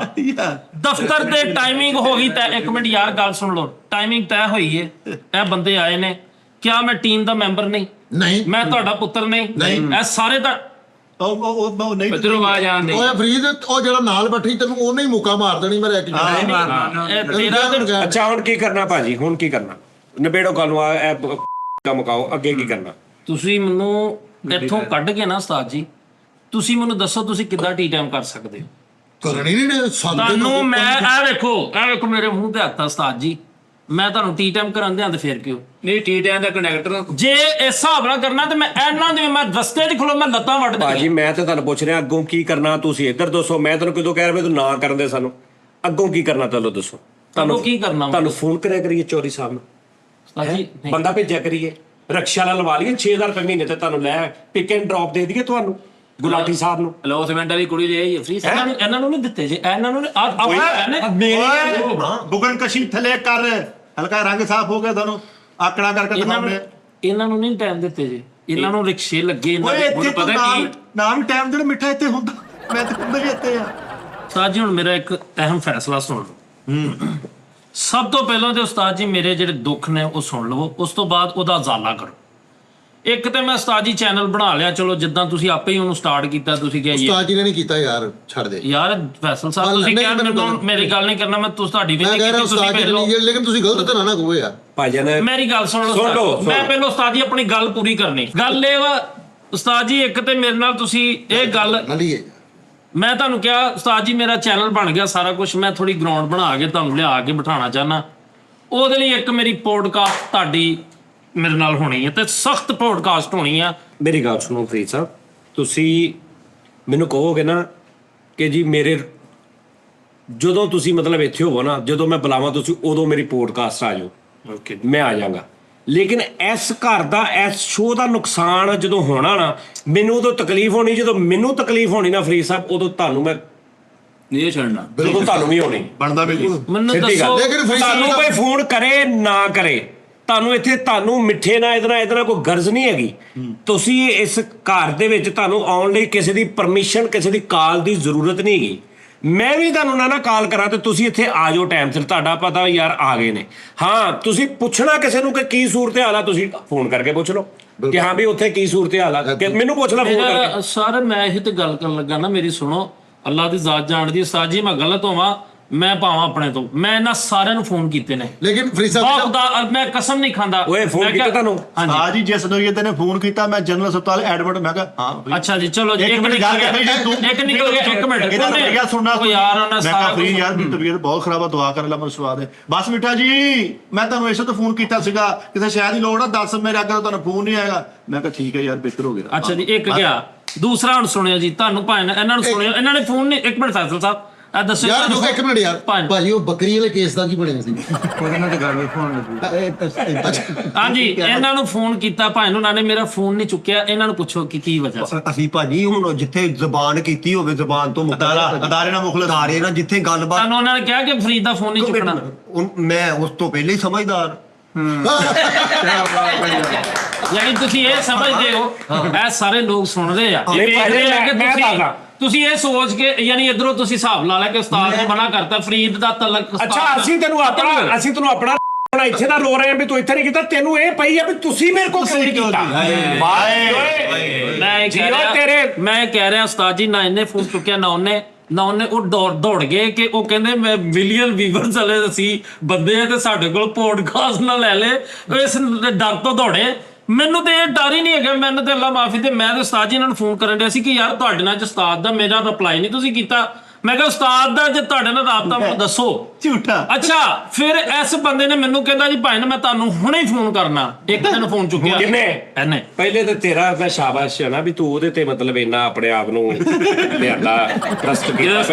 ਦਫ਼ਤਰ ਦੇ ਟਾਈਮਿੰਗ ਹੋ ਗਈ ਤੈਅ। 1 ਮਿੰਟ ਯਾਰ ਗੱਲ ਸੁਣ ਲਓ, ਟਾਈਮਿੰਗ ਤੈਅ ਹੋਈ ਏ, ਇਹ ਬੰਦੇ ਆਏ ਨੇ। ਕਿਆ ਮੈਂ ਟੀਮ ਦਾ ਮੈਂਬਰ ਨਹੀਂ? ਨਹੀਂ ਮੈਂ ਤੁਹਾਡਾ ਪੁੱਤਰ ਨਹੀਂ? ਇਹ ਸਾਰੇ ਤਾਂ ਉਹ ਨਹੀਂ ਪੱਤਰੋਂ ਆਵਾਜ਼ ਆਉਂਦੀ। ਓਏ ਫਰੀਦ, ਉਹ ਜਿਹੜਾ ਨਾਲ ਬੈਠੀ ਤੈਨੂੰ ਉਹਨੇ ਹੀ ਮੁੱਕਾ ਮਾਰ ਦੇਣੀ ਮੇਰੇ ਇੱਕ ਇਹ ਤੇਰਾ ਤੇ ਅੱਛਾ ਹੁਣ ਕੀ ਕਰਨਾ ਭਾਜੀ? ਹੁਣ ਕੀ ਕਰਨਾ? ਨਿਬੇੜੋ ਗੱਲ ਨੂੰ, ਇਹ ਕੰਮ ਕਾਓ। ਅੱਗੇ ਕੀ ਕਰਨਾ? ਤੁਸੀਂ ਮੈਨੂੰ ਇੱਥੋਂ ਕੱਢ ਕੇ ਨਾ ਉਸਤਾਦ ਜੀ, ਤੁਸੀਂ ਮੈਨੂੰ ਦੱਸੋ ਤੁਸੀਂ ਕਿੱਦਾਂ ਟੀ ਟਾਈਮ ਕਰ ਸਕਦੇ ਹੋ? ਕਰਨੀ ਨਹੀਂ ਤੁਹਾਨੂੰ ਮੈਂ ਇਹ ਵੇਖੋ ਮੇਰੇ ਮੂੰਹ ਤੇ ਹੱਥ ਆ ਉਸਤਾਦ ਜੀ, ਮੈਂ ਤੁਹਾਨੂੰ ਟੀ ਟਾਈਮ ਕਰਾਉਂਦੇ ਆਂ ਤੇ ਫੇਰ ਕਿਉਂ? ਨਹੀਂ ਟੀ ਟਾਈਮ ਦਾ ਕਨੈਕਟਰ ਜੇ ਇਸ ਹਿਸਾਬ ਨਾਲ ਕਰਨਾ ਤੇ ਮੈਂ ਇਹਨਾਂ ਦੇ ਮੈਂ ਰਸਤੇ 'ਚ ਖਲੋ ਮੈਂ ਲੱਤਾਂ ਵੱਢ ਭਾਜੀ ਦੇਣੀਆਂ। ਮੈਂ ਤਾਂ ਤੁਹਾਨੂੰ ਪੁੱਛ ਰਿਹਾ ਅੱਗੋਂ ਕੀ ਕਰਨਾ? ਤੁਸੀਂ ਇੱਧਰ ਦੱਸੋ। ਮੈਂ ਤੈਨੂੰ ਕਦੋਂ ਕਹਿ ਰਿਹਾ ਤੂੰ ਨਾ ਕਰਨ ਦੇ ਸਾਨੂੰ? ਅੱਗੋਂ ਕੀ ਕਰਨਾ ਚਲੋ ਦੱਸੋ। ਤੁਹਾਨੂੰ ਕੀ ਕਰਨਾ ਵਾ? ਤੁਹਾਨੂੰ ਫੋਨ ਕਰਿਆ ਕਰੀਏ ਚੌਧਰੀ ਸਾਹਿਬ ਨੂੰ? ਉਸਤਾਦ ਜੀ ਨਹੀਂ। ਬੰਦਾ ਭੇਜਿਆ ਕਰੀਏ, ਰਕਸ਼ਾ ਵਾਲਾ ਲਵਾ ਲਈਏ, 6000 ਰੁਪਏ ਮਹੀਨੇ ਤੇ ਤੁਹਾਨੂੰ ਲੈ ਪਿਕ ਐਂਡ ਡ੍ਰੌਪ ਦੇ ਦਈਏ ਤੁਹਾਨੂੰ ਗੁਲਾਟੀ ਸਾਹਿਬ ਨੂੰ। ਅਲੌਸਮੈਂਟ ਵਾਲੀ ਕੁੜੀ ਲਈ ਫ੍ਰੀ। ਇਹਨਾਂ ਨੂੰ ਨਹੀਂ ਦਿੱਤੇ ਜੀ, ਇਹਨਾਂ ਨੂੰ ਬੁਗਨ ਕਸ਼ੀ ਥੱਲੇ ਕਰ, ਹਲਕਾ ਰੰਗ ਸਾਫ਼ ਹੋ ਗਿਆ ਤੁਹਾਨੂੰ ਆਕੜਾ ਕਰਕੇ ਦਿਖਾਉਂਦੇ। ਇਹਨਾਂ ਨੂੰ ਨਹੀਂ ਟਾਈਮ ਦਿੱਤੇ ਜੀ, ਇਹਨਾਂ ਨੂੰ ਰਿਕਸ਼ੇ ਲੱਗੇ ਇਹਨਾਂ ਓਏ ਦੇ। ਇੱਥੇ ਪਤਾ ਕੀ ਨਾਮ ਟਾਈਮ ਜਿਹੜਾ ਮਿੱਠਾ ਇੱਥੇ ਹੁੰਦਾ, ਮੈਂ ਤਾਂ ਕੁੰਦੇ ਵੀ ਇੱਥੇ ਆ। ਉਸਤਾਦ ਜੀ ਹੁਣ ਮੇਰਾ ਇੱਕ ਅਹਿਮ ਫੈਸਲਾ ਸੁਣ ਲਓ। ਸਭ ਤੋਂ ਪਹਿਲਾਂ ਤੇ ਉਸਤਾਦ ਜੀ ਮੇਰੇ ਜਿਹੜੇ ਦੁੱਖ ਨੇ ਉਹ ਸੁਣ ਲਵੋ, ਉਸ ਤੋਂ ਬਾਅਦ ਉਹਦਾ ਉਜ਼ਾਲਾ ਕਰੋ। ਇੱਕ ਤੇ ਮੈਂ ਉਸਤਾਦ ਜੀ ਚੈਨਲ ਬਣਾ ਲਿਆ, ਚਲੋ ਜਿੱਦਾਂ ਤੁਸੀਂ ਆਪੇ ਹੀ ਉਹਨੂੰ ਸਟਾਰਟ ਕੀਤਾ, ਤੁਸੀਂ ਕਿਹਾ ਉਸਤਾਦ ਜੀ ਨੇ ਨਹੀਂ ਕੀਤਾ ਯਾਰ, ਛੱਡ ਦੇ ਯਾਰ ਫੈਸਲ ਸਾਹਿਬ ਤੁਸੀਂ ਨਹੀਂ, ਕਿਹਾ ਮੈਨੂੰ ਮੇਰੀ ਗੱਲ ਨਹੀਂ ਕਰਨਾ, ਮੈਂ ਤੁਹਾਡੀ ਵੀ ਮੈਂ ਨਹੀਂ ਕਹਿ ਰਿਹਾ ਕੀਤੀ, ਤੁਸੀਂ ਉਸਤਾਦ ਜੀ ਭੇਜ ਲਓ। ਨਹੀਂ, ਲੇਕਿਨ ਤੁਸੀਂ ਗਲਤ ਤਾਂ ਨਾ ਕਹੋ ਯਾਰ। ਭਾਜਨ ਮੇਰੀ ਗੱਲ ਸੁਣ ਲਓ ਸੁਣ ਲਓ, ਉਸਤਾਦ। ਸੁਣ ਮੈਂ ਲਓ। ਪਹਿਲਾਂ ਉਸਤਾਦ ਜੀ ਆਪਣੀ ਗੱਲ ਪੂਰੀ ਕਰਨੀ। ਗੱਲ ਇਹ ਵਾ ਉਸਤਾਦ ਜੀ, ਇੱਕ ਤੇ ਮੇਰੇ ਨਾਲ ਤੁਸੀਂ ਇਹ ਗੱਲ, ਨਲੀਏ ਮੈਂ ਤੁਹਾਨੂੰ ਕਿਹਾ ਉਸਤਾਦ ਜੀ ਮੇਰਾ ਚੈਨਲ ਬਣ ਗਿਆ ਸਾਰਾ ਕੁਝ, ਮੈਂ ਥੋੜੀ ਗਰਾਊਂਡ ਬਣਾ ਕੇ ਤੁਹਾਨੂੰ ਲਿਆ ਕੇ ਬਿਠਾਉਣਾ ਚਾਹਨਾ। ਉਹਦੇ ਲਈ ਇੱਕ ਮੇਰੀ ਪੋਡਕਾਸਟ ਤੁਹਾਡੀ ਮੇਰੇ ਨਾਲ ਹੋਣੀ ਹੈ ਤੇ ਸਖਤ ਪੋਡਕਾਸਟ ਹੋਣੀ ਆ। ਮੇਰੀ ਗੱਲ ਸੁਣੋ ਫਰੀਦ ਸਾਹਿਬ, ਤੁਸੀਂ ਮੈਨੂੰ ਕਹੋਗੇ ਨਾ ਕਿ ਜੀ ਮੇਰੇ ਜਦੋਂ ਤੁਸੀਂ ਮਤਲਬ ਇੱਥੇ ਹੋਵੋ ਨਾ, ਜਦੋਂ ਮੈਂ ਬੁਲਾਵਾਂ ਤੁਸੀਂ ਉਦੋਂ ਮੇਰੀ ਪੋਡਕਾਸਟ ਆ ਜਾਓ, ਓਕੇ ਮੈਂ ਆ ਜਾਵਾਂਗਾ। ਲੇਕਿਨ ਇਸ ਘਰ ਦਾ ਇਸ ਸ਼ੋਅ ਦਾ ਨੁਕਸਾਨ ਜਦੋਂ ਹੋਣਾ ਨਾ, ਮੈਨੂੰ ਉਦੋਂ ਤਕਲੀਫ ਹੋਣੀ। ਜਦੋਂ ਮੈਨੂੰ ਤਕਲੀਫ ਹੋਣੀ ਨਾ ਫਰੀਦ ਸਾਹਿਬ, ਉਦੋਂ ਤੁਹਾਨੂੰ ਮੈਂ ਨਹੀਂ ਛੱਡਣਾ। ਉਦੋਂ ਤੁਹਾਨੂੰ ਵੀ ਹੋਣੀ। ਬਣਦਾ ਵੀ ਮੈਨੂੰ ਸਿੱਧੀ ਦੱਸੋ ਗੱਲ। ਲੇਕਿਨ ਫਰੀਦ ਸਾਹਿਬ ਤੁਹਾਨੂੰ ਕੋਈ ਫੋਨ ਕਰੇ ਨਾ ਕਰੇ, ਤੁਹਾਨੂੰ ਇੱਥੇ ਤੁਹਾਨੂੰ ਮਿੱਠੇ ਨਾ ਇਹਦੇ ਨਾਲ ਕੋਈ ਗਰਜ਼ ਨਹੀਂ ਹੈਗੀ। ਤੁਸੀਂ ਇਸ ਘਰ ਦੇ ਵਿੱਚ ਤੁਹਾਨੂੰ ਆਉਣ ਲਈ ਕਿਸੇ ਦੀ ਪਰਮਿਸ਼ਨ, ਕਿਸੇ ਦੀ ਕਾਲ ਦੀ ਜ਼ਰੂਰਤ ਨਹੀਂ ਹੈਗੀ। ਮੈਂ ਵੀ ਤੁਹਾਨੂੰ ਨਾ ਕਾਲ ਕਰਾਂ ਤੇ ਤੁਸੀਂ ਇੱਥੇ ਆ ਜਾਓ ਟਾਈਮ ਸਿਰ, ਤੁਹਾਡਾ ਪਤਾ ਯਾਰ ਆ ਗਏ ਨੇ। ਹਾਂ ਤੁਸੀਂ ਪੁੱਛਣਾ ਕਿਸੇ ਨੂੰ ਕਿ ਕੀ ਸੂਰਤ ਹਾਲ ਆ, ਤੁਸੀਂ ਫੋਨ ਕਰਕੇ ਪੁੱਛ ਲਓ ਕਿ ਹਾਂ ਵੀ ਉੱਥੇ ਕੀ ਸੂਰਤ ਹਾਲ ਆ, ਕਿ ਮੈਨੂੰ ਪੁੱਛ ਲੈ ਫੋਨ ਕਰਕੇ। ਸਰ ਮੈਂ ਇਹ ਤੇ ਗੱਲ ਕਰਨ ਲੱਗਾ ਨਾ, ਮੇਰੀ ਸੁਣੋ, ਅੱਲਾ ਦੀ ਜ਼ਾਤ ਜਾਣਦੀ ਹੈ ਉਸਤਾਦ ਜੀ, ਮੈਂ ਗਲਤ ਹੋਵਾਂ ਮੈਂ ਭਾਵਾਂ ਆਪਣੇ ਤੋਂ, ਮੈਂ ਇਹਨਾਂ ਸਾਰਿਆਂ ਨੂੰ ਫੋਨ ਕੀਤੇ ਨੇ। ਲੇਕਿਨ ਫਰੀਦ ਸਾਹਿਬ ਬਹੁਤ ਦਾ ਮੈਂ ਕਸਮ ਨਹੀਂ ਖਾਂਦਾ। ਓਏ ਫੋਨ ਕੀਤਾ ਤੁਹਾਨੂੰ? ਹਾਂਜੀ ਹਾਂ ਜੀ, ਜਿਸ ਨੋਈਏ ਨੇ ਫੋਨ ਕੀਤਾ, ਮੈਂ ਜਨਰਲ ਹਸਪਤਾਲ ਐਡਮਿਟ, ਮੈਂ ਕਿਹਾ ਹਾਂ ਅੱਛਾ ਜੀ, ਚਲੋ ਜੀ, ਇੱਕ ਮਿੰਟ ਗੱਲ ਕਰ ਰਹੀ ਤੂੰ, ਇੱਕ ਨਿਕਲ ਗਿਆ, ਇੱਕ ਮਿੰਟ ਇਹਦਾ ਤਰੀਕਾ ਸੁਣਨਾ ਕੋਈ ਯਾਰ ਉਹਨਾਂ ਮੈਂ ਸਾਰਾ ਕਿਹਾ ਫਰੀ ਯਾਰ ਮੇਰੀ ਤਬੀਅਤ ਬਹੁਤ ਖਰਾਬ ਆ, ਦੁਆ ਕਰ ਲੈ ਮੈਨੂੰ ਸਵਾਦ ਹੈ। ਬਸ ਮਿੱਠਾ ਜੀ, ਮੈਂ ਤੁਹਾਨੂੰ ਇਸੇ ਤੋਂ ਫੋਨ ਕੀਤਾ ਸੀਗਾ, ਕਿਸੇ ਸ਼ਾਇਦ ਦੀ ਲੋੜ ਆ, ਦੱਸ ਮੇਰੇ ਅੱਗੇ ਤੁਹਾਨੂੰ ਫੋਨ ਨਹੀਂ ਆਏਗਾ। ਮੈਂ ਕਿਹਾ ਠੀਕ ਹੈ ਯਾਰ, ਬਿਹਤਰ ਹੋ ਗਿਆ। ਅੱਛਾ ਜੀ, ਇੱਕ ਗਿਆ। ਦੂਸਰਾ ਹੁਣ ਸੁਣਿਓ ਜੀ, ਤੁਹਾਨੂੰ ਭਾਵੇਂ ਇਹਨਾਂ ਨੂੰ ਸੁਣਿਓ, ਇਹਨਾਂ ਨੇ ਫੋਨ ਨਹੀਂ, ਇੱਕ ਮਿੰਟ ਫੈਸਲ ਸਾਹਿਬ, ਆ ਦੱਸੋ ਯਾਰ ਜੋ ਇੱਕ ਮਿੰਟ ਯਾਰ ਪੰਜ। ਭਾਜੀ ਉਹ ਬੱਕਰੀ ਵਾਲੇ ਕੇਸ ਦਾ ਕੀ ਬਣਿਆ ਸੀ ਉਹਦੇ ਨਾਲ ਤੇ ਗੱਲ ਵੀ ਫੋਨ ਲੱਗੀ ਹਾਂਜੀ ਇਹਨਾਂ ਨੂੰ ਫੋਨ ਕੀਤਾ ਭਾਈ ਨੂੰ, ਉਹਨਾਂ ਨੇ ਮੇਰਾ ਫੋਨ ਨਹੀਂ ਚੁੱਕਿਆ। ਇਹਨਾਂ ਨੂੰ ਪੁੱਛੋ ਕਿ ਕੀ ਵਜ੍ਹਾ ਸੀ। ਅਸੀਂ ਭਾਜੀ ਹੁਣ ਜਿੱਥੇ ਜ਼ਬਾਨ ਕੀਤੀ ਹੋਵੇ ਜ਼ਬਾਨ ਤੋਂ ਅਦਾਰੇ ਨਾਲ ਮੁਖਲਸ ਅਦਾਰੇ ਨਾਲ ਜਿੱਥੇ ਗੱਲਬਾਤ ਤੁਹਾਨੂੰ ਉਹਨਾਂ ਨੇ ਕਿਹਾ ਕਿ ਫਰੀਦ ਦਾ ਫੋਨ ਨਹੀਂ ਚੁੱਕਣਾ। ਮੈਂ ਉਸ ਤੋਂ ਪਹਿਲੇ ਹੀ ਸਮਝਦਾਰ ਯਾਨੀ ਤੁਸੀਂ ਇਹ ਸਮਝਦੇ ਹੋ, ਇਹ ਸਾਰੇ ਲੋਕ ਸੁਣ ਰਹੇ ਆ, ਨਹੀਂ, ਦੇਖ ਰਹੇ ਆ ਕਿ ਮੈਂ ਦੱਸਦਾ। ਤੁਸੀਂ ਇਹ ਸੋਚ ਕੇ ਯਾਨੀ ਇਧਰੋਂ ਤੁਸੀਂ ਹਿਸਾਬ ਲਾ ਲਿਆ ਕਿ ਉਸਤਾਦ ਨੇ ਮਨਾ ਕਰਤਾ ਫਰੀਦ ਦਾ ਤਲਕ। ਅੱਛਾ ਅਸੀਂ ਤੈਨੂੰ ਆਪਣਾ ਹੁਣ ਇੱਥੇ ਦਾ ਰੋ ਰਹੇ ਆ ਵੀ ਤੂੰ ਇੱਥੇ ਨਹੀਂ ਕੀਤਾ, ਤੈਨੂੰ ਇਹ ਪਈ ਆ ਵੀ ਤੁਸੀਂ ਮੇਰੇ ਕੋਲ ਕਿਉਂ ਨਹੀਂ ਕੀਤਾ। ਮੈਂ ਕਹਿ ਰਿਹਾ ਉਸਤਾਦ ਜੀ, ਨਾ ਇਹਨੇ ਫੋਨ ਚੁੱਕਿਆ ਨਾ ਉਹਨੇ ਉਹ ਦੌੜ ਗਏ ਕਿ ਉਹ ਕਹਿੰਦੇ ਮੈਂ ਮਿਲੀਅਨ ਵੀਵਰਸ ਵਾਲੇ ਅਸੀਂ ਬੰਦੇ ਆ ਤੇ ਸਾਡੇ ਕੋਲ ਪੋਡਕਾਸਟ ਨਾ ਲੈ ਲੈ, ਇਸ ਡਰ ਤੋਂ ਦੌੜੇ। ਮੈਨੂੰ ਤੇ ਇਹ ਡਰ ਹੀ ਨਹੀਂ ਹੈਗਾ, ਮੈਨੂੰ ਤੇ ਅੱਲਾ ਮਾਫੀ ਤੇ ਮੈਂ ਤੇ ਉਸਤਾਦ ਜੀ ਇਹਨਾਂ ਨੂੰ ਫੋਨ ਕਰਨ ਡਿਆ ਸੀ ਕਿ ਯਾਰ ਤੁਹਾਡੇ ਨਾਲ ਉਸਤਾਦ ਦਾ ਮੇਰਾ ਰਿਪਲਾਈ ਨਹੀਂ ਤੁਸੀਂ ਕੀਤਾ। ਮੈਂ ਕਿਹਾ ਉਸਤਾਦ ਦਾ ਜੇ ਤੁਹਾਡੇ ਨਾਲ ਰਾਬਤਾ ਮੈਨੂੰ ਦੱਸੋ। ਝੂਠਾ। ਅੱਛਾ ਫਿਰ ਇਸ ਬੰਦੇ ਨੇ ਮੈਨੂੰ ਕਹਿੰਦਾ ਜੀ ਭਾਈ ਮੈਂ ਤੁਹਾਨੂੰ ਹੁਣੇ ਹੀ ਫੋਨ ਕਰਨਾ। ਇੱਕ ਦਿਨ ਫੋਨ ਚੁੱਕਿਆ ਕਿੰਨੇ ਇਹਨੇ। ਪਹਿਲੇ ਤੇ ਤੇਰਾ ਮੈਂ ਸ਼ਾਬਾਸ਼ ਹੈ ਨਾ ਵੀ ਤੂੰ ਉਹਦੇ ਤੇ ਮਤਲਬ ਇੰਨਾ ਆਪਣੇ ਆਪ ਨੂੰ ਲਿਆਂਦਾ ਟਰਸਟ ਕੀਤਾ।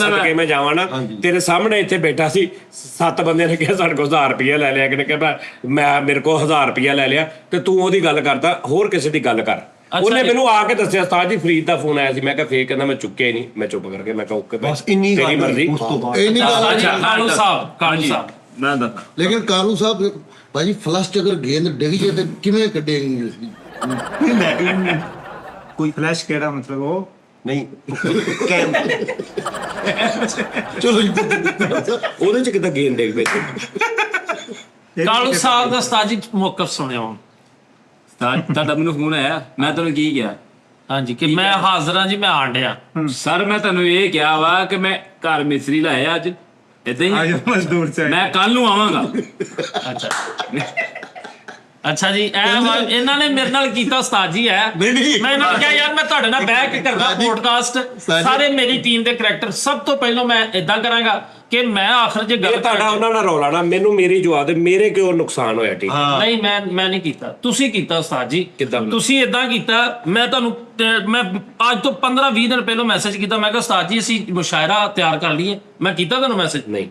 ਪਹਿਲੇ ਮੈਂ ਜਾਵਾਂ ਨਾ ਤੇਰੇ ਸਾਹਮਣੇ ਇੱਥੇ ਬੈਠਾ ਸੀ, 7 ਬੰਦਿਆਂ ਨੇ ਕਿਹਾ ਸਾਡੇ ਕੋਲ 1000 ਰੁਪਇਆ ਲੈ ਲਿਆ, ਕਿਨੇ ਕਹਿੰਦਾ ਮੈਂ ਮੇਰੇ ਕੋਲ 1000 ਰੁਪਇਆ ਲੈ ਲਿਆ ਤੇ ਤੂੰ ਉਹਦੀ ਗੱਲ ਕਰਦਾ, ਹੋਰ ਕਿਸੇ ਦੀ ਗੱਲ ਕਰ। ਉਹਨੇ ਮੈਨੂੰ ਆ ਕੇ ਦੱਸਿਆ ਉਸਤਾਦ ਜੀ ਫਰੀਦ ਦਾ ਫੋਨ ਆਇਆ ਸੀ। ਮੈਂ ਕਿਹਾ ਫੇਰ ਕਹਿੰਦਾ ਮੈਂ ਚੁੱਕਿਆ ਹੀ ਨਹੀਂ। ਮੈਂ ਚੁੱਪ ਕਰਕੇ ਮੈਂ ਕਿਹਾ ਓਕੇ ਬਸ ਇੰਨੀ ਤੇਰੀ ਮਰਜ਼ੀ। ਉਸ ਤੋਂ ਬਾਅਦ ਇੰਨੀ ਗੱਲ ਅੱਛਾ ਕਾਲੂ ਸਾਹਿਬ ਮੈਂ ਦੱਸਾਂ ਲੇਕਿਨ ਕਾਲੂ ਸਾਹਿਬ ਭਾਜੀ ਫਲਸ਼ ਚ ਅਗਰ ਗੇਂਦ ਡਿੱਗ ਜੇ ਤੇ ਕਿਵੇਂ ਕੱਢੇਂਗੇ ਅਸੀਂ? ਕੋਈ ਫਲੈਸ਼ ਕਿਹੜਾ ਮਤਲਬ ਉਹ ਨਹੀਂ ਚਲੋ ਜੀ। ਉਹਦੇ ਚ ਕਿੱਦਾਂ ਗੇਮ ਦੇਖ ਬੈਠੇ। ਕਾਲੂ ਸਾਹਿਬ ਦਾ ਉਸਤਾਦ ਜੀ ਮੌਕਫ ਸੁਣਿਆ ਹੁਣ। ਤੁਹਾਡਾ ਮੈਨੂੰ ਫੋਨ ਆਇਆ, ਮੈਂ ਤੁਹਾਨੂੰ ਕੀ ਕਿਹਾ? ਹਾਂਜੀ ਕਿ ਮੈਂ ਹਾਜ਼ਰ ਹਾਂ ਜੀ, ਮੈਂ ਆਣ ਡਿਆ। ਸਰ ਮੈਂ ਤੁਹਾਨੂੰ ਇਹ ਕਿਹਾ ਵਾ ਕਿ ਮੈਂ ਘਰ ਮਿਸਤਰੀ ਲਾਇਆ ਅੱਜ, ਏਦਾਂ ਹੀ ਮਜ਼ਦੂਰ ਮੈਂ ਕੱਲ ਨੂੰ ਆਵਾਂਗਾ। ਅੱਛਾ ਜੀ ਇਹਨਾਂ ਨੇ ਮੇਰੇ ਨਾਲ ਕੀਤਾ ਉਸਤਾਦ ਜੀ ਹੈ। ਮੈਂ ਇਹਨਾਂ ਨੂੰ ਕਿਹਾ ਯਾਰ ਮੈਂ ਤੁਹਾਡੇ ਨਾਲ ਬਹਿ ਕੇ ਕਰਦਾ ਪੋਡਕਾਸਟ, ਸਾਰੇ ਮੇਰੀ ਟੀਮ ਦੇ ਕਰੈਕਟਰ। ਸਭ ਤੋਂ ਪਹਿਲਾਂ ਮੈਂ ਇਦਾਂ ਕਰਾਂਗਾ ਕਿ ਮੈਂ ਆਖਰ ਜੇ ਗੱਲ ਤੁਹਾਡਾ ਉਹਨਾਂ ਨਾਲ ਰੌਲਾ ਨਾ, ਮੈਨੂੰ ਮੇਰੀ ਜਵਾਬ ਦੇ, ਮੇਰੇ ਕਿਉਂ ਨੁਕਸਾਨ ਹੋਇਆ? ਠੀਕ ਨਹੀਂ ਮੈਂ ਨਹੀਂ ਕੀਤਾ, ਤੁਸੀਂ ਕੀਤਾ ਉਸਤਾਦ ਜੀ। ਤੁਸੀਂ ਇਦਾਂ ਕੀਤਾ, ਮੈਂ ਤੁਹਾਨੂੰ ਮੈਂ ਅੱਜ ਤੋਂ 15-20 ਦਿਨ ਪਹਿਲਾਂ ਮੈਸੇਜ ਕੀਤਾ। ਮੈਂ ਕਿਹਾ ਉਸਤਾਦ ਜੀ ਅਸੀਂ ਮੁਸ਼ਾਇਰਾ ਤਿਆਰ ਕਰ ਲਈਏ। ਮੈਂ ਕੀਤਾ ਤੁਹਾਨੂੰ ਮੈਸੇਜ? ਨਹੀਂ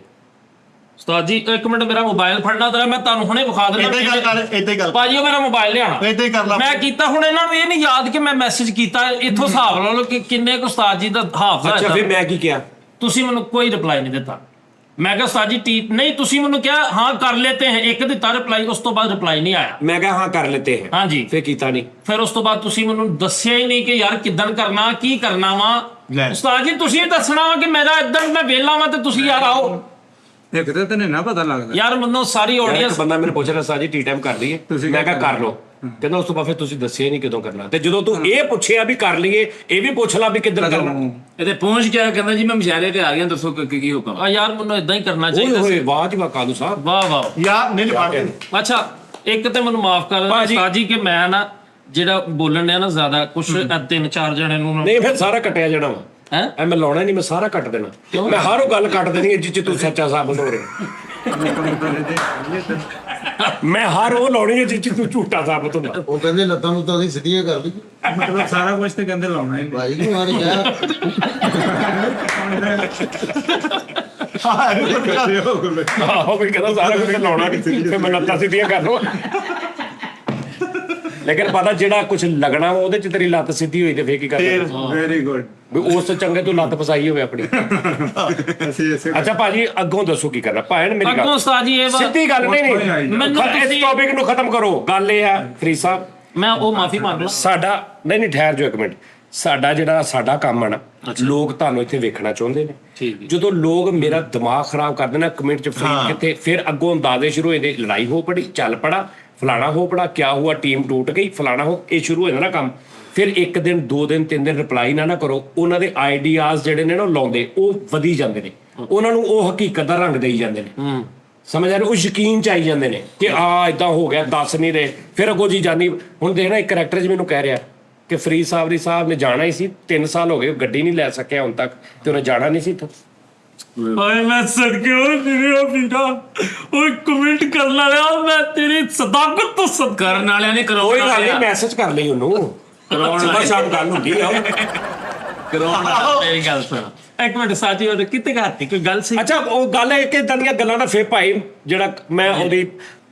ਉਸਤਾਦ ਜੀ ਇੱਕ ਮਿੰਟ ਮੇਰਾ ਮੋਬਾਈਲ ਫੜਨਾ ਤੇਰਾ, ਮੈਂ ਤੁਹਾਨੂੰ ਹੁਣੇ ਵਿਖਾ ਦਿੰਦਾ। ਏਦਾਂ ਹੀ ਗੱਲ ਭਾਜੀ ਉਹ ਮੇਰਾ ਮੋਬਾਈਲ ਲਿਆਣਾ। ਏਦਾਂ ਹੀ ਕਰ ਲਾ। ਮੈਂ ਕੀਤਾ ਹੁਣ ਇਹਨਾਂ ਨੂੰ ਇਹ ਨਹੀਂ ਯਾਦ ਕਿ ਮੈਂ ਮੈਸੇਜ ਕੀਤਾ। ਇੱਥੋਂ ਹਿਸਾਬ ਲਾ ਲਓ ਕਿ ਕਿੰਨੇ ਕੁ ਉਸਤਾਦ ਜੀ ਦਾ ਹਾਫਜ਼ਾ। ਅੱਛਾ ਫਿਰ ਮੈਂ ਕੀ ਕਿਹਾ? ਤੁਸੀਂ ਮੈਨੂੰ ਕੋਈ ਰਿਪਲਾਈ ਨਹੀਂ ਦਿੱਤਾ। ਮੈਂ ਕਿਹਾ ਉਸਤਾਦ ਜੀ ਨਹੀਂ, ਤੁਸੀਂ ਮੈਨੂੰ ਕਿਹਾ ਹਾਂ ਕਰ ਲੈਤੇ ਹੈ, ਇੱਕ ਦਿੱਤਾ ਰਿਪਲਾਈ, ਉਸ ਤੋਂ ਬਾਅਦ ਰਿਪਲਾਈ ਨਹੀਂ ਆਇਆ। ਮੈਂ ਕਿਹਾ ਹਾਂ ਕਰ ਲੈਤੇ ਹੈ। ਹਾਂਜੀ ਫਿਰ ਕੀਤਾ ਨਹੀਂ। ਫਿਰ ਉਸ ਤੋਂ ਬਾਅਦ ਤੁਸੀਂ ਮੈਨੂੰ ਦੱਸਿਆ ਹੀ ਨਹੀਂ ਕਿ ਯਾਰ ਕਿੱਦਣ ਕਰਨਾ, ਕੀ ਕਰਨਾ ਵਾ। ਉਸਤਾਦ ਜੀ ਤੁਸੀਂ ਦੱਸਣਾ ਵਾ ਕਿ ਮੇਰਾ ਇਦਾਂ ਮੈਂ ਵਿਹਲਾ ਵਾਂ ਤੇ ਤੁਸੀਂ ਯਾਰ ਆਓ। ਇੱਕ ਤਾਂ ਤੈਨੂੰ ਨਾ ਪਤਾ ਲੱਗਦਾ ਯਾਰ ਮੈਨੂੰ ਸਾਰੀ ਇੱਕ ਆਡੀਅנס ਬੰਦਾ ਮੈਨੂੰ ਪੁੱਛ ਰਿਹਾ ਸਾਜੀ ਟੀ ਟਾਈਮ ਕਰ ਲਈਏ, ਮੈਂ ਕਿਹਾ ਕਰ ਲਓ। ਕਹਿੰਦਾ ਉਸ ਤੋਂ ਬਾਅਦ ਫਿਰ ਤੁਸੀਂ ਦੱਸਿਆ ਨਹੀਂ ਕਦੋਂ ਕਰਨਾ। ਤੇ ਜਦੋਂ ਤੂੰ ਇਹ ਪੁੱਛਿਆ ਵੀ ਕਰ ਲਈਏ, ਇਹ ਵੀ ਪੁੱਛ ਲਾ ਵੀ ਕਿੱਦਣ ਕਰਨਾ। ਇਹਦੇ ਪਹੁੰਚ ਗਿਆ, ਕਹਿੰਦਾ ਜੀ ਮੈਂ ਮੁਸ਼ਾਇਰੇ ਤੇ ਆ ਗਿਆ, ਦੱਸੋ ਕੀ ਹੁਕਮ? ਆ ਯਾਰ ਮੈਨੂੰ ਇਦਾਂ ਹੀ ਕਰਨਾ ਓਏ ਚਾਹੀਦਾ ਹੋਏ ਸੀ। ਵਾਹ ਜੀ ਵਾਹ ਕਾਲੂ ਸਾਹਿਬ, ਵਾਹ ਵਾਹ ਯਾਰ ਨਹੀਂ ਪਾੜੇ। ਅੱਛਾ ਇੱਕ ਤੇ ਮੈਨੂੰ ਮਾਫ ਕਰ ਦੇਣਾ ਉਸਤਾਦ ਜੀ ਕਿ ਮੈਂ ਨਾ ਜਿਹੜਾ ਬੋਲਣ ਡਿਆ ਨਾ ਜ਼ਿਆਦਾ ਕੁਛ 3-4 ਜਣੇ ਨੂੰ ਨਹੀਂ ਫਿਰ ਸਾਰਾ ਕੱਟਿਆ ਜਾਣਾ ਵਾ। ਹੈ ਐ ਮੈਂ ਲਾਉਣਾ ਨਹੀਂ, ਮੈਂ ਸਾਰਾ ਕੱਟ ਦੇਣਾ। ਮੈਂ ਹਰ ਉਹ ਗੱਲ ਕੱਟ ਦੇਣੀ ਜਿੱਚ ਤੂੰ ਸੱਚਾ ਸਾਬਤ ਹੋ ਰਿਹਾ। ਮੈਂ ਹਰ ਉਹ ਲਾਉਣੀ ਹੈ ਜਿੱਚ ਤੂੰ ਝੂਠਾ ਸਾਬਤ ਹੁੰਦਾ। ਉਹ ਕਹਿੰਦੇ ਲੱਤਾਂ ਨੂੰ ਤਾਂ ਅਸੀਂ ਸਿੱਧੀਆਂ ਕਰ ਲਈ ਮਤਲਬ ਸਾਰਾ ਕੁਝ ਤੇ ਕਹਿੰਦੇ ਲਾਉਣਾ ਹੀ ਭਾਈ ਨੂੰ ਮਾਰ ਗਿਆ। ਆਹੋ ਵੀ ਕਹਿੰਦਾ ਸਾਰਾ ਕੁਝ ਲਾਉਣਾ ਨਹੀਂ, ਫਿਰ ਮੈਂ ਲੱਤਾਂ ਸਿੱਧੀਆਂ ਕਰ ਲਵਾਂ। ਲੇਕਿਨ ਪਤਾ ਜਿਹੜਾ ਕੁਝ ਲੱਗਣਾ ਉਹਦੇ ਚ ਤੇਰੀ ਲੱਤ ਸਿੱਧੀ ਹੋਈ ਤੇ ਫੇਰ ਕੀ ਕਰਨਾ? Very good. ਵੀ ਉਸ ਤੋਂ ਚੰਗੇ ਤੂੰ ਲੱਤ ਫਸਾਈ ਹੋਵੇ ਆਪਣੀ। ਅਸੀਂ ਇਸੇ ਅੱਛਾ ਭਾਜੀ ਅੱਗੋਂ ਦੱਸੋ ਕੀ ਕਰਨਾ? ਭਾਣ ਮੇਰੀ ਅੱਗੋਂ ਗੱਲ ਉਸਤਾਦ ਜੀ ਇਹ ਸਿੱਧੀ ਗੱਲ ਨਹੀਂ ਮੈਨੂੰ ਇਸ ਤੁਸੀਂ ਟੌਪਿਕ ਨੂੰ ਖਤਮ ਕਰੋ। ਗੱਲ ਇਹ ਆ ਫਰੀਦ ਸਾਹਿਬ, ਮੈਂ ਉਹ ਮਾਫੀ ਮੰਗਦਾ। ਸਾਡਾ ਨਹੀਂ ਠਹਿਰ ਜਾਓ ਇੱਕ ਮਿੰਟ। ਸਾਡਾ ਕੰਮ ਆ ਨਾ, ਲੋਕ ਤੁਹਾਨੂੰ ਇੱਥੇ ਵੇਖਣਾ ਚਾਹੁੰਦੇ ਨੇ। ਜਦੋਂ ਲੋਕ ਮੇਰਾ ਦਿਮਾਗ ਖਰਾਬ ਕਰਦੇ ਨਾ ਕਮੈਂਟ ਚ ਫਰੀਦ ਕਿੱਥੇ, ਫਿਰ ਅੱਗੋਂ ਅੰਦਾਜ਼ੇ ਸ਼ੁਰੂ ਹੋ ਜਾਂਦੇ, ਲੜਾਈ ਹੋ ਪੜੀ, ਚੱਲ ਪੜਾ, ਫਲਾਣਾ ਹੋ ਪੜਾ, ਕਿਆ ਹੁਆ, ਟੀਮ ਟੁੱਟ ਗਈ, ਫਲਾਣਾ ਹੋ, ਇਹ ਸ਼ੁਰੂ ਹੋ ਜਾਂਦਾ ਨਾ ਕੰਮ। ਫਿਰ 1 ਦਿਨ 2 ਦਿਨ 3 ਦਿਨ ਰਿਪਲਾਈ ਨਾ ਕਰੋ, ਉਹਨਾਂ ਦੇ ਆਈਡੀਆਜ਼ ਜਿਹੜੇ ਨੇ ਨਾ ਲਾਉਂਦੇ ਉਹ ਵਧੀ ਜਾਂਦੇ ਨੇ, ਉਹਨਾਂ ਨੂੰ ਉਹ ਹਕੀਕਤ ਦਾ ਰੰਗ ਦੇਈ ਜਾਂਦੇ ਨੇ। ਸਮਝ ਆ ਰਿਹਾ? ਉਹ ਯਕੀਨ ਚ ਆਈ ਜਾਂਦੇ ਨੇ ਕਿ ਆ ਇਦਾਂ ਹੋ ਗਿਆ, ਦੱਸ ਨਹੀਂ ਰਹੇ। ਫਿਰ ਅੱਗੋਂ ਜੀ ਜਾਨੀ ਹੁਣ ਦੇਖਣਾ ਇੱਕ ਕਰੈਕਟਰ ਚ ਮੈਨੂੰ ਕਹਿ ਰਿਹਾ ਕਿ ਫਰੀਦ ਸਾਹਿਬ ਨੇ ਜਾਣਾ ਹੀ ਸੀ, 3 ਸਾਲ ਹੋ ਗਏ ਗੱਡੀ ਨਹੀਂ ਲੈ ਸਕਿਆ ਹੁਣ ਤੱਕ, ਤੇ ਉਹਨੇ ਜਾਣਾ ਨਹੀਂ ਸੀ ਇੱਥੋਂ। ਓਏ ਮੈਂ ਸਦਕੇ ਉਹ ਵੀਰਾ ਓਏ ਕਮੈਂਟ ਕਰਨ ਵਾਲਿਆ, ਮੈਂ ਤੇਰੀ ਸਦਾਕਤ ਤੋਂ ਸਦਕਾ ਕਰਨ ਵਾਲਿਆਂ ਨੇ ਕੋਈ ਕਰਾਉਣਾ ਗੱਲ ਨਹੀਂ, ਮੈਸੇਜ ਕਰ ਲਈ ਉਹਨੂੰ, ਸੁਬਾ ਸ਼ਾਮ ਗੱਲ ਹੁੰਦੀ ਆ। ਕਰਾਉਣਾ ਮੇਰੀ ਗੱਲ ਸੁਣ ਇੱਕ ਮਿੰਟ ਸਾਜੀ ਉਹ ਕਿਤੇ ਘਾਤੀ ਕੋਈ ਗੱਲ ਸੀ ਅੱਛਾ ਉਹ ਗੱਲ ਹੈ ਕਿ ਇਦਾਂ ਦੀਆਂ ਗੱਲਾਂ ਦਾ ਫੇਰ ਭਾਈ ਜਿਹੜਾ ਮੈਂ ਉਹਦੀ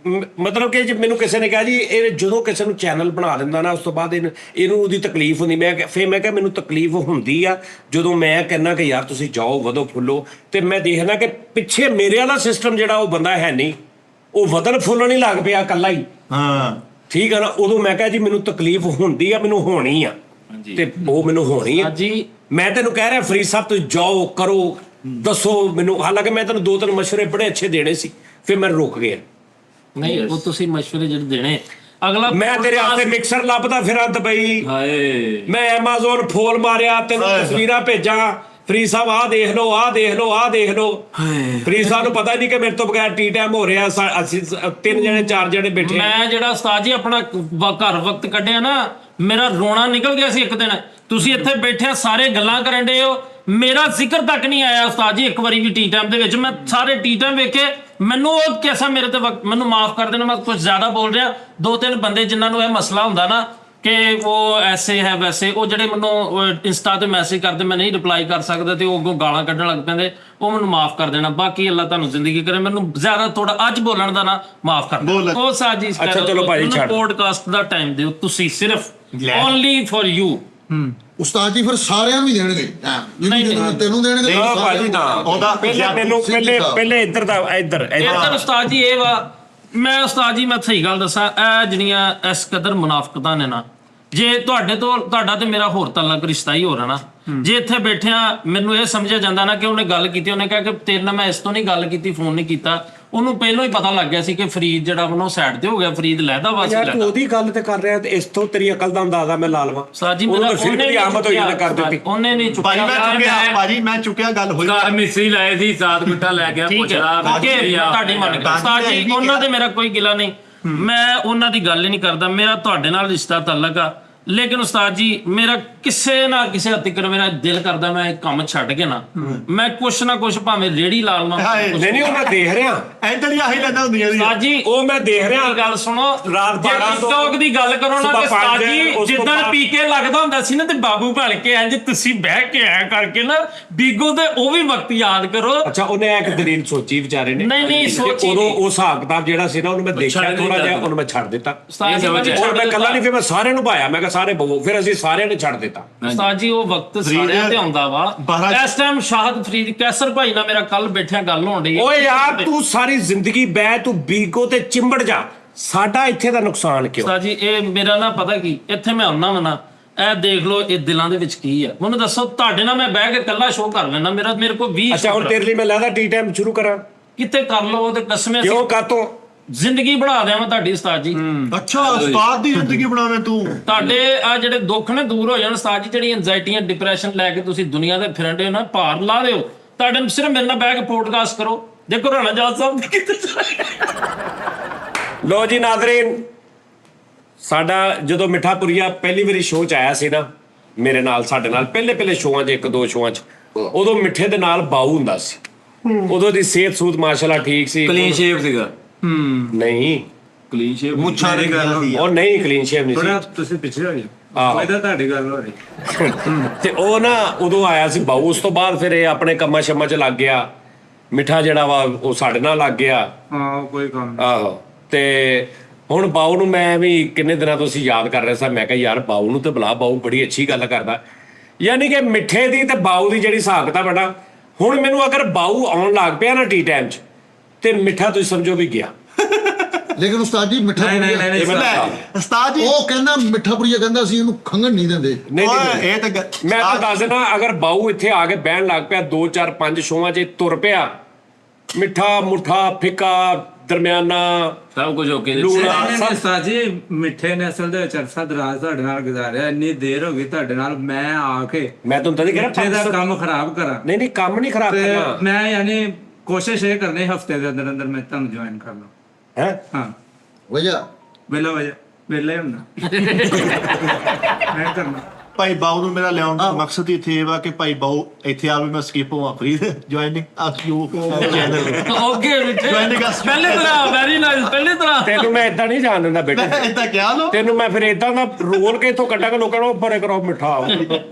ਮਤਲਬ ਕਿ ਜੇ ਮੈਨੂੰ ਕਿਸੇ ਨੇ ਕਿਹਾ ਜੀ ਇਹ ਜਦੋਂ ਕਿਸੇ ਨੂੰ ਚੈਨਲ ਬਣਾ ਦਿੰਦਾ ਨਾ ਉਸ ਤੋਂ ਬਾਅਦ ਇਹਨੂੰ ਉਹਦੀ ਤਕਲੀਫ ਹੁੰਦੀ ਮੈਂ ਕਿਹਾ ਮੈਨੂੰ ਤਕਲੀਫ ਹੁੰਦੀ ਆ ਜਦੋਂ ਮੈਂ ਕਹਿੰਦਾ ਕਿ ਯਾਰ ਤੁਸੀਂ ਜਾਓ ਵਧੋ ਫੁੱਲੋ ਤੇ ਮੈਂ ਦੇਖਦਾ ਕਿ ਪਿੱਛੇ ਮੇਰੇ ਵਾਲਾ ਸਿਸਟਮ ਜਿਹੜਾ ਉਹ ਬੰਦਾ ਹੈ ਨਹੀਂ ਉਹ ਵਧਣ ਫੁੱਲਣ ਹੀ ਲੱਗ ਪਿਆ ਇਕੱਲਾ ਹੀ ਹਾਂ ਠੀਕ ਆ ਨਾ ਉਦੋਂ ਮੈਂ ਕਿਹਾ ਜੀ ਮੈਨੂੰ ਤਕਲੀਫ ਹੁੰਦੀ ਆ ਮੈਨੂੰ ਹੋਣੀ ਆ ਤੇ ਉਹ ਮੈਨੂੰ ਹੋਣੀ ਆ ਸਾਜੀ ਮੈਂ ਤੈਨੂੰ ਕਹਿ ਰਿਹਾ ਫਰੀਦ ਸਾਹਿਬ ਤੁਸੀਂ ਜਾਓ ਕਰੋ ਦੱਸੋ ਮੈਨੂੰ ਹਾਲਾਂਕਿ ਮੈਂ ਤੈਨੂੰ 2-3 ਮਸ਼ਵਰੇ ਬੜੇ ਅੱਛੇ ਦੇਣੇ ਸੀ ਫਿਰ ਮੈਂ ਰੁਕ ਗਿਆ ਨਹੀਂ ਉਹ ਤੁਸੀਂ ਮਸ਼ਵਰੇ ਜਿਹੜੇ ਦੇਣੇ ਅਗਲਾ ਮੈਂ ਤੇਰੇ ਵਾਸਤੇ ਮਿਕਸਰ ਲੱਭਦਾ ਫਿਰਾਂ ਦੁਬਈ ਹਾਏ ਮੈਂ ਐਮਾਜ਼ੋਨ ਫੋਲ ਮਾਰਿਆ ਤੈਨੂੰ ਤਸਵੀਰਾਂ ਭੇਜਾਂ ਫਰੀਦ ਸਾਹਿਬ ਆਹ ਦੇਖ ਲਓ ਆਹ ਦੇਖ ਲਓ ਆਹ ਦੇਖ ਲਓ ਫਰੀਦ ਸਾਹਿਬ ਨੂੰ ਪਤਾ ਨਹੀਂ ਕਿ ਮੇਰੇ ਤੋਂ ਬਗੈਰ ਟੀ ਟਾਈਮ ਹੋ ਰਿਹਾ ਅਸੀਂ 3 ਜਣੇ 4 ਜਣੇ ਬੈਠੇ ਮੈਂ ਜਿਹੜਾ ਉਸਤਾਦ ਜੀ ਆਪਣਾ ਘਰ ਵਕਤ ਕੱਢਿਆ ਨਾ ਮੇਰਾ ਰੋਣਾ ਨਿਕਲ ਗਿਆ ਸੀ ਇੱਕ ਦਿਨ ਤੁਸੀਂ ਇੱਥੇ ਬੈਠੇ ਸਾਰੇ ਗੱਲਾਂ ਕਰਨ ਦੇ ਹੋ ਮੇਰਾ ਜ਼ਿਕਰ ਤੱਕ ਨਹੀਂ ਆਇਆ ਉਸਤਾਦ ਜੀ ਇੱਕ ਵਾਰੀ ਵੀ ਟੀ ਟਾਈਮ ਦੇ ਵਿੱਚ ਮੈਂ ਸਾਰੇ ਟੀ ਟਾਈਮ ਵੇਖੇ ਮੈਨੂੰ ਉਹ ਕਿਸਾ ਮੇਰੇ ਤੇ ਮੈਨੂੰ ਮਾਫ ਕਰ ਦੇਣਾ ਮੈਂ ਕੁਝ ਜ਼ਿਆਦਾ ਬੋਲ ਰਿਹਾ 2-3 ਬੰਦੇ ਜਿਨ੍ਹਾਂ ਨੂੰ ਇਹ ਮਸਲਾ ਹੁੰਦਾ ਨਾ ਕਿ ਉਹ ਐਸੇ ਹੈ ਵੈਸੇ ਉਹ ਜਿਹੜੇ ਮੈਨੂੰ ਇੰਸਟਾ ਤੇ ਮੈਸੇਜ ਕਰਦੇ ਮੈਂ ਨਹੀਂ ਰਿਪਲਾਈ ਕਰ ਸਕਦਾ ਤੇ ਉਹ ਅੱਗੋਂ ਗਾਲਾਂ ਕੱਢਣ ਲੱਗ ਪੈਂਦੇ ਉਹ ਮੈਨੂੰ ਮਾਫ ਕਰ ਦੇਣਾ ਬਾਕੀ ਅੱਲਾਹ ਤੁਹਾਨੂੰ ਜ਼ਿੰਦਗੀ ਕਰੇ ਮੈਨੂੰ ਜ਼ਿਆਦਾ ਥੋੜਾ ਅੱਜ ਬੋਲਣ ਦਾ ਨਾ ਮਾਫ ਕਰ ਦੇਣਾ ਉਹ ਸਾਜੀ ਅੱਛਾ ਚਲੋ ਭਾਜੀ ਛੱਡ ਪੋਡਕਾਸਟ ਦਾ ਟਾਈਮ ਦਿਓ ਤੁਸੀਂ ਸਿਰਫ ਓਨਲੀ ਫॉर ਯੂ ਉਸਤਾਦ ਜੀ ਫਿਰ ਸਾਰਿਆਂ ਨੂੰ ਹੀ ਦੇਣਗੇ ਤੈਨੂੰ ਦੇਣਗੇ ਨਾ ਭਾਜੀ ਨਾ ਉਹਦਾ ਪਹਿਲੇ ਮੈਨੂੰ ਪਹਿਲੇ ਇੱਧਰ ਦਾ ਇੱਧਰ ਇੱਧਰ ਉਸਤਾਦ ਜੀ ਇਹ ਵਾ ਮੈਂ ਉਸਤਾਦ ਜੀ ਮੈਂ ਸਹੀ ਗੱਲ ਦੱਸਾਂ ਇਹ ਜਿਹੜੀਆਂ ਇਸ ਕਦਰ ਮੁਨਾਫਕਤਾਂ ਨੇ ਨਾ ਜੇ ਤੁਹਾਡਾ ਤੇ ਮੇਰਾ ਹੋਰ ਤਾਲੁਕ ਰਿਸ਼ਤਾ ਹੀ ਹੋ ਰਿਹਾ ਨਾ ਜੇ ਇੱਥੇ ਬੈਠਿਆ ਮੈਨੂੰ ਇਹ ਸਮਝਿਆ ਜਾਂਦਾ ਨਾ ਕਿ ਉਹਨੇ ਗੱਲ ਕੀਤੀ ਉਹਨੇ ਕਿਹਾ ਕਿ ਤੇਰੇ ਨਾਲ ਮੈਂ ਇਸ ਤੋਂ ਨਹੀਂ ਗੱਲ ਕੀਤੀ ਫੋਨ ਨਹੀਂ ਕੀਤਾ ਉਹਨੂੰ ਪਹਿਲਾਂ ਹੀ ਪਤਾ ਲੱਗ ਗਿਆ ਸੀ ਕਿ ਫਰੀਦ ਜਿਹੜਾ ਉਹਨੂੰ ਸਾਈਡ ਤੇ ਹੋ ਗਿਆ ਫਰੀਦ ਲੈਦਾ ਵਾਸੀ ਯਾਰ ਤੂੰ ਉਹਦੀ ਗੱਲ ਤੇ ਕਰ ਰਿਹਾ ਤੇ ਇਸ ਤੋਂ ਤੇਰੀ ਅਕਲ ਦਾ ਅੰਦਾਜ਼ਾ ਮੈਂ ਲਾ ਲਵਾਂ ਸਾਜੀ ਮੇਰਾ ਉਹਨੇ ਆਮਦ ਹੋਈ ਨਾ ਕਰ ਦਿੱਤੀ ਉਹਨੇ ਨਹੀਂ ਚੁੱਕਿਆ ਭਾਜੀ ਮੈਂ ਚੁੱਕਿਆ ਗੱਲ ਹੋਈ ਘਰ ਮਿਸਰੀ ਲਾਏ ਸੀ 7 ਗੁੱਟਾ ਲੈ ਕੇ ਠੀਕ ਹੈ ਤੁਹਾਡੀ ਮੰਨ ਕੇ ਉਸਤਾਦ ਜੀ ਉਹਨਾਂ ਦੇ ਮੇਰਾ ਕੋਈ ਗਿਲਾ ਨਹੀਂ ਮੈਂ ਉਹਨਾਂ ਦੀ ਗੱਲ ਹੀ ਨਹੀਂ ਕਰਦਾ ਮੇਰਾ ਤੁਹਾਡੇ ਨਾਲ ਰਿਸ਼ਤਾ ਤਾਲੁਕ ਆ ਲੇਕਿਨ ਉਸਤਾਦ ਜੀ ਮੇਰਾ ਕਿਸੇ ਨਾ ਕਿਸੇ ਹੱਦ ਤੱਕ ਮੇਰਾ ਦਿਲ ਕਰਦਾ ਮੈਂ ਕੰਮ ਛੱਡ ਕੇ ਨਾ ਮੈਂ ਕੁਛ ਨਾ ਕੁਛ ਭਾਵੇਂ ਰੇੜੀ ਲਾ ਲਵਾਂ ਨਹੀਂ ਉਹ ਮੈਂ ਦੇਖ ਰਿਹਾ ਐਂਟਲੀ ਆਹੀ ਲੈਂਦਾ ਹੁੰਦੀਆਂ ਉਸਤਾਦ ਜੀ ਉਹ ਮੈਂ ਦੇਖ ਰਿਹਾ ਗੱਲ ਸੁਣੋ ਰਾਤ 12 ਤੋਂ ਟਿਕਟੌਕ ਦੀ ਗੱਲ ਕਰੋ ਨਾ ਕਿ ਉਸਤਾਦ ਜੀ ਜਿੱਦਾਂ ਪੀਕੇ ਲੱਗਦਾ ਹੁੰਦਾ ਸੀ ਨਾ ਤੇ ਬਾਬੂ ਭਲ ਕੇ ਇੰਜ ਤੁਸੀਂ ਬਹਿ ਕੇ ਆਇਆ ਕਰਕੇ ਨਾ ਬੀਗੋ ਤੇ ਉਹ ਵੀ ਵਕਤ ਯਾਦ ਕਰੋ ਅੱਛਾ ਉਹਨੇ ਇੱਕ ਦਲੀਲ ਸੋਚੀ ਵਿਚਾਰੇ ਨੇ ਨਹੀਂ ਸੋਚੀ ਉਦੋਂ ਉਹ ਹਿਸਾਬ ਕਿਤਾਬ ਜਿਹੜਾ ਸੀ ਨਾ ਉਹਨੂੰ ਮੈਂ ਦੇਖਿਆ ਥੋੜਾ ਜਿਹਾ ਉਹਨੂੰ ਮੈਂ ਛੱਡ ਦਿੱਤਾ ਉਸਤਾਦ ਜੀ ਮੈਂ ਇਕੱਲਾ ਨਹੀਂ ਫਿਰ ਮੈਂ ਸਾਰਿਆਂ ਨੂੰ ਭਾਇਆ ਮੈਂ ਕਿਹਾ ਸਾਰੇ ਬਵੋ ਫਿਰ ਅਸੀਂ ਸਾਰਿਆਂ ਨੇ ਛੱਡ ਦਿੱਤਾ ਉਸਤਾਦ ਜੀ ਉਹ ਵਕਤ ਸਾਰਿਆਂ ਤੇ ਆਉਂਦਾ ਵਾ ਇਸ ਟਾਈਮ ਸ਼ਾਹਦ ਫਰੀਦ ਕੈਸਰ ਭਾਈ ਨਾਲ ਮੇਰਾ ਕੱਲ ਬੈਠਿਆ ਗੱਲ ਹੋਣ ਡਈ ਓਏ ਯਾਰ ਤੂੰ ਸਾਰੀ ਜ਼ਿੰਦਗੀ ਬੈ ਤੂੰ ਬੀਗੋ ਤੇ ਚਿੰਬੜ ਜਾ ਸਾਡਾ ਇੱਥੇ ਦਾ ਨੁਕਸਾਨ ਕਿਉਂ ਉਸਤਾਦ ਜੀ ਇਹ ਮੇਰਾ ਨਾ ਪਤਾ ਕੀ ਇੱਥੇ ਮੈਂ ਆਉਣਾ ਵਾ ਨਾ ਇਹ ਦੇਖ ਲਓ ਇਹ ਦਿਲਾਂ ਦੇ ਵਿੱਚ ਕੀ ਆ ਮੈਨੂੰ ਦੱਸੋ ਤੁਹਾਡੇ ਨਾਲ ਮੈਂ ਬਹਿ ਕੇ ਕੱਲਾ ਸ਼ੋਅ ਕਰ ਲੈਣਾ ਮੇਰੇ ਕੋਲ 20 ਅੱਛਾ ਹੁਣ ਤੇਰੇ ਲਈ ਮੈਂ ਲਾਦਾ ਟੀ ਟਾਈਮ ਸ਼ੁਰੂ ਕਰਾਂ ਕਿਤੇ ਕਰ ਲਓ ਤੇ ਕਸਮੇ ਕਿਉਂ ਕਾਤੋਂ ਜ਼ਿੰਦਗੀ ਬਣਾ ਦਿਆਂ ਮੈਂ ਤੁਹਾਡੀ ਉਸਤਾਦ ਜੀ ਅੱਛਾ ਉਸਤਾਦ ਦੀ ਜ਼ਿੰਦਗੀ ਬਣਾਵੇਂ ਤੂੰ ਤੁਹਾਡੇ ਆ ਜਿਹੜੇ ਦੁੱਖ ਨੇ ਦੂਰ ਹੋ ਜਾਣ ਉਸਤਾਦ ਜੀ ਜਿਹੜੀ ਐਂਜ਼ਾਈਟੀਆਂ ਡਿਪਰੈਸ਼ਨ ਲੈ ਕੇ ਤੁਸੀਂ ਦੁਨੀਆ ਦੇ ਫਿਰਨ ਦੇ ਹੋ ਨਾ ਭਾਰ ਲਾ ਦਿਓ ਤੁਹਾਡੇ ਸਿਰਫ ਮੇਰੇ ਨਾਲ ਬਹਿ ਕੇ ਪੋਡਕਾਸਟ ਕਰੋ ਦੇਖੋ ਰਾਣਾ ਜਾਤ ਸਾਹਿਬ ਕਿੱਥੇ ਲੋ ਜੀ ਨਾਜ਼ਰੀਨ ਸਾਡਾ ਜਦੋਂ ਮਿੱਠਾਪੁਰੀਆ ਪਹਿਲੀ ਵਾਰੀ ਸ਼ੋਅ 'ਚ ਆਇਆ ਸੀ ਨਾ ਮੇਰੇ ਨਾਲ ਸਾਡੇ ਨਾਲ ਪਹਿਲੇ ਸ਼ੋਆਂ 'ਚ 1-2 ਸ਼ੋਆਂ 'ਚ ਉਦੋਂ ਮਿੱਠੇ ਦੇ ਨਾਲ ਬਾਊ ਹੁੰਦਾ ਸੀ ਉਦੋਂ ਦੀ ਸਿਹਤ ਸੂਤ ਮਾਸ਼ਾਅੱਲਾ ਠੀਕ ਸੀ ਕਲੀਨ ਸ਼ੇਪ ਸੀਗਾ ਨਹੀਂ ਕਲੀਨ ਸ਼ੇਪ ਮੁੱਛਾਂ ਦੀ ਗੱਲ ਸੀ ਉਹ ਨਹੀਂ ਕਲੀਨ ਸ਼ੇਵ ਨਹੀਂ ਸੀ ਤੁਸੀਂ ਪਿੱਛੇ ਹੋ ਗਏ ਆਹੋ ਇਹਦਾ ਤੁਹਾਡੀ ਗੱਲ ਹੋ ਰਹੀ ਤੇ ਉਹ ਨਾ ਉਦੋਂ ਆਇਆ ਸੀ ਬਾਊ ਉਸ ਤੋਂ ਬਾਅਦ ਫਿਰ ਇਹ ਆਪਣੇ ਕੰਮਾਂ ਸ਼ੰਮਾਂ 'ਚ ਲੱਗ ਗਿਆ ਮਿੱਠਾ ਜਿਹੜਾ ਵਾ ਉਹ ਸਾਡੇ ਨਾਲ ਲੱਗ ਗਿਆ ਹਾਂ ਕੋਈ ਕੰਮ ਆਹੋ ਤੇ ਹੁਣ ਬਾਊ ਨੂੰ ਮੈਂ ਵੀ ਕਿੰਨੇ ਦਿਨਾਂ ਤੋਂ ਅਸੀਂ ਯਾਦ ਕਰ ਰਹੇ ਸਾਂ ਮੈਂ ਕਿਹਾ ਯਾਰ ਬਾਊ ਨੂੰ ਤੇ ਬੁਲਾ ਬਾਊ ਬੜੀ ਅੱਛੀ ਗੱਲ ਕਰਦਾ ਯਾਨੀ ਕਿ ਮਿੱਠੇ ਦੀ ਤੇ ਬਾਊ ਦੀ ਜਿਹੜੀ ਹਿਸਾਬ ਕਿਤਾਬ ਹੈ ਨਾ ਹੁਣ ਮੈਨੂੰ ਅਗਰ ਬਾਊ ਆਉਣ ਲੱਗ ਪਿਆ ਨਾ ਟੀ ਟਾਈਮ 'ਚ ਤੇ ਮਿੱਠਾ ਤੁਸੀਂ ਸਮਝੋ ਵੀ ਗਿਆ ਲੇਕਿਨ ਉਸਤਾਦ ਜੀ ਮਿੱਠਾ ਉਸਤਾਦ ਜੀ ਉਹ ਕਹਿੰਦਾ ਮਿੱਠਾਪੁਰੀਆ ਕਹਿੰਦਾ ਅਸੀਂ ਇਹਨੂੰ ਖੰਘਣ ਨਹੀਂ ਦਿੰਦੇ ਨਹੀਂ ਇਹ ਤਾਂ ਮੈਂ ਤਾਂ ਦੱਸ ਦਿੰਦਾ ਅਗਰ ਬਾਊ ਇੱਥੇ ਆ ਕੇ ਬਹਿਣ ਲੱਗ ਪਿਆ 2-4-5 ਸ਼ੋਆਂ 'ਚ ਤੁਰ ਪਿਆ ਮਿੱਠਾ ਮੁੱਠਾ ਫਿੱਕਾ ਦਰਮਿਆਨਾ ਸਭ ਕੁਝ ਓਕੇ ਲੂਣਾ ਸਾਜੀ ਮਿੱਠੇ ਨੇ ਅਸਲ ਦੇ ਵਿੱਚ ਅਰਸਾ ਦਰਾਜ਼ ਤੁਹਾਡੇ ਨਾਲ ਗੁਜ਼ਾਰਿਆ ਇੰਨੀ ਦੇਰ ਹੋ ਗਈ ਤੁਹਾਡੇ ਨਾਲ ਮੈਂ ਆ ਕੇ ਮੈਂ ਤੁਹਾਨੂੰ ਤਾਂ ਨਹੀਂ ਕਹਿ ਮਿੱਠੇ ਦਾ ਰਿਹਾ ਕੰਮ ਖਰਾਬ ਕਰਾਂ ਨਹੀਂ ਕੰਮ ਨਹੀਂ ਖਰਾਬ ਤੇ ਕਰਨਾ ਮੈਂ ਯਾਨੀ ਕੋਸ਼ਿਸ਼ ਇਹ ਕਰਨੀ ਹਫਤੇ ਦੇ ਅੰਦਰ ਅੰਦਰ ਮੈਂ ਤੁਹਾਨੂੰ ਜੁਆਇਨ ਕਰ ਲਾਂ ਹੈ ਹਾਂ ਵਜਾ ਵੇਲਾ ਵੇਲਾ ਹੁੰਨਾ ਮੈਂ ਕਰਨਾ ਭਾਈ ਬਾਉ ਨੂੰ ਮੇਰਾ ਲਿਆਉਣ ਦਾ ਮਕਸਦ ਹੀ ਇੱਥੇ ਇਹ ਵਾ ਕਿ ਭਾਈ ਬਾਉ ਇੱਥੇ ਆਵੇ, ਮੈਂ ਸਕਿਪ ਹੋਵਾਂ free joining us you channel. Okay ਮਿੱਠੇ Joining us. ਪਹਿਲੇ ਤਰ੍ਹਾਂ ਵੈਰੀ ਨਾਈਸ ਪਹਿਲੇ ਤਰ੍ਹਾਂ ਤੈਨੂੰ ਮੈਂ ਇਦਾਂ ਨਹੀਂ ਜਾਣ ਦਿੰਦਾ ਬੇਟੇ, ਮੈਂ ਏਦਾਂ ਕਿਹਾ ਲੋ। ਤੈਨੂੰ ਮੈਂ ਫਿਰ ਇਦਾਂ ਦਾ ਰੋਲ ਕੇ ਇੱਥੋਂ ਕੱਢਾਂਗਾ, ਲੋਕਾਂ ਨੂੰ ਬੜੇ ਕਰੋ ਮਿੱਠਾ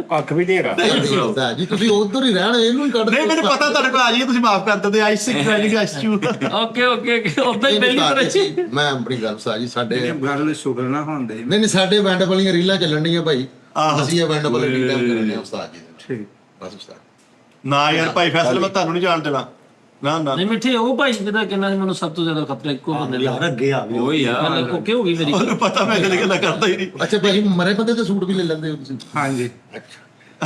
ਕੱਖ ਵੀ ਨਹੀਂ ਹੈਗਾ। ਹੁੰਦਾ ਜੀ ਤੁਸੀਂ ਉਧਰ ਹੀ ਰਹਿਣ, ਇਹਨੂੰ ਹੀ ਕੱਢ ਨਹੀਂ ਮੈਨੂੰ ਪਤਾ ਤੁਹਾਡੇ ਕੋਲ ਆ ਜਾਈਏ, ਤੁਸੀਂ ਮਾਫ ਕਰ ਦਿੰਦੇ। ਆਈ ਸਿਕ ਜੁਆਇਨਿੰਗ ਅਸ ਯੂ। ਓਕੇ ਉਦਾਂ ਹੀ ਪਹਿਲੀ ਤਰ੍ਹਾਂ ਮੈਂ ਆਪਣੀ ਗੱਲ ਸਾਜੀ ਸਾਡੇ ਗੱਲ ਸ਼ੁਕਰ ਨਾ ਹੁੰਦੇ ਨਹੀਂ ਸਾਡੇ ਬੈਂਡ ਵਾਲੀਆਂ ਰੀਲਾਂ ਚੱਲਣ ਡੀਆਂ ਭਾਈ, ਅਸੀਂ ਇਹ ਬੈਂਡ ਵਾਲੀ ਰੀਲਾਂ ਕਰਨੇ ਆ ਉਸਤਾਦ ਜੀ ਦੇ। ਠੀਕ ਬਸ ਉਸਤਾਦ ਨਾ ਯਾਰ ਭਾਈ ਫੈਸਲ ਮੈਂ ਤੁਹਾਨੂੰ ਨਹੀਂ ਜਾਣ ਦੇਣਾ। ਨਾ ਨਾ ਨਹੀਂ ਮਿੱਠੇ ਉਹ ਭਾਈ ਜਿਹਦਾ ਕਿੰਨਾ ਮੈਨੂੰ ਸਭ ਤੋਂ ਜ਼ਿਆਦਾ ਖਤਰਾ ਇੱਕੋ ਬੰਦੇ ਦਾ ਯਾਰ ਅੱਗੇ ਆ ਉਹ ਯਾਰ ਓਕੇ ਹੋ ਗਈ ਮੇਰੀ ਉਹਨੂੰ ਪਤਾ ਮੈਂ ਕਦੇ ਗੱਲਾਂ ਕਰਦਾ ਹੀ ਨਹੀਂ। ਅੱਛਾ ਭਾਈ ਮਰੇ ਬੰਦੇ ਤੇ ਸੂਟ ਵੀ ਲੈ ਲੈਂਦੇ ਹੋ ਤੁਸੀਂ? ਹਾਂਜੀ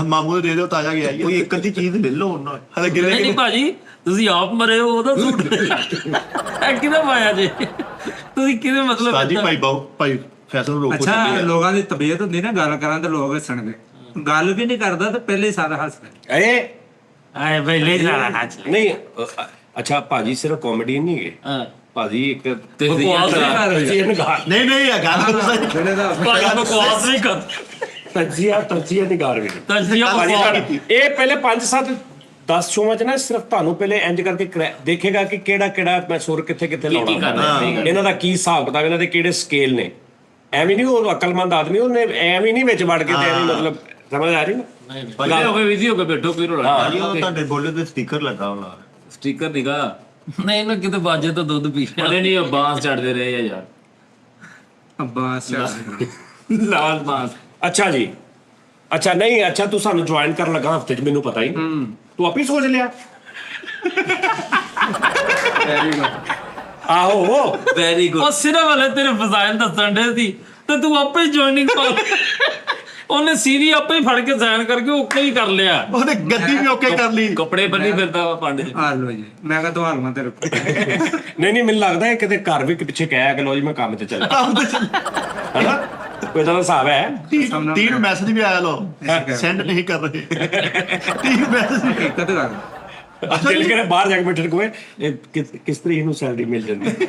ਮਾਮੂ ਦੇ ਦਿਓ, ਤਾਜ਼ਾ ਗਿਆ ਕੋਈ ਇੱਕ ਅੱਧੀ ਚੀਜ਼ ਲੈ ਲਓ ਉਹਨਾਂ ਹਲੇ ਗਿਲੇ ਨਹੀਂ ਭਾਜੀ ਤੁਸੀਂ ਆਪ ਮਰੇ ਹੋ ਉਹਦਾ ਸੂਟ ਇਹ ਕਿਹਦਾ ਪਾਇਆ ਜੇ ਤੁਸੀਂ ਕਿਹਦੇ ਮਤਲਬ ਸਾਜੀ ਭਾਈ ਬਾਉ ਭਾਈ ਫੈਸਲ ਨੂੰ ਰੋਕੋ। ਅੱਛਾ ਲੋਕਾਂ ਦੀ ਤਬੀਅਤ ਹੁੰਦੀ ਨਾ, ਗੱਲ ਕਰਾਂ ਤੇ ਲੋਕ ਹੱਸਣਗੇ, ਗੱਲ ਵੀ ਨਹੀਂ ਕਰਦਾ ਤੇ ਪਹਿਲੇ ਹੀ ਸਾਰਾ ਹੱਸਦਾ। ਆਏ ਪਹਿਲੇ ਸਾਰਾ ਹੱਥ ਨਹੀਂ ਅੱਛਾ ਭਾਜੀ ਸਿਰਫ ਕਾਮੇਡੀਅਨ ਨਹੀਂ ਹੈਗੇ ਹਾਂ ਭਾਜੀ, ਇੱਕ ਬਕਵਾਸ ਤਜੀਆ ਨਿਗਾਰ ਨਹੀਂ ਨਹੀਂ ਇਹ ਗੱਲ ਤਾਂ ਸਹੀ। ਜਿਹੜੇ ਦਾ ਬਕਵਾਸ ਨਹੀਂ ਕਰ ਤਜੀਆ ਨਿਗਾਰ ਵੀ ਤਜੀਆ ਭਾਜੀ ਬਕਵਾਸ ਤੁਹਾਡੀ- ਇਹ ਪਹਿਲੇ 5-7 10 ਸ਼ੋਆਂ 'ਚ ਨਾ ਸਿਰਫ ਤੁਹਾਨੂੰ ਪਹਿਲੇ ਇੰਜ ਕਰਕੇ ਦੇਖੇਗਾ ਕਿ ਕਿਹੜਾ ਮੈਂ ਸੁਰ ਕਿੱਥੇ ਲਾਉਣਾ, ਕਰਨਾ, ਇਹਨਾਂ ਦਾ ਕੀ ਹਿਸਾਬ ਕਿਤਾਬ, ਇਹਨਾਂ ਦੇ ਕਿਹੜੇ ਸਕੇਲ ਨੇ। ਐਵੇਂ ਨਹੀਂ ਉਹ ਅਕਲਮੰਦ ਆਦਮੀ, ਉਹਨੇ ਐਵੇਂ ਨਹੀਂ ਵਿੱਚ ਵੜ ਕੇ ਤੇ ਐਵੇਂ ਮਤਲਬ ਸਮਝ ਆ ਰਹੀ ਨਾ। ਭਾਜੀ ਹੋ ਗਏ ਵਿਧੀ ਹੋ ਕੇ ਬੈਠੋ ਕੋਈ ਰੋਲਾ ਭਾਜੀ ਉਹ ਤੁਹਾਡੇ ਬੋਲੇ ਤੇ ਸਟicker ਲੱਗਾ ਹੋਣਾ। ਸਟicker ਨਿਗਾ ਨਹੀਂ ਨਾ ਕਿਤੇ ਬਾਜੇ ਤਾਂ ਦੁੱਧ ਪੀ ਲਿਆ। ਪਤਾ ਨਹੀਂ ਉਹ ਬਾਂਸ ਚੜਦੇ ਰਹੇ ਆ ਯਾਰ, ਅੱਬਾਸ ਲਾਲ ਬਾਂਸ। ਅੱਛਾ ਜੀ, ਅੱਛਾ ਨਹੀਂ ਅੱਛਾ ਤੂੰ ਸਾਨੂੰ ਜੁਆਇਨ ਕਰਨ ਲੱਗਾ ਹਫਤੇ 'ਚ, ਮੈਨੂੰ ਪਤਾ ਹੀ ਤੂੰ ਆਪੇ ਸੋਚ ਲਿਆ। ਆਹੋ ਵੈਰੀ ਉਹ ਸਿਰਫ ਵਾਲੇ ਤੇਰੇ ਫਜ਼ਾਇਲ ਦੱਸਣ ਦੇ ਸੀ ਤੇ ਤੂੰ ਆਪੇ ਜੁਆਇਨਿੰਗ ਉਹਨੇ ਸੀਰੀ ਆਪੇ ਹੀ ਫੜ ਕੇ ਸਾਈਨ ਕਰਕੇ ਓਕੇ ਹੀ ਕਰ ਲਿਆ। ਉਹਨੇ ਗੱਦੀ ਵੀ ਓਕੇ ਕਰ ਲਈ। ਕੱਪੜੇ ਬੰਨੀ ਫਿਰਦਾ ਵਾ ਪੰਡ ਆ ਲੋ ਜੀ, ਮੈਂ ਕਹਾਂ ਤੁਹਾਨੂੰ ਮੈਂ ਤੇਰੇ ਕੋਲ ਨਹੀਂ ਮੈਨੂੰ ਲੱਗਦਾ ਹੈ ਕਿਤੇ ਘਰ ਵੀ ਪਿੱਛੇ ਕਹਿਆ ਕਿ ਲੋ ਜੀ ਮੈਂ ਕੰਮ ਤੇ ਚੱਲਾਂ, ਹਨਾ ਕੋਈ ਤਾਂ ਹਿਸਾਬ ਹੈ। 3 ਮੈਸੇਜ ਵੀ ਆਇਆ ਲੋ, ਸੈਂਡ ਨਹੀਂ ਕਰ ਰਹੇ। 3 ਮੈਸੇਜ। ਇੱਕ ਤੇ ਗੱਲ ਦਿਲ ਕਰੇ ਬਾਹਰ ਜਾ ਕੇ ਬੈਠਣ ਕੋਏ ਕਿਸ ਤਰੀਕ ਨੂੰ ਸੈਲਰੀ ਮਿਲ ਜਾਂਦੀ।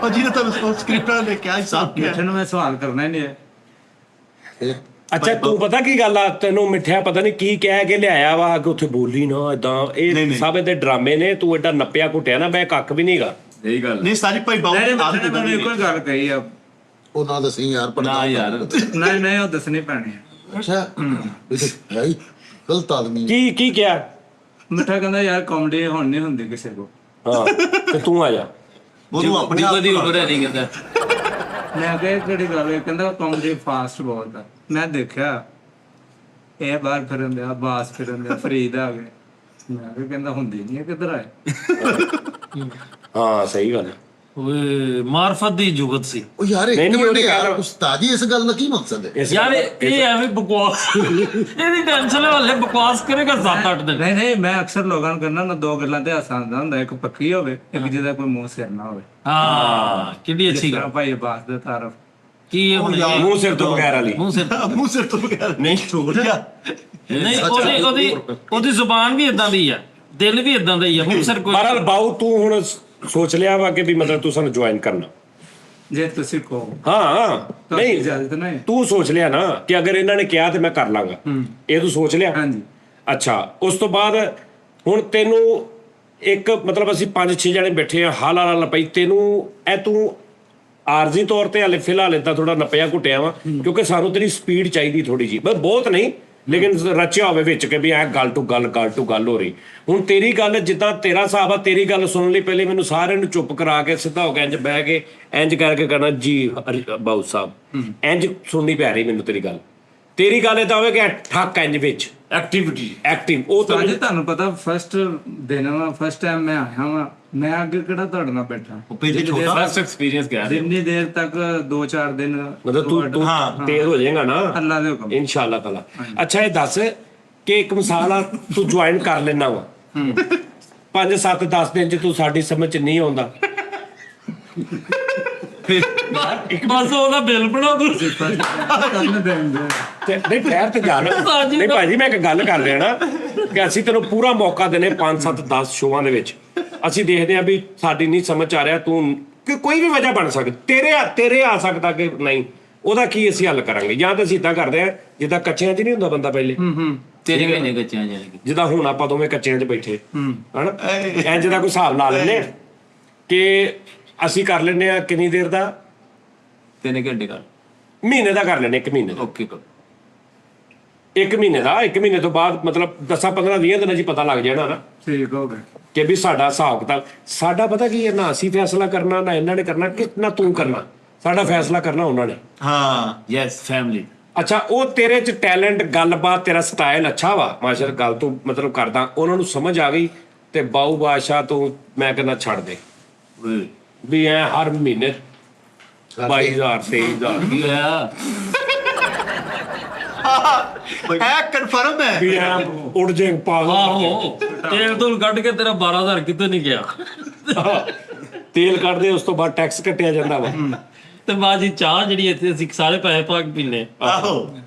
ਉਹ ਜਿਹਨੇ ਤੁਹਾਨੂੰ ਸਕ੍ਰਿਪਟ ਨੇ ਕਿਹਾ ਹਿਸਾਬ ਕਿਹਾ। ਮਿੱਠੇ ਨੂੰ ਮੈਂ ਸਵਾਲ ਕਰਨਾ ਹੀ ਨਹੀਂ ਹੈ। ਅੱਛਾ ਤੂੰ ਪਤਾ ਕੀ ਗੱਲ ਆ, ਤੈਨੂੰ ਮਿੱਠਿਆ ਪਤਾ ਨਹੀਂ ਕੀ ਕਹਿ ਕੇ ਲਿਆਇਆ ਵਾ ਕਿ ਉੱਥੇ ਬੋਲੀ ਨਾ ਏਦਾਂ, ਇਹ ਸਭ ਇਹਦੇ ਡਰਾਮੇ ਨੇ। ਤੂੰ ਏਡਾ ਨੱਪਿਆ ਘੁੱਟਿਆ ਨਾ, ਮੈਂ ਕੱਖ ਵੀ ਨਹੀਂਗਾ। ਸਹੀ ਗੱਲ ਨਹੀਂ ਸਾਜੀ ਭਾਈ ਬਾਉ ਨਹੀਂ ਆਦਤ ਮਿੱਠੇ ਨੇ ਮੈਨੂੰ ਇੱਕੋ ਹੀ ਗੱਲ ਕਹੀ ਆ। ਉਹ ਨਾ ਦੱਸੀ ਯਾਰ ਪਰ ਨਾ ਯਾਰ, ਨਹੀਂ ਉਹ ਦੱਸਣੀ ਪੈਣੀ ਹੈ। ਅੱਛਾ ਇਹ ਤਾਂ ਹੈ ਹੀ ਗਲਤ ਆਦਮੀ। ਕੀ ਕਿਹਾ? ਮਿੱਠਾ ਕਹਿੰਦਾ ਯਾਰ ਕਾਮੇਡੀ ਹੁਣ ਨਹੀਂ ਹੁੰਦੀ ਕਿਸੇ ਕੋ। ਹਾਂ ਤੇ ਤੂੰ ਆ ਜਾ। ਉਹਨੂੰ ਆਪਣੇ ਆਪ ਦੀ ਉਮਰ ਹੈ ਨਹੀਂ ਕਹਿੰਦਾ। ਮੈਂ ਕਿਹਾ ਕਿਹੜੀ ਗੱਲ ਹੈ? ਕਹਿੰਦਾ ਕਾਮੇਡੀ ਫਾਸਟ ਬਹੁਤ ਆ। ਮੈਂ ਦੇਖਿਆ ਇਹ ਬਾਹਰ ਫਿਰਨ ਦਿਆ, ਬਾਸ ਫਿਰਨ ਦਿਆ, ਫਰੀਦ ਆ ਗਏ। ਮੈਂ ਕਿਹਾ ਕਹਿੰਦਾ ਹੁੰਦੀ ਨਹੀਂ ਕਿੱਧਰ ਆਏ। ਹਾਂ ਸਹੀ ਗੱਲ ਹੈ। ਓਏ ਮਾਰਫਤ ਦੀ ਜੁਗਤ ਸੀ ਉਹ ਯਾਰ ਇੱਕ ਨਹੀਂ, ਮਿੰਟ ਉਹਨੇ ਯਾਰ, ਕਹਿਣਾ- ਉਸਤਾਦ ਜੀ ਇਸ ਗੱਲ ਦਾ ਕੀ ਮਕਸਦ ਹੈ? ਯਾਰ ਇਹ ਐਵੇਂ ਬਕਵਾਸ ਇਹਦੀ ਟੈਨਸ਼ਨ ਵਾਲੇ ਬਕਵਾਸ ਕਰੇਗਾ 7-8 ਦਿਨ। ਨਹੀਂ ਮੈਂ ਅਕਸਰ ਲੋਕਾਂ ਨੂੰ ਕਹਿੰਦਾ ਨਾ, ਦੋ ਗੱਲਾਂ ਤੇ ਹਾਸਾ ਆਉਂਦਾ ਹੁੰਦਾ, ਇੱਕ ਪੱਕੀ ਹੋਵੇ, ਇੱਕ ਜਿਹਦਾ ਕੋਈ ਮੂੰਹ ਸਿਰ ਨਾ ਹੋਵੇ। ਹਾਂ ਕਿੰਨੀ ਅੱਛੀ ਗੱਲ। ਭਾਈ ਬਾਸ ਦਾ ਤਾਰਫ ਕੀ ਇਹ ਹੁਣ ਮੂੰਹ ਸਿਰ ਤੋਂ ਬਗੈਰ ਵਾਲੀ ਮੂੰਹ ਸਿਰ ਮੂੰਹ ਸਿਰ ਤੋਂ ਬਗੈਰ ਨਹੀਂ ਨਹੀਂ ਉਹਦੀ ਜ਼ੁਬਾਨ ਵੀ ਇਦਾਂ ਦੀ ਆ, ਦਿਲ ਵੀ ਇਦਾਂ ਦਾ ਹੀ ਆ। ਮੂੰਹ ਸਿਰ ਕੋਈ ਬਹਰਾਲ ਬਾਊ ਤੂੰ ਹੁਣ ਸੋਚ ਲਿਆ ਵਾ ਕਿ ਵੀ ਮਤਲਬ ਤੂੰ ਸਾਨੂੰ ਜੁਆਇਨ ਕਰਨਾ। ਜੇ ਤੁਸੀਂ ਕਹੋ ਹਾਂ ਨਹੀਂ ਨਹੀਂ ਇਜਾਜ਼ਤ ਨਹੀਂ। ਤੂੰ ਸੋਚ ਲਿਆ ਨਾ ਕਿ ਅਗਰ ਇਹਨਾਂ ਨੇ ਕਿਹਾ ਤੇ ਮੈਂ ਕਰ ਲਾਂਗਾ, ਇਹ ਤੂੰ ਸੋਚ ਲਿਆ। ਹਾਂਜੀ ਅੱਛਾ ਉਸ ਤੋਂ ਬਾਅਦ ਹੁਣ ਤੈਨੂੰ ਇੱਕ ਮਤਲਬ ਅਸੀਂ 5-6 ਜਣੇ ਬੈਠੇ ਆ, ਹਾਲ ਪਈ ਤੈਨੂੰ ਇਹ ਤੂੰ ਆਰਜ਼ੀ ਤੌਰ ਤੇ ਹਾਲੇ ਫਿਲਹਾਲ ਏਦਾਂ ਥੋੜਾ ਨੱਪਿਆ ਘੁੱਟਿਆ ਵਾ, ਕਿਉਂਕਿ ਸਾਨੂੰ ਤੇਰੀ ਸਪੀਡ ਚਾਹੀਦੀ ਥੋੜੀ ਜੀ, ਬਸ ਬਹੁਤ ਨਹੀਂ ਲੇਕਿਨ ਰਚਿਆ ਹੋਵੇ ਵਿੱਚ ਕਿ ਵੀ ਐ ਗੱਲ ਟੂ ਗੱਲ ਹੋ ਰਹੀ। ਹੁਣ ਤੇਰੀ ਗੱਲ ਜਿੱਦਾਂ ਤੇਰਾ ਹਿਸਾਬ ਆ, ਤੇਰੀ ਗੱਲ ਸੁਣਨ ਲਈ ਪਹਿਲੇ ਮੈਨੂੰ ਸਾਰਿਆਂ ਨੂੰ ਚੁੱਪ ਕਰਾ ਕੇ ਸਿੱਧਾ ਹੋ ਕੇ ਇੰਜ ਬਹਿ ਕੇ ਇੰਜ ਕਰਕੇ ਕਰਨਾ ਜੀ ਬਾਊ ਸਾਹਿਬ, ਇੰਜ ਸੁਣਨੀ ਪੈ ਰਹੀ ਮੈਨੂੰ ਤੇਰੀ ਗੱਲ। ਤੇਰੀ ਗੱਲ ਏਦਾਂ ਹੋਵੇ ਕਿ ਠੱਕ ਇੰਜ ਵਿੱਚ ਐਕਟਿਵ ਉਹ ਤਾਂ ਤੁਹਾਡੇ ਤੁਹਾਨੂੰ ਪਤਾ ਫਸਟ ਦਿਨ ਵਾ, ਫਸਟ ਟਾਈਮ ਮੈਂ ਆਇਆ ਵਾਂ, ਮੈਂ ਅੱਗੇ ਕਿਹੜਾ ਤੁਹਾਡੇ ਨਾਲ ਬੈਠਾ। ਪਹਿਲੇ ਛੋਟਾ ਫਸਟ ਐਕਸਪੀਰੀਅੰਸ ਕਿਹਾ ਜਿੰਨੀ ਦੇਰ ਤੱਕ 2-4 ਦਿਨ ਮਤਲਬ ਤੂੰ ਤੇਜ਼ ਹੋ ਜਾਏਗਾ ਨਾ ਅੱਲਾ ਦੇ ਹੁਕਮ। ਇਨਸ਼ਾਅੱਲਾ ਤਾਲਾ। ਅੱਛਾ ਇਹ ਦੱਸ ਕਿ ਇੱਕ ਮਿਸਾਲ ਆ, ਤੂੰ ਜੁਆਇਨ ਕਰ ਲੈਣਾ ਵਾ 5-7-10 ਦਿਨ ਚ ਤੂੰ ਸਾਡੀ ਸਮਝ ਚ ਨਹੀਂ ਆਉਂਦਾ, ਬਸ ਉਹਦਾ ਬਿੱਲ ਬਣਾ ਦੂੰ। ਕਰਨ ਦੇਂਦੇ ਤੇ ਨਹੀਂ ਫੇਰ ਤੇ ਜਾਣ ਨਹੀਂ ਭਾਜੀ, ਮੈਂ ਇੱਕ ਗੱਲ ਕਰ ਰਿਹਾ ਨਾ ਕਿ ਅਸੀਂ ਤੈਨੂੰ ਪੂਰਾ ਮੌਕਾ ਦਿੰਨੇ 5-7-10 ਸ਼ੋਆਂ ਦੇ ਵਿੱਚ। ਅਸੀਂ ਦੇਖਦੇ ਆ ਵੀ ਸਾਡੀ ਨਹੀਂ ਸਮਝ ਆ ਰਿਹਾ, ਤੂੰ ਕਿ ਕੋਈ ਵੀ ਵਜ੍ਹਾ ਬਣ ਸਕਦੀ, ਤੇਰੇ ਆ ਸਕਦਾ ਕਿ ਨਹੀਂ ਉਹਦਾ ਕੀ ਅਸੀਂ ਹੱਲ ਕਰਾਂਗੇ? ਜਾਂ ਤਾਂ ਅਸੀਂ ਇੱਦਾਂ ਕਰਦੇ ਆ ਜਿੱਦਾਂ ਕੱਚਿਆਂ 'ਚ ਨਹੀਂ ਹੁੰਦਾ ਬੰਦਾ ਪਹਿਲੇ, 3 ਮਹੀਨੇ ਕੱਚਿਆਂ ਜਾਣੇ ਕਿ ਜਿੱਦਾਂ ਹੁਣ ਆਪਾਂ ਦੋਵੇਂ ਕੱਚਿਆਂ 'ਚ ਬੈਠੇ ਹਨਾ, ਇੰਜ ਦਾ ਕੋਈ ਹਿਸਾਬ ਲਾ ਲੈਂਦੇ ਆ ਕਿ ਅਸੀਂ ਕਰ ਲੈਂਦੇ ਆ ਕਿੰਨੀ ਦੇਰ ਦਾ, 3 ਘੰਟੇ ਕਰ ਮਹੀਨੇ ਦਾ ਕਰ ਲੈਂਦੇ, 1 ਮਹੀਨੇ ਦਾ, ਓਕੇ 1 ਮਹੀਨੇ ਦਾ, 1 ਮਹੀਨੇ ਤੋਂ ਬਾਅਦ ਮਤਲਬ 10-15-20 ਦਿਨਾਂ 'ਚ ਪਤਾ ਲੱਗ ਜਾਣਾ ਨਾ ਠੀਕ ਹੋ ਗਿਆ। ਕਿ ਵੀ ਸਾਡਾ ਹਿਸਾਬ ਕਿਤਾਬ, ਸਾਡਾ ਪਤਾ ਕੀ ਹੈ, ਨਾ ਅਸੀਂ ਫੈਸਲਾ ਕਰਨਾ ਨਾ ਇਹਨਾਂ ਨੇ ਕਰਨਾ, ਕਿ ਨਾ ਤੂੰ ਕਰਨਾ, ਸਾਡਾ ਫੈਸਲਾ ਕਰਨਾ ਉਹਨਾਂ ਨੇ। ਹਾਂ ਯੈਸ ਫੈਮਿਲੀ ਅੱਛਾ, ਉਹ ਤੇਰੇ 'ਚ ਟੈਲੈਂਟ, ਗੱਲਬਾਤ, ਤੇਰਾ ਸਟਾਈਲ ਅੱਛਾ ਵਾ, ਮਾਸ਼ਾਅੱਲਾ, ਗੱਲ ਤੂੰ ਮਤਲਬ ਕਰਦਾ, ਉਹਨਾਂ ਨੂੰ ਸਮਝ ਆ ਗਈ ਤੇ ਬਾਊ ਬਾਦਸ਼ਾਹ ਤੂੰ ਮੈਂ ਕਹਿੰਦਾ ਛੱਡ ਦੇ ਵੀ ਐ ਹਰ ਮਹੀਨੇ 22,000 23,000 ਕੀ ਹੋਇਆ ਇਹ ਕਨਫਰਮ ਹੈ ਵੀ ਐ ਉੱਡ ਜੇ ਪਾਗਲ ਆਹੋ ਤੇਲ ਤੂਲ ਕੱਢ ਕੇ ਤੇਰਾ 12,000 ਕਿਤੇ ਨਹੀਂ ਗਿਆ ਤੇਲ ਕੱਢਦੇ, ਉਸ ਤੋਂ ਬਾਅਦ ਟੈਕਸ ਕੱਟਿਆ ਜਾਂਦਾ ਵਾ। ਤੇ ਬਾਜੀ ਚਾਹ ਜਿਹੜੀ ਇੱਥੇ ਅਸੀਂ ਸਾਰੇ ਪੈਸੇ ਪਾ ਕੇ ਪੀਨੇ ਆਹੋ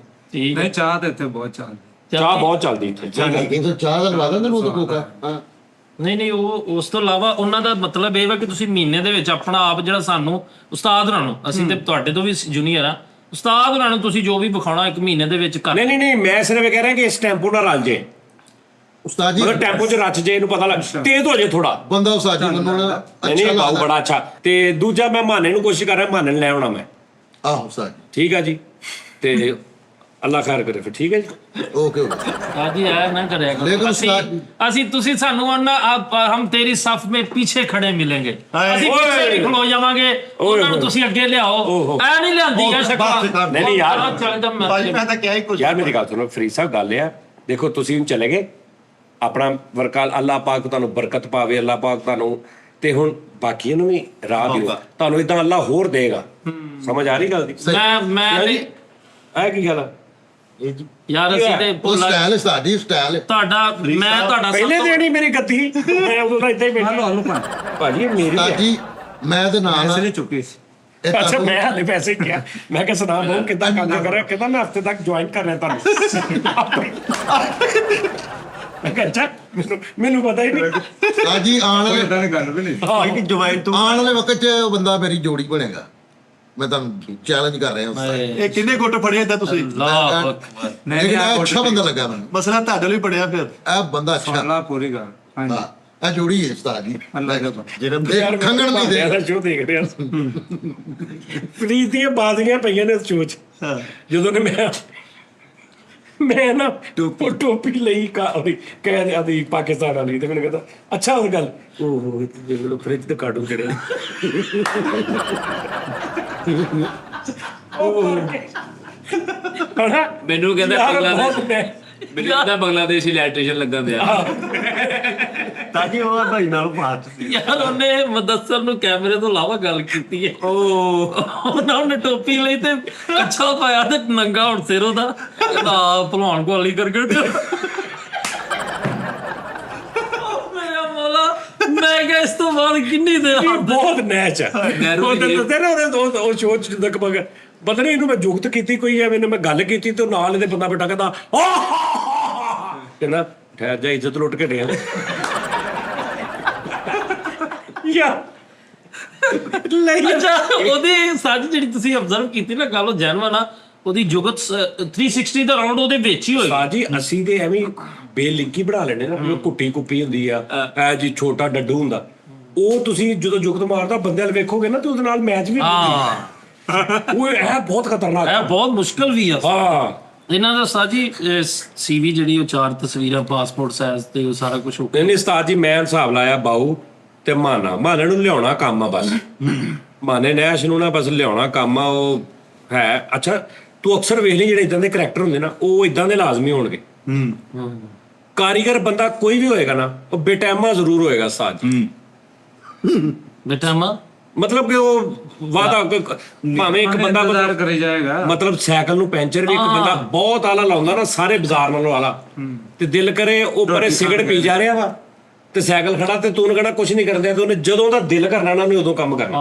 ਠੀਕ ਨਹੀਂ ਚਾਹ ਤੇ ਇੱਥੇ ਬਹੁਤ ਚੱਲਦੀ। ਚਾਹ ਬਹੁਤ ਚੱਲਦੀ ਇੱਥੇ। ਇਹ ਚਾਹ ਦਾ ਲਵਾ ਦਿੰਦੇ ਨੂੰ ਤਾਂ ਕੋਕਾ। ਹਾਂ ਨਹੀਂ ਉਹ ਉਸ ਤੋਂ ਇਲਾਵਾ ਉਹਨਾਂ ਦਾ ਮਤਲਬ ਇਹ ਵਾ ਕਿ ਤੁਸੀਂ ਮਹੀਨੇ ਦੇ ਵਿੱਚ ਆਪਣਾ ਆਪ ਜਿਹੜਾ ਸਾਨੂੰ ਉਸਤਾਦ ਹੋਰਾਂ ਨੂੰ, ਅਸੀਂ ਤੇ ਤੁਹਾਡੇ ਤੋਂ ਵੀ ਜੂਨੀਅਰ ਆ, ਉਸਤਾਦ ਹੋਰਾਂ ਨੂੰ ਤੁਸੀਂ ਜੋ ਵੀ ਵਿਖਾਉਣਾ 1 ਮਹੀਨੇ ਦੇ ਵਿੱਚ ਕਰ। ਨਹੀਂ ਮੈਂ ਸਿਰਫ ਇਹ ਕਹਿ ਰਿਹਾ ਕਿ ਇਸ ਟੈਂਪੋ ਨਾਲ ਰਲ ਜੇ, ਉਸਤਾਦ ਜੀ ਮਤਲਬ ਟੈਂਪੋ 'ਚ ਰਚ ਜੇ, ਇਹਨੂੰ ਪਤਾ ਲੱਗ ਤੇਜ਼ ਹੋ ਜੇ ਥੋੜਾ। ਬੰਦਾ ਉਸਤਾਦ ਜੀ ਮੈਨੂੰ ਨਾ ਨਹੀਂ ਅੱਛਾ ਬਾਊ ਲੱਗਦਾ। ਬੜਾ ਅੱਛਾ। ਤੇ ਦੂਜਾ ਮੈਂ ਮਾਨੇ ਨੂੰ ਕੋਸ਼ਿਸ਼ ਕਰ ਰਿਹਾ, ਮਾਨੇ ਨੂੰ ਲੈ ਆਉਣਾ ਮੈਂ। ਆਹੋ ਉਸਤਾਦ ਜੀ, ਠੀਕ ਆ ਜੀ, ਤੇ ਅੱਲਾ ਖੈਰ ਕਰੇ ਫਿਰ। ਠੀਕ ਹੈ ਜੀ, ਓਕੇ ਓਕੇ। आजी आया ना करेगा लेकिन ਅਸੀਂ ਤੁਸੀਂ ਸਾਨੂੰ ਆਨਾ ਹਮ ਤੇਰੀ ਸਫ में पीछे खड़े मिलेंगे ਅਸੀਂ ਪਿੱਛੇ ਨਹੀਂ ਖਲੋ ਜਾਵਾਂਗੇ, ਉਹਨਾਂ ਨੂੰ ਤੁਸੀਂ ਅੱਗੇ ਲਿਆਓ। ਐ ਨਹੀਂ ਲਿਆਂਦੀ ਹੈ ਸ਼ਕਲਾਂ। ਨਹੀਂ ਯਾਰ ਭਾਜੀ ਮੈਂ ਤਾਂ ਕਿਹਾ ਹੀ ਕੁਝ ਯਾਰ ਮੇਰੀ ਗੱਲ ਸੁਣੋ ਫਰੀਦ ਸਾਹਿਬ, ਗੱਲ ਆ ਦੇਖੋ, ਤੁਸੀਂ ਹੁਣ ਚਲੇ ਗਏ ਆਪਣਾ ਵਰਕਾਲ, ਅੱਲਾ ਪਾਕ ਤੁਹਾਨੂੰ ਬਰਕਤ ਪਾਵੇ, ਅੱਲਾ ਪਾਕ ਤੁਹਾਨੂੰ, ਤੇ ਹੁਣ ਬਾਕੀਆਂ ਨੂੰ ਵੀ ਰਾਹ ਦਿਓ, ਤੁਹਾਨੂੰ ਇਦਾਂ ਅੱਲਾ ਹੋਰ ਦੇਗਾ। ਸਮਝ ਆ ਰਹੀ ਗੱਲ ਦੀ? ਮੈਂ ਇਹ ਕੀ ਗੱਲ ਆ ਯਾਰ ਅਸੀਂ ਤੇ ਉਹ ਸਟਾਈਲ ਉਸਤਾਦ ਜੀ, ਸਟਾਈਲ ਤੁਹਾਡਾ ਮੈਂ ਤੁਹਾਡਾ ਪਹਿਲੇ ਦੇਣੀ ਮੇਰੀ ਗੱਦੀ, ਮੈਂ ਉਦੋਂ ਦਾ ਇੱਦਾਂ ਹੀ ਬੈਠਾ। ਭਾਜੀ ਇਹ ਮੇਰੀ ਉਸਤਾਦ ਹੈ। ਜੀ ਮੈਂ ਤੇ ਨਾਲ ਐਸੇ ਨਹੀਂ ਚੁੱਕੀ ਸੀ। ਇਹ ਅੱਛਾ, ਤੁਹਾਨੂੰ- ਮੈਂ ਹਾਲੇ ਪੈਸੇ ਕਿਹਾ, ਮੈਂ ਕਿਹਾ ਸੁਣਾ ਬਹੁ ਕਿੱਦਾਂ ਕੰਮ ਕਰ ਰਿਹਾ, ਕਹਿੰਦਾ ਮੈਂ ਹਫਤੇ ਤੱਕ ਜੁਆਇਨ ਕਰ ਰਿਹਾ ਤੁਹਾਨੂੰ। ਮੈਂ ਕਿਹਾ ਅੱਛਾ, ਮੈਨੂੰ ਪਤਾ ਹੀ ਨਹੀਂ। ਉਸਤਾਦ ਜੀ ਆਉਣ ਵਾਲੇ ਇਦਾਂ ਦੀ ਗੱਲ ਵੀ ਨਹੀਂ। ਕਿ ਜਵਾਈਨ ਤੂੰ ਆਉਣ ਵਾਲੇ ਵਕਤ 'ਚ ਉਹ ਬੰਦਾ ਮੇਰੀ ਜੋੜੀ ਬਣੇਗਾ। ਮੈਂ ਤੁਹਾਨੂੰ ਚੈਲੰਜ ਕਰ ਰਿਹਾ ਉਸਤਾਦ। ਇਹ ਕਿੰਨੇ ਗੁੱਟ ਫੜੇ ਏਦਾਂ ਤੁਸੀਂ? ਅੱਲਾਹੁ ਅਕਬਰ। ਲੇਕਿਨ ਇਹ ਅੱਛਾ ਬੰਦਾ ਲੱਗਾ ਮੈਨੂੰ, ਮਸਲਾ ਤੁਹਾਡੇ ਲਈ ਪੜਿਆ ਫਿਰ। ਇਹ ਬੰਦਾ ਅੱਛਾ। ਅੱਲਾ ਪੂਰੀ ਗੱਲ। ਹਾਂਜੀ ਹਾਂ ਇਹ ਜੋੜੀ ਹੈ ਉਸਤਾਦ ਜੀ। ਅੱਲਾ ਦਾ ਜਨਮ ਇਹ ਖੰਗਣ ਵੀ ਦੇ ਮੈਂ ਸ਼ੋਅ ਦੇਖ ਰਿਹਾ ਫਰੀਦ ਦੀਆਂ ਬਾਜ਼ੀਆਂ ਪਈਆਂ ਨੇ ਉਸ ਸ਼ੋਅ 'ਚ। ਜਦੋਂ ਨੇ ਮੈਂ ਨਾ ਉਹ ਟੋਪੀ ਲਈ ਕਹਿ ਆਦੀ ਪਾਕਿਸਤਾਨ ਵਾਲੀ, ਤੇ ਮੈਨੂੰ ਕਹਿੰਦਾ ਅੱਛਾ ਹੋਰ ਗੱਲ, ਉਹ ਜਿਹੜਾ ਫ੍ਰਿਜ ਤੇ ਕਾਰਟੂਨ ਚੜਿਆ ਹਣਾ ਮੈਨੂੰ ਕਹਿੰਦਾ ਯਾਰ ਬੰਗਲਾਦੇਸ਼ ਬਹੁਤ ਮੈਂ ਮੈਨੂੰ ਕਹਿੰਦਾ ਬੰਗਲਾਦੇਸ਼ ਇਲੈਕਟ੍ਰੀਸ਼ੀਅਨ ਲੱਗਣ ਦਿਆ ਤਾਂ ਕਿ ਉਹ ਭਾਈ ਨਾਲ ਬਾਤ ਸੀ। ਯਾਰ ਉਹਨੇ ਮਦਸਰ ਨੂੰ ਕੈਮਰੇ ਤੋਂ ਇਲਾਵਾ ਗੱਲ ਕੀਤੀ ਹੈ। ਉਹਨਾਂ ਨੇ ਟੋਪੀ ਲਈ ਤੇ ਕੱਛਾ ਪਾਇਆ ਤੇ ਨੰਗਾ ਹੁਣ ਸਿਰ ਉਹਦਾ ਭਲਵਾਨ ਕੋਲੀ ਕਰਕੇ ਮੇਰਾ ਮੌਲਾ, ਮੈਂ ਕਿਹਾ ਇਸ ਤੋਂ ਬਾਅਦ ਕਿੰਨੀ ਦੇਰ ਇਹ ਬਹੁਤ ਨੈਚ ਹੈ। ਉਹ ਦੱਸਦੇ ਨਾ ਉਹ ਸ਼ੋਅ 'ਚ ਜਿੱਦਾਂ ਕਿ ਪਤਾ ਨਹੀਂ ਇਹਨੂੰ ਮੈਂ ਜੁਗਤ ਕੀਤੀ ਕੋਈ ਐ, ਮੈਨੂੰ ਮੈਂ ਗੱਲ ਕੀਤੀ ਤੇ ਨਾਲ ਇਹਦੇ ਬੰਦਾ ਬੈਠਾ ਕਹਿੰਦਾ ਕਹਿੰਦਾ ਠਹਿਰ ਜਾ, ਇੱਜ਼ਤ ਲੁੱਟ ਕੇ ਡਿਆ ਯਾ ਲਈ ਅੱਛਾ ਉਹਦੀ ਸੱਚ ਜਿਹੜੀ ਤੁਸੀਂ ਅਬਜ਼ਰਵ ਕੀਤੀ ਨਾ ਗੱਲ, ਉਹ ਜੈਨੂਅਨ ਆ। ਉਹਦੀ ਜੁਗਤ 360 ਦਾ ਰਾਉਂਡ ਉਹਦੇ ਵਿੱਚ ਹੀ ਹੋਏਗਾ। ਸਾਜੀ ਅਸੀਂ ਤੇ ਐਵੇਂ ਬੇਲਿੰਕੀ ਬਣਾ ਲੈਣੇ ਨਾ, ਜਿਵੇਂ ਕੁੱਟੀ ਕੁੱਪੀ ਹੁੰਦੀ ਆ, ਐ ਜੀ ਛੋਟਾ ਡੱਡੂ ਹੁੰਦਾ, ਉਹ ਤੁਸੀਂ ਜਦੋਂ ਜੁਗਤ ਮਾਰਦਾ ਬੰਦੇ ਵਾਲ ਵੇਖੋਗੇ ਨਾ ਤੇ ਉਹਦੇ ਨਾਲ ਮੈਚ ਵੀ ਹਾਂ ਉਹ ਇਹ ਬਹੁਤ ਖਤਰਨਾਕ ਇਹ ਬਹੁਤ ਮੁਸ਼ਕਲ ਵੀ ਆ। ਹਾਂ ਇਹਨਾਂ ਦਾ ਸਾਜੀ ਸੀਵੀ ਜਿਹੜੀ ਉਹ 4 ਤਸਵੀਰਾਂ, ਪਾਸਪੋਰਟ ਸਾਈਜ਼ ਤੇ ਉਹ ਸਾਰਾ ਕੁਝ ਹੋ ਗਿਆ। ਨਹੀਂ ਉਸਤਾਦ ਜੀ, ਮੈਂ ਹਿਸਾਬ ਲਾਇਆ ਬਾਊ ਤੇ ਮਾਨੇ ਨੂੰ ਲਿਆਉਣਾ ਕੰਮ ਆ ਬਸ। ਮਾਨੇ ਨੈਸ਼ ਨੂੰ ਨਾ ਬਸ ਲਿਆਉਣਾ ਕੰਮ ਆ, ਉਹ ਹੈ ਅੱਛਾ। ਤੂੰ ਅਕਸਰ ਵੇਖ ਲਈ ਜਿਹੜੇ ਇਦਾਂ ਦੇ ਕਰੈਕਟਰ ਹੁੰਦੇ ਨਾ, ਉਹ ਇਦਾਂ ਦੇ ਲਾਜ਼ਮੀ ਹੋਣਗੇ। ਕਾਰੀਗਰ ਬੰਦਾ ਕੋਈ ਵੀ ਹੋਏਗਾ ਨਾ, ਉਹ ਬੇਟੈਮਾ ਜ਼ਰੂਰ ਹੋਏਗਾ ਉਸਤਾਦ ਜੀ। ਬੇਟਾ ਮਾ ਮਤਲਬ ਕਿ ਉਹ ਵਾਦਾ ਭਾਵੇਂ ਇੱਕ ਬੰਦਾ ਇੰਤਜ਼ਾਰ ਕਰੀ ਜਾਏਗਾ। ਮਤਲਬ ਸਾਈਕਲ ਨੂੰ ਪੈਂਚਰ ਵੀ ਇੱਕ ਬੰਦਾ ਬਹੁਤ ਆਲਾ ਲਾਉਂਦਾ ਨਾ, ਸਾਰੇ ਬਾਜ਼ਾਰ ਨਾਲੋਂ ਆਲਾ, ਤੇ ਦਿਲ ਕਰੇ ਉਹ ਪਰੇ ਸਿਗਰਟ ਪੀ ਜਾ ਰਿਹਾ ਵਾ ਤੇ ਸਾਈਕਲ ਖੜਾ, ਤੇ ਤੂੰ ਕਹਿਣਾ ਕੁਝ ਨਹੀਂ ਕਰਦੇ, ਤੇ ਉਹਨੇ ਜਦੋਂ ਦਾ ਦਿਲ ਕਰਨਾ ਨਾ ਉਹਨੇ ਉਦੋਂ ਕੰਮ ਕਰਨਾ।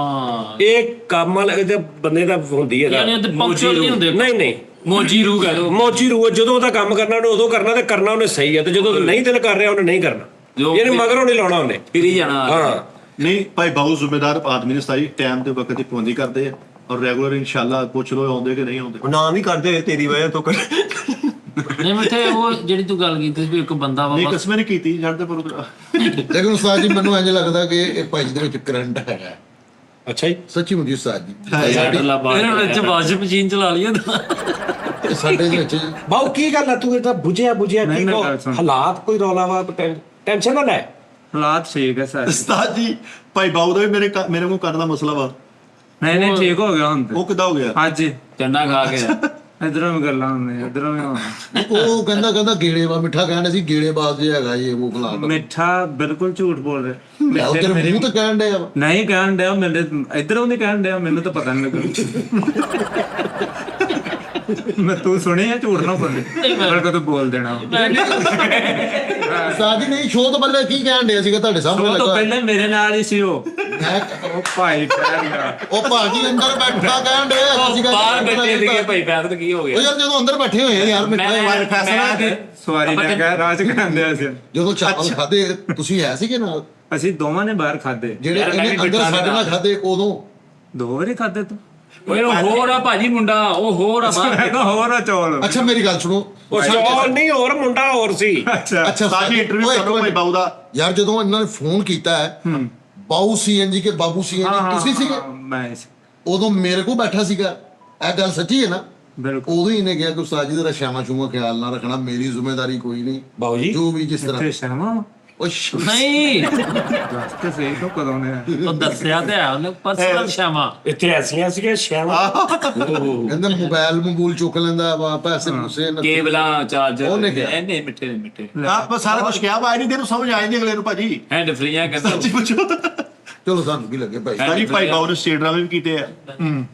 ਇਹ ਕੰਮ ਵਾਲੇ ਇਹਦੇ ਬੰਦੇ ਦਾ ਹੁੰਦੀ ਹੈ ਯਾਨੀ ਉਹ ਪੰਕਚੁਅਲ ਨਹੀਂ ਹੁੰਦੇ। ਨਹੀਂ ਮੋਜੀ ਰੂ ਕਹ ਲੋ, ਮੋਜੀ ਰੂ ਜਦੋਂ ਉਹਦਾ ਕੰਮ ਕਰਨਾ ਉਹਨੇ ਉਦੋਂ ਕਰਨਾ, ਤੇ ਕਰਨਾ ਉਹਨੇ ਸਹੀ ਹੈ, ਤੇ ਜਦੋਂ ਨਹੀਂ ਦਿਲ ਕਰ ਰਿਹਾ ਉਹਨੇ ਨਹੀਂ ਕਰਨਾ, ਯਾਨੀ ਮਗਰੋਂ ਨਹੀਂ ਲਾਉਣਾ ਉਹਨੇ। ਫਿਰੀ ਜਾਣਾ। ਹਾਂ ਨਹੀਂ ਭਾਈ ਬਹੁਤ ਜ਼ਿੰਮੇਦਾਰ ਆਦਮੀ ਨੇ ਸਾਈ ਟਾਈਮ ਤੇ ਵਕਤ ਦੀ ਪਾਬੰਦੀ ਕਰਦੇ ਆ। ਔਰ ਰੈਗੂਲਰ ਇਨਸ਼ਾਅੱਲਾ ਪੁੱਛ ਲੋ ਆਉਂਦੇ ਕਿ ਨਹੀਂ ਆਉਂਦੇ। ਉਹ ਨਾ ਵੀ ਕਰਦੇ ਹੋਏ ਤੇਰੀ ਵਜ੍ਹਾ ਤੋਂ ਨਹੀਂ ਮਿੱਠੇ ਉਹ ਜਿਹੜੀ ਤੂੰ ਗੱਲ ਕੀਤੀ ਸੀ ਵੀ ਇੱਕ ਬੰਦਾ ਵਾ ਨਹੀਂ ਬਸ ਕਸਮੇ ਨਹੀਂ ਕੀਤੀ ਛੱਡਦੇ ਪਰ ਲੇਕਿਨ ਉਸਤਾਦ ਜੀ ਮੈਨੂੰ ਇੰਜ ਲੱਗਦਾ ਕਿ ਇਹ ਭਾਈ ਦੇ ਵਿੱਚ ਕਰੰਟ ਹੈਗਾ। ਅੱਛਾ ਜੀ, ਸੱਚੀ ਮੁੰਡੀ ਉਸਤਾਦ ਜੀ ਇਹਦੇ ਵਿੱਚ ਵਾਸ਼ਿੰਗ ਮਸ਼ੀਨ ਚਲਾ ਲਈਏ ਇਹ ਸਾਡੇ ਦੇ ਵਿੱਚ ਬਾਉ ਕੀ ਗੱਲ ਆ, ਤੂੰ ਇਹ ਤਾਂ ਬੁਝਿਆ ਕੀ ਨਹੀਂ, ਕੋ ਗੱਲ ਸੁਣ। ਹਾਲਾਤ ਕੋਈ ਰੌਲਾ ਵਾ, ਟੈਨਸ਼ਨ ਨਾ ਲੈ। ਹਾਲਾਤ ਠੀਕ ਹੈ ਸਾਰੇ। ਉਸਤਾਦ ਜੀ ਭਾਈ ਬਾਊ ਦਾ ਵੀ ਮੇਰੇ ਕੋਲ ਕਰਨ ਦਾ ਮਸਲਾ ਵਾ। ਨਹੀਂ ਠੀਕ ਹੋ ਗਿਆ ਹੁਣ ਤੇ ਉਹ ਕਿੱਦਾਂ ਹੋ ਗਿਆ? ਅੱਜ ਚੰਡਾ ਖਾ ਕੇ ਇਧਰੋਂ ਵੀ ਗੱਲਾਂ ਹੁੰਦੀਆਂ ਇਧਰੋਂ ਵੀ ਹੋਣਾ। ਉਹ ਕਹਿੰਦਾ ਗੇੜੇ ਵਾ ਮਿੱਠਾ ਕਹਿੰਦੇ ਸੀ ਗੇੜੇ ਬਾਜ਼ ਜੇ ਹੈਗਾ ਇਹ ਉਹ ਖਲਾ ਮਿੱਠਾ ਬਿਲਕੁਲ ਝੂਠ ਬੋਲ ਰਿਹਾ। ਮੈਂ ਤੇਰੇ ਮੂੰਹ ਤੇ ਕਹਿਣ ਡਿਆ ਵਾ। ਨਹੀਂ ਕਹਿਣ ਡਿਆ ਮੇਰੇ ਇਧਰੋਂ ਨਹੀਂ ਕਹਿਣ ਡਿਆ, ਮੈਨੂੰ ਤਾਂ ਪਤਾ ਨਹੀਂ ਮੈਂ ਤੂੰ ਸੁਣਿਆ ਝੂਠ ਨਾ ਬੋਲੇ ਬਲਕਿ ਤੂੰ ਬੋਲ ਦੇਣਾ। ਉਸਤਾਦ ਜੀ ਨਹੀਂ ਸ਼ੋਅ ਤੋਂ ਪਹਿਲੇ ਕੀ ਕਹਿਣ ਡਿਆ ਸੀਗਾ ਤੁਹਾਡੇ ਸਾਹਮਣੇ ਉਹ ਤੋਂ ਲੱਗਾ? ਪਹਿਲੇ ਮੇਰੇ ਨਾਲ ਹੀ ਸੀ ਉਹ ਮੈਂ ਭਾਈ ਕਹਿ ਰਿਹਾ ਉਹ ਭਾਜੀ ਅੰਦਰ ਬੈਠਾ ਕਹਿਣ ਡਿਆ ਸੀਗਾ ਬਾਹਰ ਬੈਠੇ ਸੀਗੇ ਭਾਈ ਫੈਸਲਾ ਕੀ ਹੋ ਉਹ ਗਿਆ? ਯਾਰ ਜਦੋਂ ਅੰਦਰ ਬੈਠੇ ਹੋਏ ਆ ਯਾਰ ਮਿੱਠਾ ਸਵਾਰੀ ਲੈ ਕੇ ਰਾਜ ਖਾਂਦੇ ਸੀ। ਜਦੋਂ ਚਾਵਲ ਖਾਦੇ ਤੁਸੀਂ ਹੈ ਸੀਗੇ ਨਾਲ ਅਸੀਂ ਦੋਵਾਂ ਨੇ ਬਾਹਰ ਖਾਦੇ, ਜਿਹੜੇ ਇਹਨੇ ਅੰਦਰ ਸਾਡੇ ਨਾਲ ਖਾਦੇ ਉਦੋਂ 2 ਵਾਰੀ ਖਾਦੇ ਤੂੰ। ਓਏ ਉਹ ਹੋਰ ਆ ਭਾਜੀ ਮੁੰਡਾ, ਉਹ ਹੋਰ ਆ ਬਾਹਰ। ਮੈਂ ਕਿਹਾ ਹੋਰ ਆ ਚੌਲ। ਅੱਛਾ ਮੇਰੀ ਗੱਲ ਸੁਣੋ ਉਹ ਚੌਲ ਨਹੀਂ, ਹੋਰ ਮੁੰਡਾ ਹੋਰ ਸੀ। ਅੱਛਾ ਅੱਛਾ ਸਾਡੀ ਇੰਟਰਵਿਊ ਓਏ, ਕਰੋ ਭਾਈ ਬਾਊ ਦਾ। ਯਾਰ ਜਦੋਂ ਇਹਨਾਂ ਨੇ ਫੋਨ ਕੀਤਾ ਹੈ ਬਾਊ ਸੀਐਨਜੀ ਕੇ ਬਾਬੂ ਸੀਐਨਜੀ ਤੁਸੀਂ ਸੀਗੇ ਮੈਂ ਉਦੋਂ ਮੇਰੇ ਕੋਲ ਬੈਠਾ ਸੀਗਾ। ਇਹ ਗੱਲ ਸੱਚੀ ਹੈ ਨਾ? ਬਿਲਕੁਲ ਉਦੋਂ ਹੀ ਇਹਨੇ ਕਿਹਾ ਕਿ ਉਸਤਾਦ ਜੀ ਦਾ ਸ਼ਾਮਾ ਸ਼ੂਮਾ ਖਿਆਲ ਨਾ ਰੱਖਣਾ, ਮੇਰੀ ਜ਼ਿੰਮੇਵਾਰੀ ਕੋਈ ਨਹੀਂ, ਬਾਊ ਜੀ ਜੋ ਵੀ ਜਿਸ ਤਰ੍ਹਾਂ ਤੇ ਸ਼ਰਮਾ ਉਹ ਨਹੀਂ ਦੱਸ ਤੇ ਸਹੀ ਤੋਂ ਕਦੋਂ ਨੇ ਉਹ ਦੱਸਿਆ ਤੇ ਹੈ ਉਹਨੇ ਪਰਸਨਲ ਸ਼ਾਮਾ। ਇੱਥੇ ਐਸੀਆਂ ਸੀਗੀਆਂ ਸ਼ੈਵਾਂ। ਕਹਿੰਦਾ ਮੋਬਾਈਲ ਚੁੱਕ ਲੈਂਦਾ ਵਾ ਪੈਸੇ ਪੂਸੇ ਨਾ ਕੇਬਲਾਂ ਚਾਰਜਰ ਉਹਨੇ ਕਿਹਾ। ਐਨੇ ਮਿੱਠੇ ਨੇ ਮਿੱਠੇ ਆਪ ਸਾਰਾ ਕੁਝ ਕਿਹਾ ਵਾ, ਨਹੀਂ ਦੇ ਨੂੰ ਸਮਝ ਆ ਜਾਂਦੀ ਅਗਲੇ ਨੂੰ ਭਾਜੀ। ਹੈਂਡ ਫਰੀਆਂ ਕਹਿੰਦਾ ਸੱਚੀ ਪੁੱਛੋ ਚਲੋ ਸਾਨੂੰ ਕੀ ਲੱਗੇ ਭਾਈ ਭਾਜੀ ਭਾਈ ਬਾਊ ਨੇ ਸਟੇਟ ਡਰਾਮੇ ਵੀ ਕੀਤੇ ਆ।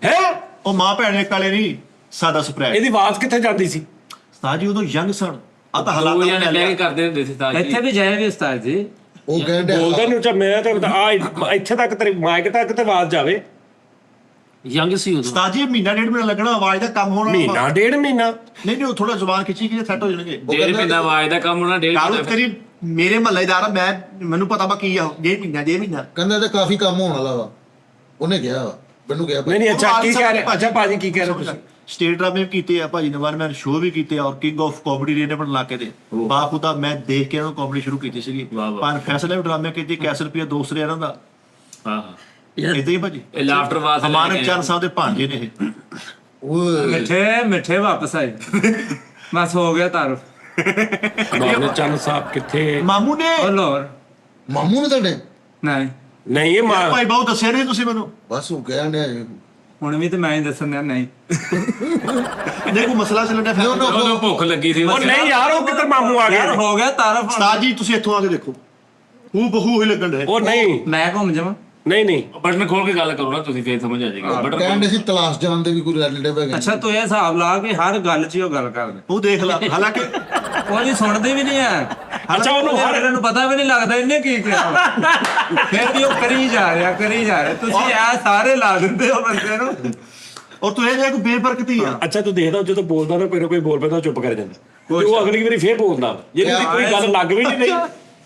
ਹੈ ਉਹ ਮਾਂ ਭੈਣ ਇੱਕ ਵਾਲੇ ਨਹੀਂ, ਸਾਦਾ ਸਪਰੈਡ। ਇਹਦੀ ਆਵਾਜ਼ ਕਿੱਥੇ ਜਾਂਦੀ ਸੀ? ਉਸਤਾਦ ਜੀ ਉਦੋਂ ਯੰਗ ਸਨ, ਆ ਤਾਂ ਦੋ ਹਾਲਾਤ ਜਣੇ ਬਹਿ ਕੇ ਕਰਦੇ ਹੁੰਦੇ ਸੀ ਤਾਂ ਇੱਥੇ ਵੀ ਜਾਏਗੀ ਉਸਤਾਦ ਜੀ। ਉਹ ਕਹਿੰਦੇ ਬੋਲਦਾ ਨਹੀਂ ਉੱਚਾ, ਮੈਂ ਤੇ ਆ ਇੱਥੇ ਤੱਕ ਤੇਰੀ ਮਾਈਕ ਤੱਕ ਤੇ ਆਵਾਜ਼ ਜਾਵੇ। ਯੰਗ ਸੀ ਉਦੋਂ। ਉਸਤਾਦ ਜੀ ਮਹੀਨਾ ਡੇਢ ਮਹੀਨਾ ਲੱਗਣਾ ਆਵਾਜ਼ ਦਾ ਕੰਮ ਹੋਣਾ। ਮਹੀਨਾ ਡੇਢ ਮਹੀਨਾ ਨਹੀਂ ਉਹ ਥੋੜਾ ਜ਼ੁਬਾਨ ਖਿੱਚੀ ਕਿ ਸੈੱਟ ਹੋ ਜਾਣਗੇ। ਡੇਢ ਮਹੀਨਾ ਆਵਾਜ਼ ਦਾ ਕੰਮ ਹੋਣਾ, ਡੇਢ ਕਾਲੂ ਮਹੀਨਾ ਤੇਰੀ ਮੇਰੇ ਮਹੱਲੇਦਾਰ ਆ, ਮੈਨੂੰ ਪਤਾ ਵਾ ਕੀ ਆ ਡੇਢ ਮਹੀਨਾ ਕਹਿੰਦਾ ਤੇ ਕਾਫੀ ਕੰਮ ਹੋਣ ਵਾਲਾ ਵਾ, ਉਹਨੇ ਕਿਹਾ ਵਾ ਮੈਨੂੰ ਕਿਹਾ ਨਹੀਂ ਅੱਛਾ ਕੀ ਕਹਿ ਰਹੇ? ਅੱਛਾ ਭਾਜੀ ਕੀ ਕਹਿ ਰਹੇ ਤੁਸੀਂ? ਸਟੇਟ ਡਰਾਮੇ ਵੀ ਕੀਤੇ ਆ ਭਾਜੀ ਨੇ, ਵਨ ਮੈਨ ਸ਼ੋਅ ਵੀ ਕੀਤੇ ਆ ਔਰ ਕਿੰਗ ਆਫ ਕਾਮੇਡੀ ਰੇ ਨੇ ਬਣ ਇਲਾਕੇ ਦੇ ਬਾਖੁਦਾ ਮੈਂ ਦੇਖ ਕੇ ਇਹਨਾਂ ਨੂੰ ਕਾਮੇਡੀ ਸ਼ੁਰੂ ਕੀਤੀ ਸੀਗੀ। ਪਰ ਫੈਸਲੇ ਵੀ ਡਰਾਮੇ ਕੀਤੇ, ਕੈਸਲ ਰੁਪਿਆ ਦੋਸਤ ਰਿਹਾ ਇਹਨਾਂ ਦਾ ਹਾਂ ਇਦਾਂ ਹੀ ਭਾਜੀ। ਇਹ ਲਾਫਟਰ ਵਾਸ ਮਾਨਕ ਚੰਦ ਸਾਹਿਬ ਦੇ ਭਾਂਜੇ ਨੇ ਇਹ। ਓਏ ਮਿੱਠੇ ਵਾਪਸ ਆਏ ਬਸ ਹੋ ਗਿਆ ਤਾਰਫ। ਮਾਨੇ ਚੰਦ ਸਾਹਿਬ ਕਿੱਥੇ? ਮਾਮੂ ਨੇ ਉਹ ਲੋਰ ਮਾਮੂ ਨੇ ਤੁਹਾਡੇ ਨਹੀਂ ਨਹੀਂ ਇਹ ਭਾਈ ਬਾਊ ਦੱਸਿਆ ਨਹੀਂ ਤੁਸੀਂ ਮੈਨੂੰ। ਬਸ ਉਹ ਕਹਿਣ ਡਿਆ ਹੁਣ ਵੀ ਤੇ ਮੈਂ ਹੀ ਦੱਸਣ ਦਿਆ ਨਹੀਂ। ਜੇ ਕੋਈ ਮਸਲਾ ਚੱਲਣ ਡਿਆ ਫਿਰ ਉਹਨੂੰ ਭੁੱਖ ਲੱਗੀ ਸੀ ਉਹ ਨਹੀਂ ਯਾਰ, ਉਹ ਕਿੱਧਰ ਮਾਮੂ ਆ ਯਾਰ ਗਿਆ? ਹੋ ਗਿਆ ਤਾਰਫ। ਉਸਤਾਦ ਜੀ ਤੁਸੀਂ ਇੱਥੋਂ ਆ ਕੇ ਦੇਖੋ ਹੂ ਬਹੂ ਹੀ ਲੱਗਣ ਡਿਆ। ਉਹ ਨਹੀਂ ਮੈਂ ਘੁੰਮ ਜਾਵਾਂ। ਨਹੀਂ ਬਟਨ ਖੋਲ ਕੇ ਗੱਲ ਕਰੋ ਨਾ ਤੁਸੀਂ, ਫੇਰ ਸਮਝ ਆ ਜਾਏਗਾ। ਬਟਨ ਕਹਿਣ ਦੇ ਸੀ ਤਲਾਸ਼ ਜਾਣ ਦੇ ਵੀ ਕੋਈ ਰਿਲੇਟਿਵ ਹੈਗਾ। ਅੱਛਾ ਤੂੰ ਇਹ ਹਿਸਾਬ ਲਾ ਕੇ ਹਰ ਗੱਲ 'ਚ ਹੀ ਉਹ ਗੱਲ ਕਰਦੇ। ਉਹ ਦੇਖ ਲੈ, ਹਾਲਾਂਕਿ ਉਹ ਜੀ ਸੁਣਦੇ ਵੀ ਨਹੀਂ ਆ। ਅੱਛਾ ਉਹਨੂੰ ਹਰ ਇਹਨਾਂ ਨੂੰ ਪਤਾ ਵੀ ਨਹੀਂ ਲੱਗਦਾ ਇਹਨੇ ਕੀ ਕਿਹਾ। ਫਿਰ ਵੀ ਉਹ ਕਰੀ ਜਾ ਰਿਹਾ ਤੁਸੀਂ ਇਹ ਸਾਰੇ ਲਾ ਦਿੰਦੇ ਹੋ ਬੰਦੇ ਨੂੰ। ਔਰ ਤੂੰ ਇਹ ਜੇ ਕੋਈ ਬੇਬਰਕਤੀ ਆ। ਅੱਛਾ ਤੂੰ ਦੇਖਦਾ ਜਦੋਂ ਬੋਲਦਾ ਨਾ ਕੋਈ ਬੋਲ ਪੈਂਦਾ ਚੁੱਪ ਕਰ ਜਾਂਦਾ, ਤੇ ਉਹ ਅਗਲੀ ਵਾਰੀ ਫੇਰ ਬੋਲਦਾ। ਜੇ ਉਹਦੀ ਕੋਈ ਗੱਲ ਲੱਗ ਵੀ ਨਹੀਂ ਰਹੀ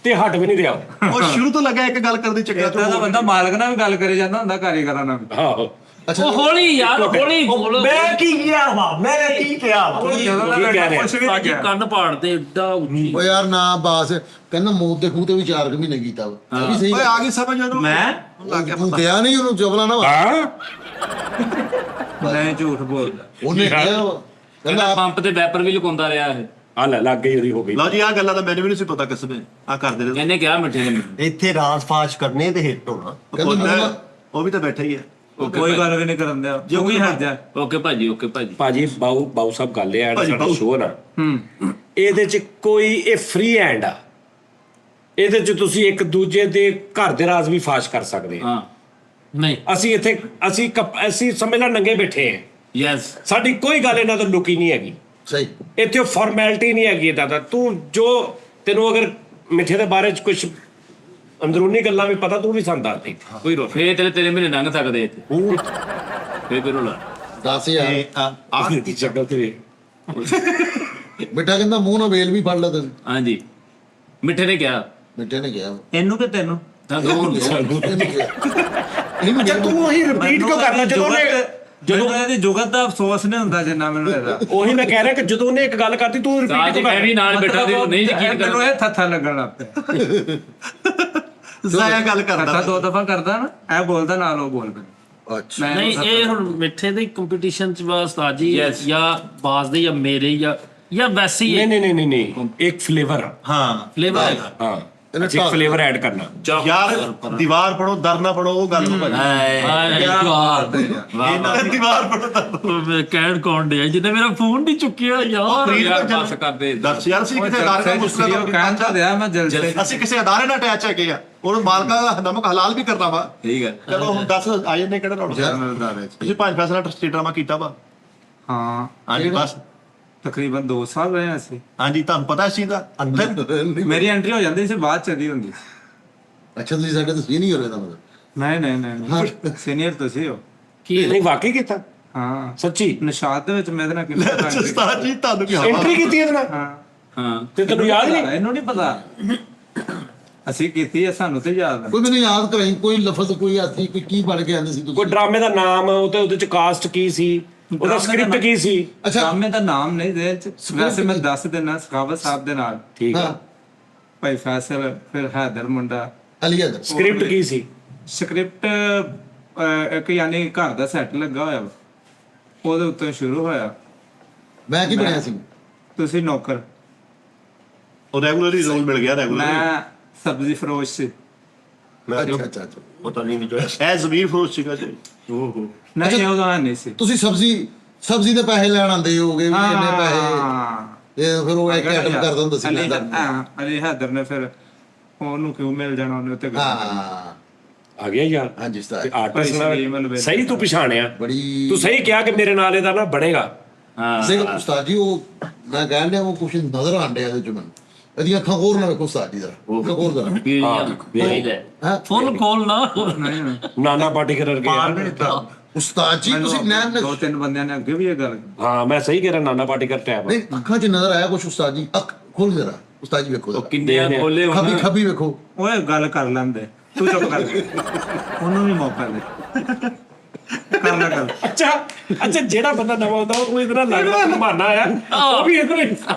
ਤੇ ਹਟ ਵੀ ਨਹੀਂ ਰਿਹਾ। ਉਹ ਸ਼ੁਰੂ ਤੋਂ ਲੱਗਾ ਇੱਕ ਗੱਲ ਕਰਨ ਦੀ ਚੱਕਰ ਇਦਾਂ ਦਾ ਬੰਦਾ ਮਾਲਕ ਨਾਲ ਵੀ ਗੱਲ ਕਰੇ ਜਾਂਦਾ ਹੁੰਦਾ, ਕਾਰੀਗਰਾਂ ਨਾਲ ਵੀ। ਆਹੋ ਅੱਛਾ ਉਹ ਹੌਲੀ ਯਾਰ, ਹੌਲੀ ਬੋਲੋ। ਮੈਂ ਕੀ ਕਿਹਾ ਵਾ, ਮੈਂ ਕੀ ਕਿਹਾ ਵਾ? ਜਦੋਂ ਦਾ ਕੀ ਕਹਿ ਰਿਹਾ? ਕੁਛ ਵੀ ਨਹੀਂ ਭਾਜੀ ਕਿਹਾ। ਕੰਨ ਪਾੜਦੇ ਏਡਾ ਉੱਚੀ। ਓ ਯਾਰ ਨਾ ਬਾਸ ਕਹਿੰਦਾ ਮੌਤ ਦੇ ਖੂਹ ਤੇ ਵੀ 4 ਮਹੀਨੇ ਕੀਤਾ ਵਾ। ਇਹ ਵੀ ਸਹੀ ਓਏ ਆ ਗਈ ਸਮਝ ਉਹਨੂੰ। ਮੈਂ ਤੂੰ ਗਿਆ ਨਹੀਂ ਉਹਨੂੰ ਚੁਗਲਾ ਨਾ ਵਾ। ਹਾਂ ਨਹੀਂ ਝੂਠ ਬੋਲਦਾ। ਉਹਨੇ ਕਿਹਾ ਵਾ ਕਹਿੰਦਾ ਪੰਪ ਤੇ ਵੈਪਰ ਵੀ ਲੁਕਾਉਂਦਾ ਰਿਹਾ ਇਹ। ਆ ਲੈ ਲੱਗ ਗਈ ਉਹਦੀ ਹੋ ਗਈ। ਲਓ ਜੀ ਆ ਗੱਲਾਂ ਤਾਂ ਮੈਨੂੰ ਵੀ ਨਹੀਂ ਸੀ ਪਤਾ ਕਿਸਨੇ ਆ ਕਰਦੇ ਰਹੇ। ਇਹਨੇ ਕਿਹਾ ਮਿੱਠੇ ਨੇ ਇੱਥੇ ਰਾਸ ਫਾਸ਼ ਕਰਨੇ ਤੇ ਹਿੱਟ ਹੋਣਾ। ਕਹਿੰਦਾ ਉਹ ਵੀ ਤਾਂ ਬੈਠਾ ਹੀ ਹੈ। ਕੋਈ ਗੱਲ ਵੀ ਨਹੀਂ ਕਰਨ ਦਿਆ। ਜੋ ਵੀ ਹਟ ਜਾ। ਓਕੇ ਭਾਜੀ, ਓਕੇ ਭਾਜੀ। ਭਾਜੀ ਬਾਊ ਸਾਹਿਬ ਗੱਲ ਇਹ ਆ ਭਾਜੀ, ਸਾਡਾ ਬਾਊ। ਸ਼ੋਅ ਨਾ, ਹੂੰ ਇਹਦੇ ਚ ਕੋਈ ਇਹ ਫ੍ਰੀ ਹੈਂਡ ਆ। ਇਹਦੇ ਚ ਤੁਸੀਂ ਇੱਕ ਦੂਜੇ ਦੇ ਘਰ ਦੇ ਰਾਜ਼ ਵੀ ਫਾਸ਼ ਕਰ ਸਕਦੇ ਆ। ਹਾਂ ਨਹੀਂ ਅਸੀਂ ਇੱਥੇ ਅਸੀਂ ਸਮਝ ਲਾ ਨੰਗੇ ਬੈਠੇ ਆ, ਯੈਸ। ਸਾਡੀ ਕੋਈ ਗੱਲ ਇਹਨਾਂ ਤੋਂ ਲੁਕੀ ਨਹੀਂ ਹੈਗੀ। ਸਹੀ ਇੱਥੇ ਫਾਰਮੈਲਿਟੀ ਨਹੀਂ ਹੈਗੀ ਦਾਦਾ। ਤੂੰ ਜੋ ਤੈਨੂੰ ਅਗਰ ਮਿੱਠੇ ਦੇ ਬਾਰੇ ਚ ਕੁਝ ਅੰਦਰੂਨੀ ਗੱਲਾਂ ਵੀ ਪਤਾ, ਤੂੰ ਵੀ ਸਾਨੂੰ ਦੱਸ ਦੇ। ਕੋਈ ਰੋ ਫੇਰ ਤੇਰੇ ਮਹੀਨੇ ਲੰਘ ਸਕਦੇ ਇੱਥੇ। ਫੇਰ ਰੋਲਾ 10000 ਇਹ ਆ ਦੀ ਸ਼ਕਲ ਤੇ ਬੇਟਾ ਕਹਿੰਦਾ ਮੂੰਹ ਨਾਲ ਵੇਲ ਵੀ ਫੜ ਲਾ ਤੈਨੂੰ। ਹਾਂਜੀ ਮਿੱਠੇ ਨੇ ਕਿਹਾ ਬੇਟੇ ਨੇ ਕਿਹਾ ਇਹਨੂੰ ਕਿ ਤੈਨੂੰ ਤਾਂ ਦੋਨੋਂ ਇਹਨੂੰ ਕਿਹਾ ਅੱਛਾ ਤੂੰ ਉਹੀ ਰਿਪੀਟ ਕਿਉਂ ਕਰਨਾ ਜਦੋਂ ਉਹਨੇ ਜਦੋਂ ਇਹਦੀ ਜੁਗਤ ਦਾ ਅਫਸੋਸ ਨਹੀਂ ਹੁੰਦਾ ਜਿੰਨਾ ਮੈਨੂੰ ਇਹਦਾ। ਉਹੀ ਮੈਂ ਕਹਿ ਰਿਹਾ ਕਿ ਜਦੋਂ ਉਹਨੇ ਇੱਕ ਗੱਲ ਕਰਤੀ ਤੂੰ ਰਿਪੀਟ ਸਾਜ ਕਿਉਂ ਮੈਂ ਕਰ ਵੀ ਨਾਲ ਬੈਠਾ ਤੇ ਨਹੀਂ ਯਕੀਨ ਕਰ ਮੈਨੂੰ ਇਹ ਥੱਥਾ ਲੱਗਣ ਲੱਗ ਪਿਆ। ਜ਼ਾਇਆ ਗੱਲ ਥੱਥਾ ਕਰਦਾ 2 ਦਫਾ ਕਰਦਾ ਨਾ, ਇਹ ਬੋਲਦਾ ਨਾਲ ਉਹ ਬੋਲ ਪਏ। ਅੱਛਾ ਮੈਂ ਨਹੀਂ ਇਹ ਹੁਣ ਮਿੱਠੇ ਦੀ ਕੰਪੀਟੀਸ਼ਨ ਚ ਵਾ ਉਸਤਾਦ ਜੀ ਜਾਂ ਬਾਜ਼ ਦੇ ਜਾਂ ਮੇਰੇ ਜਾਂ ਵੈਸੇ ਹੀ ਨਹੀਂ ਇੱਕ ਫਲੇਵਰ ਹਾਂ ਫਲੇਵਰ ਹੈਗਾ। ਹਾਂ ਇੱਕ ਫਲੇਵਰ ਐਡ ਕਰਨਾ ਯਾਰ ਦੀਵਾਰ ਪੜੋ ਦਰ ਨਾ ਪੜੋ ਉਹ ਗੱਲ ਨੂੰ ਭਾਜੀ ਦੀਵਾਰ ਪੜੋ ਕਹਿਣ ਕੌਣ ਡਿਆ ਜਿਹਨੇ ਮੇਰਾ ਫੋਨ ਨਹੀਂ ਚੁੱਕਿਆ ਯਾਰ। ਯਾਰ ਪਾਸ ਕਰਦੇ ਦੱਸ ਯਾਰ ਅਸੀਂ ਕਿਤੇ ਅਦਾਰੇ ਨਾਲ ਮੁਸ਼ਕਲ ਉਹ ਕਹਿੰਦਾ ਦਿਆ ਮੈਂ ਜਲਦੀ ਅਸੀਂ ਕਿਸੇ ਅਦਾਰੇ ਨਾਲ ਅਟੈਚ ਹੈਗੇ ਆ ਉਹਨੂੰ ਮਾਲਕਾਂ ਦਾ ਨਮਕ ਹਲਾਲ ਵੀ ਕਰਨਾ ਵਾ। ਠੀਕ ਹੈ ਚਲੋ ਹੁਣ ਦੱਸ ਆ ਜਾਂਦੇ ਕਿਹੜਾ ਰੌਲਾ ਤੁਸੀਂ 5 ਫੈਸਲਾ ਸਟੇਟ ਡਰਾਮਾ ਕੀਤਾ ਵਾ। ਹਾਂ ਹਾਂਜੀ ਬਸ ਤਕਰੀਬਨ 2 ਸਾਲ ਰਹੇ ਅਸੀਂ। ਹਾਂਜੀ ਤੁਹਾਨੂੰ ਪਤਾ ਇਸ ਚੀਜ਼ ਦਾ ਅੰਦਰ ਮੇਰੀ ਐਂਟਰੀ ਹੋ ਜਾਂਦੀ ਸੀ, ਬਾਅਦ ਚਲੀ ਹੁੰਦੀ। ਅੱਛਾ ਤੁਸੀਂ ਸਾਡੇ ਤੋਂ ਸੀਨੀਅਰ ਹੋ ਇਹਦਾ ਮਤਲਬ। ਨਹੀਂ ਸੀਨੀਅਰ ਤੁਸੀਂ ਹੋ। ਕੀ ਨਹੀਂ ਵਾਕਈ ਕੀਤਾ ਹਾਂ ਸੱਚੀ ਨਿਸ਼ਾਦ ਦੇ ਵਿੱਚ ਮੈਂ ਇਹਦੇ ਨਾਲ ਕਿੰਨਾ time ਉਸਤਾਦ ਜੀ ਤੁਹਾਨੂੰ ਕੀ ਐਂਟਰੀ ਕੀਤੀ ਇਹਦੇ ਨਾਲ ਹਾਂ ਹਾਂ ਤੇ ਤੈਨੂੰ ਯਾਦ ਨਹੀਂ ਇਹਨੂੰ ਨਹੀਂ ਪਤਾ ਅਸੀਂ ਕੀਤੀ ਹੈ, ਸਾਨੂੰ ਤੇ ਯਾਦ ਹੈ। ਕੋਈ ਮੈਨੂੰ ਯਾਦ ਕਰਾਈ ਕੋਈ ਲਫ਼ਜ਼ ਕੋਈ ਆਤੀ ਕੋਈ ਕੀ ਬਣ ਕੇ ਆਂਦੇ ਸੀ ਕੋਈ ਤੁਸੀਂ? ਡਰਾਮੇ ਦਾ ਨਾਮ ਉਹਦੇ ਚ ਕਾਸਟ ਕੀ ਸੀ, ਉਹਦਾ ਡਰਾਮੇ ਦਾ ਸਕ੍ਰਿਪਟ ਕੀ ਸੀ? ਅੱਛਾ ਡਰਾਮੇ ਦਾ ਨਾਮ ਨਹੀਂ ਦੇ ਚ ਵੈਸੇ ਮੈਂ ਦੱਸ ਦੇਣਾ ਸਖਾਵਤ ਸਾਹਿਬ ਦੇ ਨਾਲ ਠੀਕ ਹਾਂ ਆ ਭਾਈ ਫੈਸਲ, ਫਿਰ ਹੈਦਰ ਮੁੰਡਾ। ਅਲੀ ਅਦਰ ਸਕ੍ਰਿਪਟ ਕੀ ਸੀ? ਸਕ੍ਰਿਪਟ ਇੱਕ ਯਾਨੀ ਘਰ ਦਾ ਸੈੱਟ ਲੱਗਾ ਹੋਇਆ ਵਾ, ਉਹਦੇ ਉੱਤੇ ਸ਼ੁਰੂ ਹੋਇਆ। ਮੈਂ ਕੀ ਬਣਿਆ ਸੀ? ਤੁਸੀਂ ਨੌਕਰ, ਉਹ ਰੈਗੂਲਰਲੀ ਰੋਲ ਮਿਲ ਗਿਆ ਰੈਗੂਲਰ ਮੈਂ ਸਬਜ਼ੀ ਫਰੋਸ਼ ਸੀ। ਅੱਛਾ ਅੱਛਾ ਅੱਛਾ ਪਤਾ ਨਹੀਂ ਜੋ ਐ ਜ਼ਮੀਰ ਫਰੋਸ਼ ਸੀਗਾ ਜੀ ਨਹੀਂ ਉਹਦਾ ਨਹੀਂ ਸੀ। ਤੁਸੀਂ ਸਬਜ਼ੀ ਦੇ ਪੈਸੇ ਲੈਣ ਆਉਂਦੇ ਹੋਗੇ ਵੀ ਇੰਨੇ ਪੈਸੇ ਹਾਂ ਤੇ ਫਿਰ ਉਹ ਇੱਕ ਆਈਟਮ ਕਰਦਾ ਹੁੰਦਾ ਸੀ ਲੈਂਦਾ। ਅਲੀ ਹੈਦਰ ਨੇ ਫਿਰ ਉਹਨੂੰ ਕਿਉਂ ਮਿਲ ਜਾਣਾ, ਉਹਨੇ ਉੱਤੇ ਹਾਂ ਆ ਗਿਆ ਯਾਰ ਹਾਂਜੀ ਤੇ ਉਸਤਾਦ ਆਰਟਿਸਟ ਭਾਈ ਸਲੀਮ ਨਾਲ ਸਹੀ ਤੂੰ ਪਛਾਣਿਆ ਬੜੀ ਤੂੰ ਸਹੀ ਕਿਹਾ ਕਿ ਮੇਰੇ ਨਾਲ ਇਹਦਾ ਨਾ ਬਣੇਗਾ। ਹਾਂ ਸਿੰਘ ਉਸਤਾਦ ਜੀ ਉਹ ਮੈਂ ਕਹਿਣ ਡਿਆ ਉਹ ਕੁਛ ਨਜ਼ਰ ਆਂਡਿਆ ਇਹਦੇ ਚ ਮੈਨੂੰ। ਇਹਦੀਆਂ ਅੱਖਾਂ ਹੋਰ ਨਾ ਵੇਖੋ ਉਸਤਾਦ ਜੀ ਦਾ ਹੋਰ ਦਾ ਵੇਖਦਾ ਹੈ ਫੁੱਲ ਖੋਲ ਨਾ ਨਹੀਂ ਨਾਨਾ ਪਾਟੀਕਰ ਵਰਗੇ ਉਸਤਾਦ ਜੀ ਤੁਸੀਂ ਨੈਣ 2-3 ਬੰਦਿਆਂ ਨੇ ਅੱਗੇ ਵੀ ਇਹ ਗੱਲ ਕੀਤੀ। ਹਾਂ ਮੈਂ ਸਹੀ ਕਹਿ ਰਿਹਾ ਨਾਨਾ ਪਾਟੀਕਰ ਟੈਪ ਨਹੀਂ ਅੱਖਾਂ 'ਚ ਨਜ਼ਰ ਆਇਆ ਕੁਛ ਉਸਤਾਦ ਜੀ ਅੱਖ ਖੋਲ ਜਰਾ ਉਸਤਾਦ ਜੀ ਵੇਖੋ ਉਹ ਕਿੰਨੇ ਆ ਬੋਲੇ ਹੁਣ ਖੱਬੀ ਖੱਬੀ ਵੇਖੋ ਓਏ ਗੱਲ ਕਰ ਲੈਂਦੇ, ਤੂੰ ਚੁੱਪ ਕਰ ਉਹਨੂੰ ਵੀ ਮੌਕਾ ਦੇ ਕਰ ਲੈ ਗੱਲ। ਅੱਛਾ ਜਿਹੜਾ ਬੰਦਾ ਨਵਾਂ ਹੁੰਦਾ ਉਹ ਇਧਰ ਲੱਗਦਾ ਮਹਾਨਾ ਆ ਉਹ ਵੀ ਇਧਰ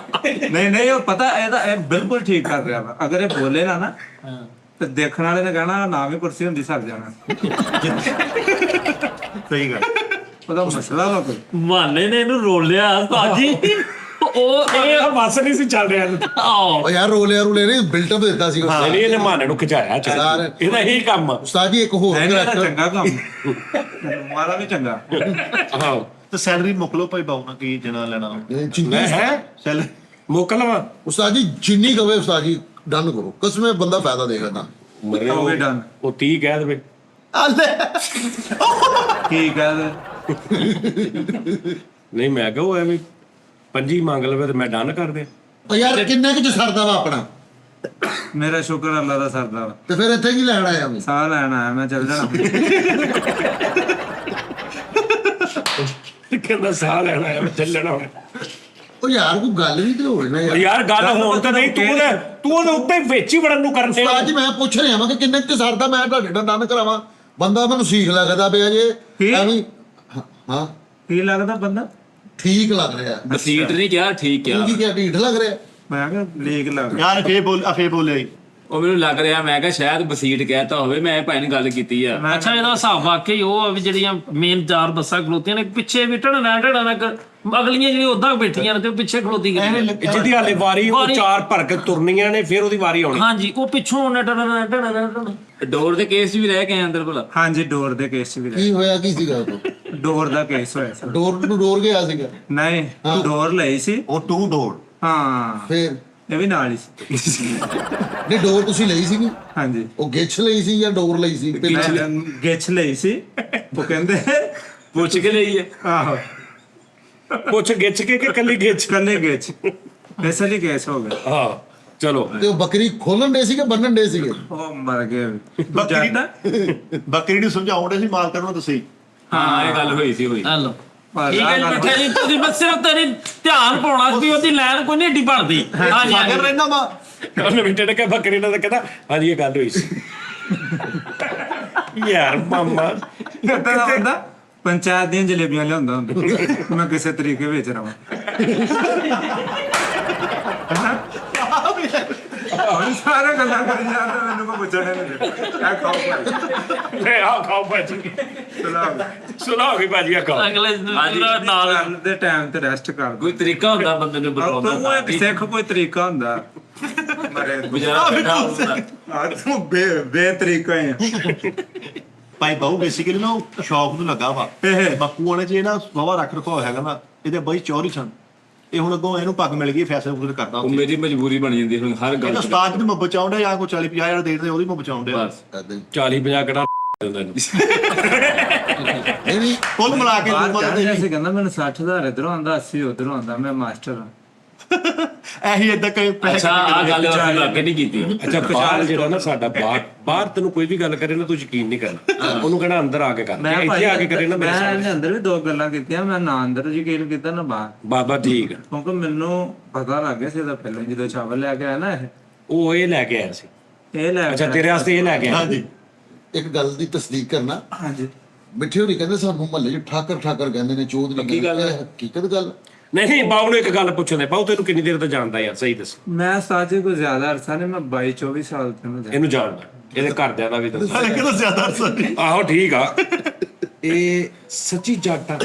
ਨਹੀਂ ਉਹ ਪਤਾ ਇਹਦਾ ਇਹ ਬਿਲਕੁਲ ਠੀਕ ਕਰ ਰਿਹਾ ਵਾ। ਅਗਰ ਇਹ ਬੋਲੇ ਨਾ ਤੇ ਦੇਖਣ ਵਾਲੇ ਨੇ ਕਹਿਣਾ ਨਾਮ ਹੀ ਕੁਰਸੀ ਹੁੰਦੀ ਸਰ ਜਾਣਾ। ਸਹੀ ਗੱਲ ਉਹਦਾ ਮਸਲਾ ਵਾ ਕੋਈ। ਮਾਨੇ ਨੇ ਇਹਨੂੰ ਰੋਲਿਆ ਉਸਤਾਦ ਜੀ। ਉਹ ਇਹ ਬਸ ਨਹੀਂ ਸੀ ਚੱਲ ਰਿਹਾ ਉਹ ਯਾਰ ਰੋਲੇ ਨਹੀਂ ਬਿਲਟਅਪ ਦਿੱਤਾ ਸੀ ਉਸਤਾਦ ਨਹੀਂ ਇਹਨੇ ਮਹਾਨੇ ਨੂੰ ਖਿਚਾਇਆ ਚੱਲ ਇਹਦਾ ਇਹੀ ਕੰਮ ਆ। ਉਸਤਾਦ ਜੀ ਇੱਕ ਹੋਰ ਇਹਦਾ ਕਰੈਕਟਰ ਚੰਗਾ ਕੰਮ ਮਾਰਾ ਵੀ ਚੰਗਾ। ਹਾਂ ਤੇ ਸੈਲਰੀ ਮੁੱਕ ਲੋ ਭਾਈ ਬਾਉ ਨਾ ਕੀ ਜਣਾ ਲੈਣਾ ਮੈਂ ਹੈ ਸੈਲ ਮੋਕਲ ਵਾ ਉਸਤਾਦ ਜੀ ਜਿੰਨੀ ਕਵੇ ਉਸਤਾਦ ਜੀ ਡਨ ਕਰੋ ਕਸਮੇ ਬੰਦਾ ਫਾਇਦਾ ਦੇਗਾ ਨਾ ਮਰੇ ਹੋ ਗਏ done। ਉਹ 30 ਕਹਿ ਦੇਵੇ ਕੀ ਕਹਦੇ ਨਹੀਂ ਮੈਂ ਕਿਹਾ ਉਹ ਐਵੇਂ 25 ਮੰਗ ਲਵੇ ਤੇ ਮੈਂ ਡਨ ਕਰ ਦਿਆਂ। ਉਹ ਯਾਰ ਕਿੰਨੇ ਕੁ ਚ ਸਰਦਾ ਵਾ ਆਪਣਾ ਮੇਰਾ ਸ਼ੁਕਰ ਅੱਲਾ ਦਾ ਸਰਦਾ ਵਾ। ਤੇ ਫਿਰ ਇੱਥੇ ਕੀ ਲੈਣ ਆਇਆ ਮੈਂ ਸਾਹ ਲੈਣ ਆਇਆ ਮੈਂ, ਚੱਲ ਜਾਣਾ। ਕਹਿੰਦਾ ਸਾਹ ਲੈਣਾ ਆ ਮੈਂ ਚੱਲਣਾ ਹੁਣ। ਉਹ ਯਾਰ ਕੋਈ ਗੱਲ ਵੀ ਤੇ ਹੋਵੇ ਨਾ ਯਾਰ ਯਾਰ ਗੱਲ ਹੋਣ ਤਾਂ ਨਹੀਂ ਤੂੰ ਉਹਦੇ ਉੱਤੇ ਵਿੱਚ ਹੀ ਵੜਨ ਨੂੰ ਕਰਦੇ ਉਸਤਾਦ ਜੀ ਮੈਂ ਪੁੱਛ ਰਿਹਾ ਵਾਂ ਕਿ ਕਿੰਨੇ ਕੁ ਚ ਸਰਦਾ ਮੈਂ ਤੁਹਾਡੇ ਨਾਲ ਡਨ ਕਰਾਵਾਂ ਬੰਦਾ ਮੈਨੂੰ ਸੀਖ ਲੱਗਦਾ ਪਿਆ ਜੇ ਕੀ? ਐਵੇਂ ਹਾਂ ਕੀ ਲੱਗਦਾ ਬੰਦਾ? ਠੀਕ ਲੱਗ ਰਿਹਾ ਬਸੀਟ ਨਹੀਂ ਕਿਹਾ ਠੀਕ ਤੂੰ ਕਿਹਾ ਕੀ ਕਿਹਾ ਢੀਠ ਲੱਗ ਰਿਹਾ ਮੈਂ ਕਿਹਾ ਲੀਕ ਲੱਗ ਯਾਰ ਫੇ ਬੋਲੇ ਉਹ ਮੈਨੂੰ ਲੱਗ ਰਿਹਾ ਮੈਂ ਕਿਹਾ ਸ਼ਾਇਦ ਬਸੀਟ ਕਹਿਤਾ ਹੋਵੇ ਮੈਂ ਭਾਈ ਨਾਲ ਗੱਲ ਕੀਤੀ ਆ ਅੱਛਾ ਇਹਦਾ ਹਿਸਾਬ ਵਾਕਈ ਉਹ ਆ ਵੀ ਜਿਹੜੀਆਂ ਮੇਨ 4 ਬੱਸਾਂ ਖਲੋਤੀਆਂ ਨੇ ਪਿੱਛੇ ਵੀ ਢੜਨਾ ਅਗਲੀਆਂ ਜਿਹੜੀਆਂ ਉਦਾਂ ਬੈਠੀਆਂ ਨੇ ਤੇ ਉਹ ਪਿੱਛੇ ਖਲੋਤੀ ਗਈਆਂ ਨੇ। ਜਿਹਦੀ ਹਾਲੇ ਵਾਰੀ ਉਹ ਚਾਰ ਭਰ ਕੇ ਤੁਰਨੀਆਂ ਨੇ ਫਿਰ ਉਹਦੀ ਵਾਰੀ ਆਉਣੀ। ਹਾਂਜੀ ਉਹ ਪਿੱਛੋਂ ਉਹਨੇ ਢੜਨਾ ਡੋਰ ਦੇ ਕੇਸ ਵੀ ਰਹਿ ਕੇ ਆਏ ਅੰਦਰ ਭਲਾ। ਹਾਂਜੀ ਡੋਰ ਦੇ ਕੇਸ 'ਚ ਵੀ ਰਹੇ। ਕੀ ਹੋਇਆ ਕੀ ਸੀਗਾ ਉਹ ਡੋਰ ਦਾ ਕੇਸ ਹੋਇਆ ਸੀ। ਡੋਰ ਨੂੰ ਡੋਰ ਗਿਆ ਸੀਗਾ ਨਹੀਂ ਡੋਰ ਲਈ ਸੀ। ਉਹ ਟੂ ਡੋਰ ਹਾਂ ਫਿਰ ਇਹ ਵੀ ਨਾਲ ਹੀ ਸੀ। ਨਹੀਂ ਡੋਰ ਤੁਸੀਂ ਲਈ ਸੀਗੀ ਹਾਂਜੀ ਉਹ ਗਿੱਛ ਲਈ ਸੀ ਜਾਂ ਡੋਰ ਲਈ ਸੀ ਪਹਿਲਾਂ ਗਿੱਛ ਲਈ ਸੀ। ਉਹ ਕਹਿੰਦੇ ਪੁੱਛ ਕੇ ਲਈ ਹੈ ਆਹੋ ਪੁੱਛ ਗਿੱਛ ਕੇ ਕਿ ਕੱਲੀ ਗਿੱਛ? ਕੱਲੇ ਗਿੱਛ ਇਸ ਲਈ ਕੇਸ ਹੋ ਗਿਆ। ਹਾਂ ਚਲੋ ਤੇ ਉਹ ਬੱਕਰੀ ਖੋਲਣ ਦੇ ਸੀਗੇ ਬੰਨਣ ਦੇ ਸੀਗੇ ਉਹ ਮਰ ਗਏ। ਬੱਕਰੀ ਨੂੰ ਸਮਝਾਉਂਦੇ ਸੀ ਮਾਲਕਾਂ ਨੂੰ ਦੱਸੀ ਹਾਂ ਇਹ ਗੱਲ ਹੋਈ ਸੀ ਹੋਈ ਹਲੋ ਠੀਕ ਹੈ ਜੀ ਬੈਠੇ ਜੀ ਤੁਸੀਂ ਬਸ ਸਿਰਫ ਤੇਰੀ ਧਿਆਨ ਪਾਉਣਾ ਵੀ ਉਹਦੀ ਲਾਈਨ ਕੋਈ ਨਹੀਂ ਏਡੀ ਭਰਦੀ। ਹਾਂਜੀ ਸਾਗਰ ਰਹਿੰਦਾ ਵਾ ਉਹਨੇ ਮਿੰਟੇ ਟਕੇ ਬੱਕਰੀ ਨਾਲ ਤਾਂ ਕਹਿੰਦਾ ਹਾਂਜੀ ਇਹ ਗੱਲ ਹੋਈ ਸੀ। ਯਾਰ ਮਾਮਾ ਕਿੱਦਾਂ ਦਾ ਬੰਦਾ ਪੰਚਾਇਤ ਦੀਆਂ ਜਲੇਬੀਆਂ ਲਿਆਉਂਦਾ ਹੁੰਦਾ ਮੈਂ ਕਿਸੇ ਤਰੀਕੇ ਵਿੱਚ ਰਵਾਂ। ਹੁਣ ਸਾਰਾ ਗੱਲਾਂ ਕਰੀ ਜਾਂਦਾ ਮੈਨੂੰ ਕੋ ਪੁੱਛਣੇ ਨਹੀਂ ਆ ਖਾਓ ਭਾਈ ਲੈ ਆ ਖਾਓ ਭਾਜੀ ਸੁਣਾਓ ਵੀ ਭਾਜੀ ਆ ਖਾਓ। ਅਗਲੇ ਨਾਲ ਗੱਲ ਦੇ ਟਾਈਮ ਤੇ ਰੈਸਟ ਕਰ ਕੋਈ ਤਰੀਕਾ ਹੁੰਦਾ ਬੰਦੇ ਨੂੰ ਬੁਲਾਉਣ ਤੂੰ ਦਾ ਇੱਕ ਸਿੱਖ ਕੋਈ ਤਰੀਕਾ ਹੁੰਦਾ ਮਰੇ ਗੁਜ਼ਾਰਾ ਬੈਠਾ ਹੁੰਦਾ ਆ ਤੂੰ ਬੇਤਰੀਕਾ ਹੈ। ਭਾਈ ਬਾਹੂ ਬੇਸਿਕਲੀ ਨਾ ਉਹ ਸ਼ੌਕ ਨੂੰ ਲੱਗਾ ਵਾ ਬਾਪੂ ਉਹਨੇ ਜੇ ਨਾ ਸਵਾ ਰੱਖ ਰਖੋ ਹੈਗਾ ਨਾ ਇਹਦੇ ਬਾਈ ਚੌਰੀ ਸਨ। ਇਹ ਹੁਣ ਅੱਗੋਂ ਇਹਨੂੰ ਪੱਗ ਮਿਲ ਗਈ ਫੈਸਲੇ ਫੂਸਲੇ ਕਰਦਾ ਉਹ ਮੇਰੀ ਮਜਬੂਰੀ ਬਣ ਜਾਂਦੀ ਹੁਣ ਹਰ ਗੱਲ ਇਹ ਉਸਤਾਦ ਨੂੰ ਬਚਾਉਣ ਡਿਆ ਜਾਂ ਕੋਈ 40 50 ਹਜ਼ਾਰ ਦੇ ਉਹਦੀ ਮੈਂ ਬਚਾਉਣ ਡਿਆ ਬਸ 40 50 ਕਿਹੜਾ ਦਿੰਦਾ ਇਹਨੂੰ। ਨਹੀਂ ਨਹੀਂ ਕੁੱਲ ਮਿਲਾ ਕੇ ਬਾਹਰ ਤੂੰ ਚੜ੍ਹ ਮਦਦ ਗਿਆ ਸੀ ਕਹਿੰਦਾ ਮੈਨੂੰ 60,000 ਇਧਰੋਂ ਆਉਂਦਾ 80 ਉਧਰੋਂ ਆਉਂਦਾ ਮੈਂ ਮਾਸਟਰ ਹਾਂ। ਇਹੀ ਏਦਾਂ ਕਈ ਪੈਸੇ ਅੱਛਾ ਆ ਗੱਲ ਅਸੀਂ ਲੱਗੇ ਨਹੀਂ ਕੀਤੀ ਅੱਛਾ ਬਾਹਰ ਜਿਹੜਾ ਨਾ ਸਾਡਾ ਬਾਹਰ ਤੈਨੂੰ ਕੋਈ ਵੀ ਗੱਲ ਕਰੇ ਨਾ ਤੂੰ ਯਕੀਨ ਨਹੀਂ ਕਰਨਾ ਉਹਨੂੰ ਕਹਿਣਾ ਅੰਦਰ ਆ ਕੇ ਕਰ ਮੈਂ ਇੱਥੇ ਆ ਕੇ ਕਰੇ ਨਾ ਮੇਰੇ ਮੈਂ ਸਾਹਮਣੇ ਇਹਦੇ ਅੰਦਰ ਵੀ ਦੋ ਗੱਲਾਂ ਕੀਤੀਆਂ ਮੈਂ ਨਾ ਅੰਦਰ ਯਕੀਨ ਕੀਤਾ ਨਾ ਬਾਹਰ ਬਾਬਾ ਠੀਕ ਆ। ਕਿਉਂਕਿ ਮੈਨੂੰ ਪਤਾ ਲੱਗ ਗਿਆ ਸੀ ਇਹਦਾ ਪਹਿਲਾਂ ਜਦੋਂ ਚਾਵਲ ਲੈ ਕੇ ਆਇਆ ਨਾ ਉਹ ਇਹ ਲੈ ਕੇ ਆਇਆ ਸੀ। ਇਹ ਲੈ ਅੱਛਾ ਤੇਰੇ ਵਾਸਤੇ ਇਹ ਲੈ ਕੇ ਆਇਆ। ਹਾਂਜੀ ਇੱਕ ਗੱਲ ਦੀ ਤਸਦੀਕ ਕਰਨਾ, ਹਾਂਜੀ ਮਿੱਠੇ ਹੋਣੀ ਕਹਿੰਦੇ ਸਾਨੂੰ ਮਹੱਲੇ 'ਚ ਠਾਕਰ ਕਹਿੰਦੇ ਨੇ, ਚੌਧਰੀ ਕਹਿੰਦੇ ਨੇ। ਹਕੀਕਤ ਗੱਲ ਨਹੀਂ ਬਾਬੂ ਨੂੰ ਇੱਕ ਗੱਲ ਪੁੱਛਦੇ ਬਾਬੂ ਤੈਨੂੰ ਕਿੰਨੀ ਦੇਰ ਤੋਂ ਜਾਣਦਾ ਯਾਰ ਸਹੀ ਦੱਸ। ਮੈਂ ਸਾਜੇ ਕੋਈ ਜ਼ਿਆਦਾ ਅਰਸਾ ਨਹੀਂ ਮੈਂ 22 24 ਸਾਲ ਤੋਂ ਜਾਣਦਾ। ਇਹਨੂੰ ਜਾਣਦਾ ਇਹਦੇ ਘਰਦਿਆਂ ਦਾ ਵੀ ਦੱਸ। ਹਾਲੇ ਕਿਹਦਾ ਜ਼ਿਆਦਾ ਅਰਸਾ ਆਹੋ ਠੀਕ ਆ। ਇਹ ਸੱਚੀ ਜੱਟ ਆ।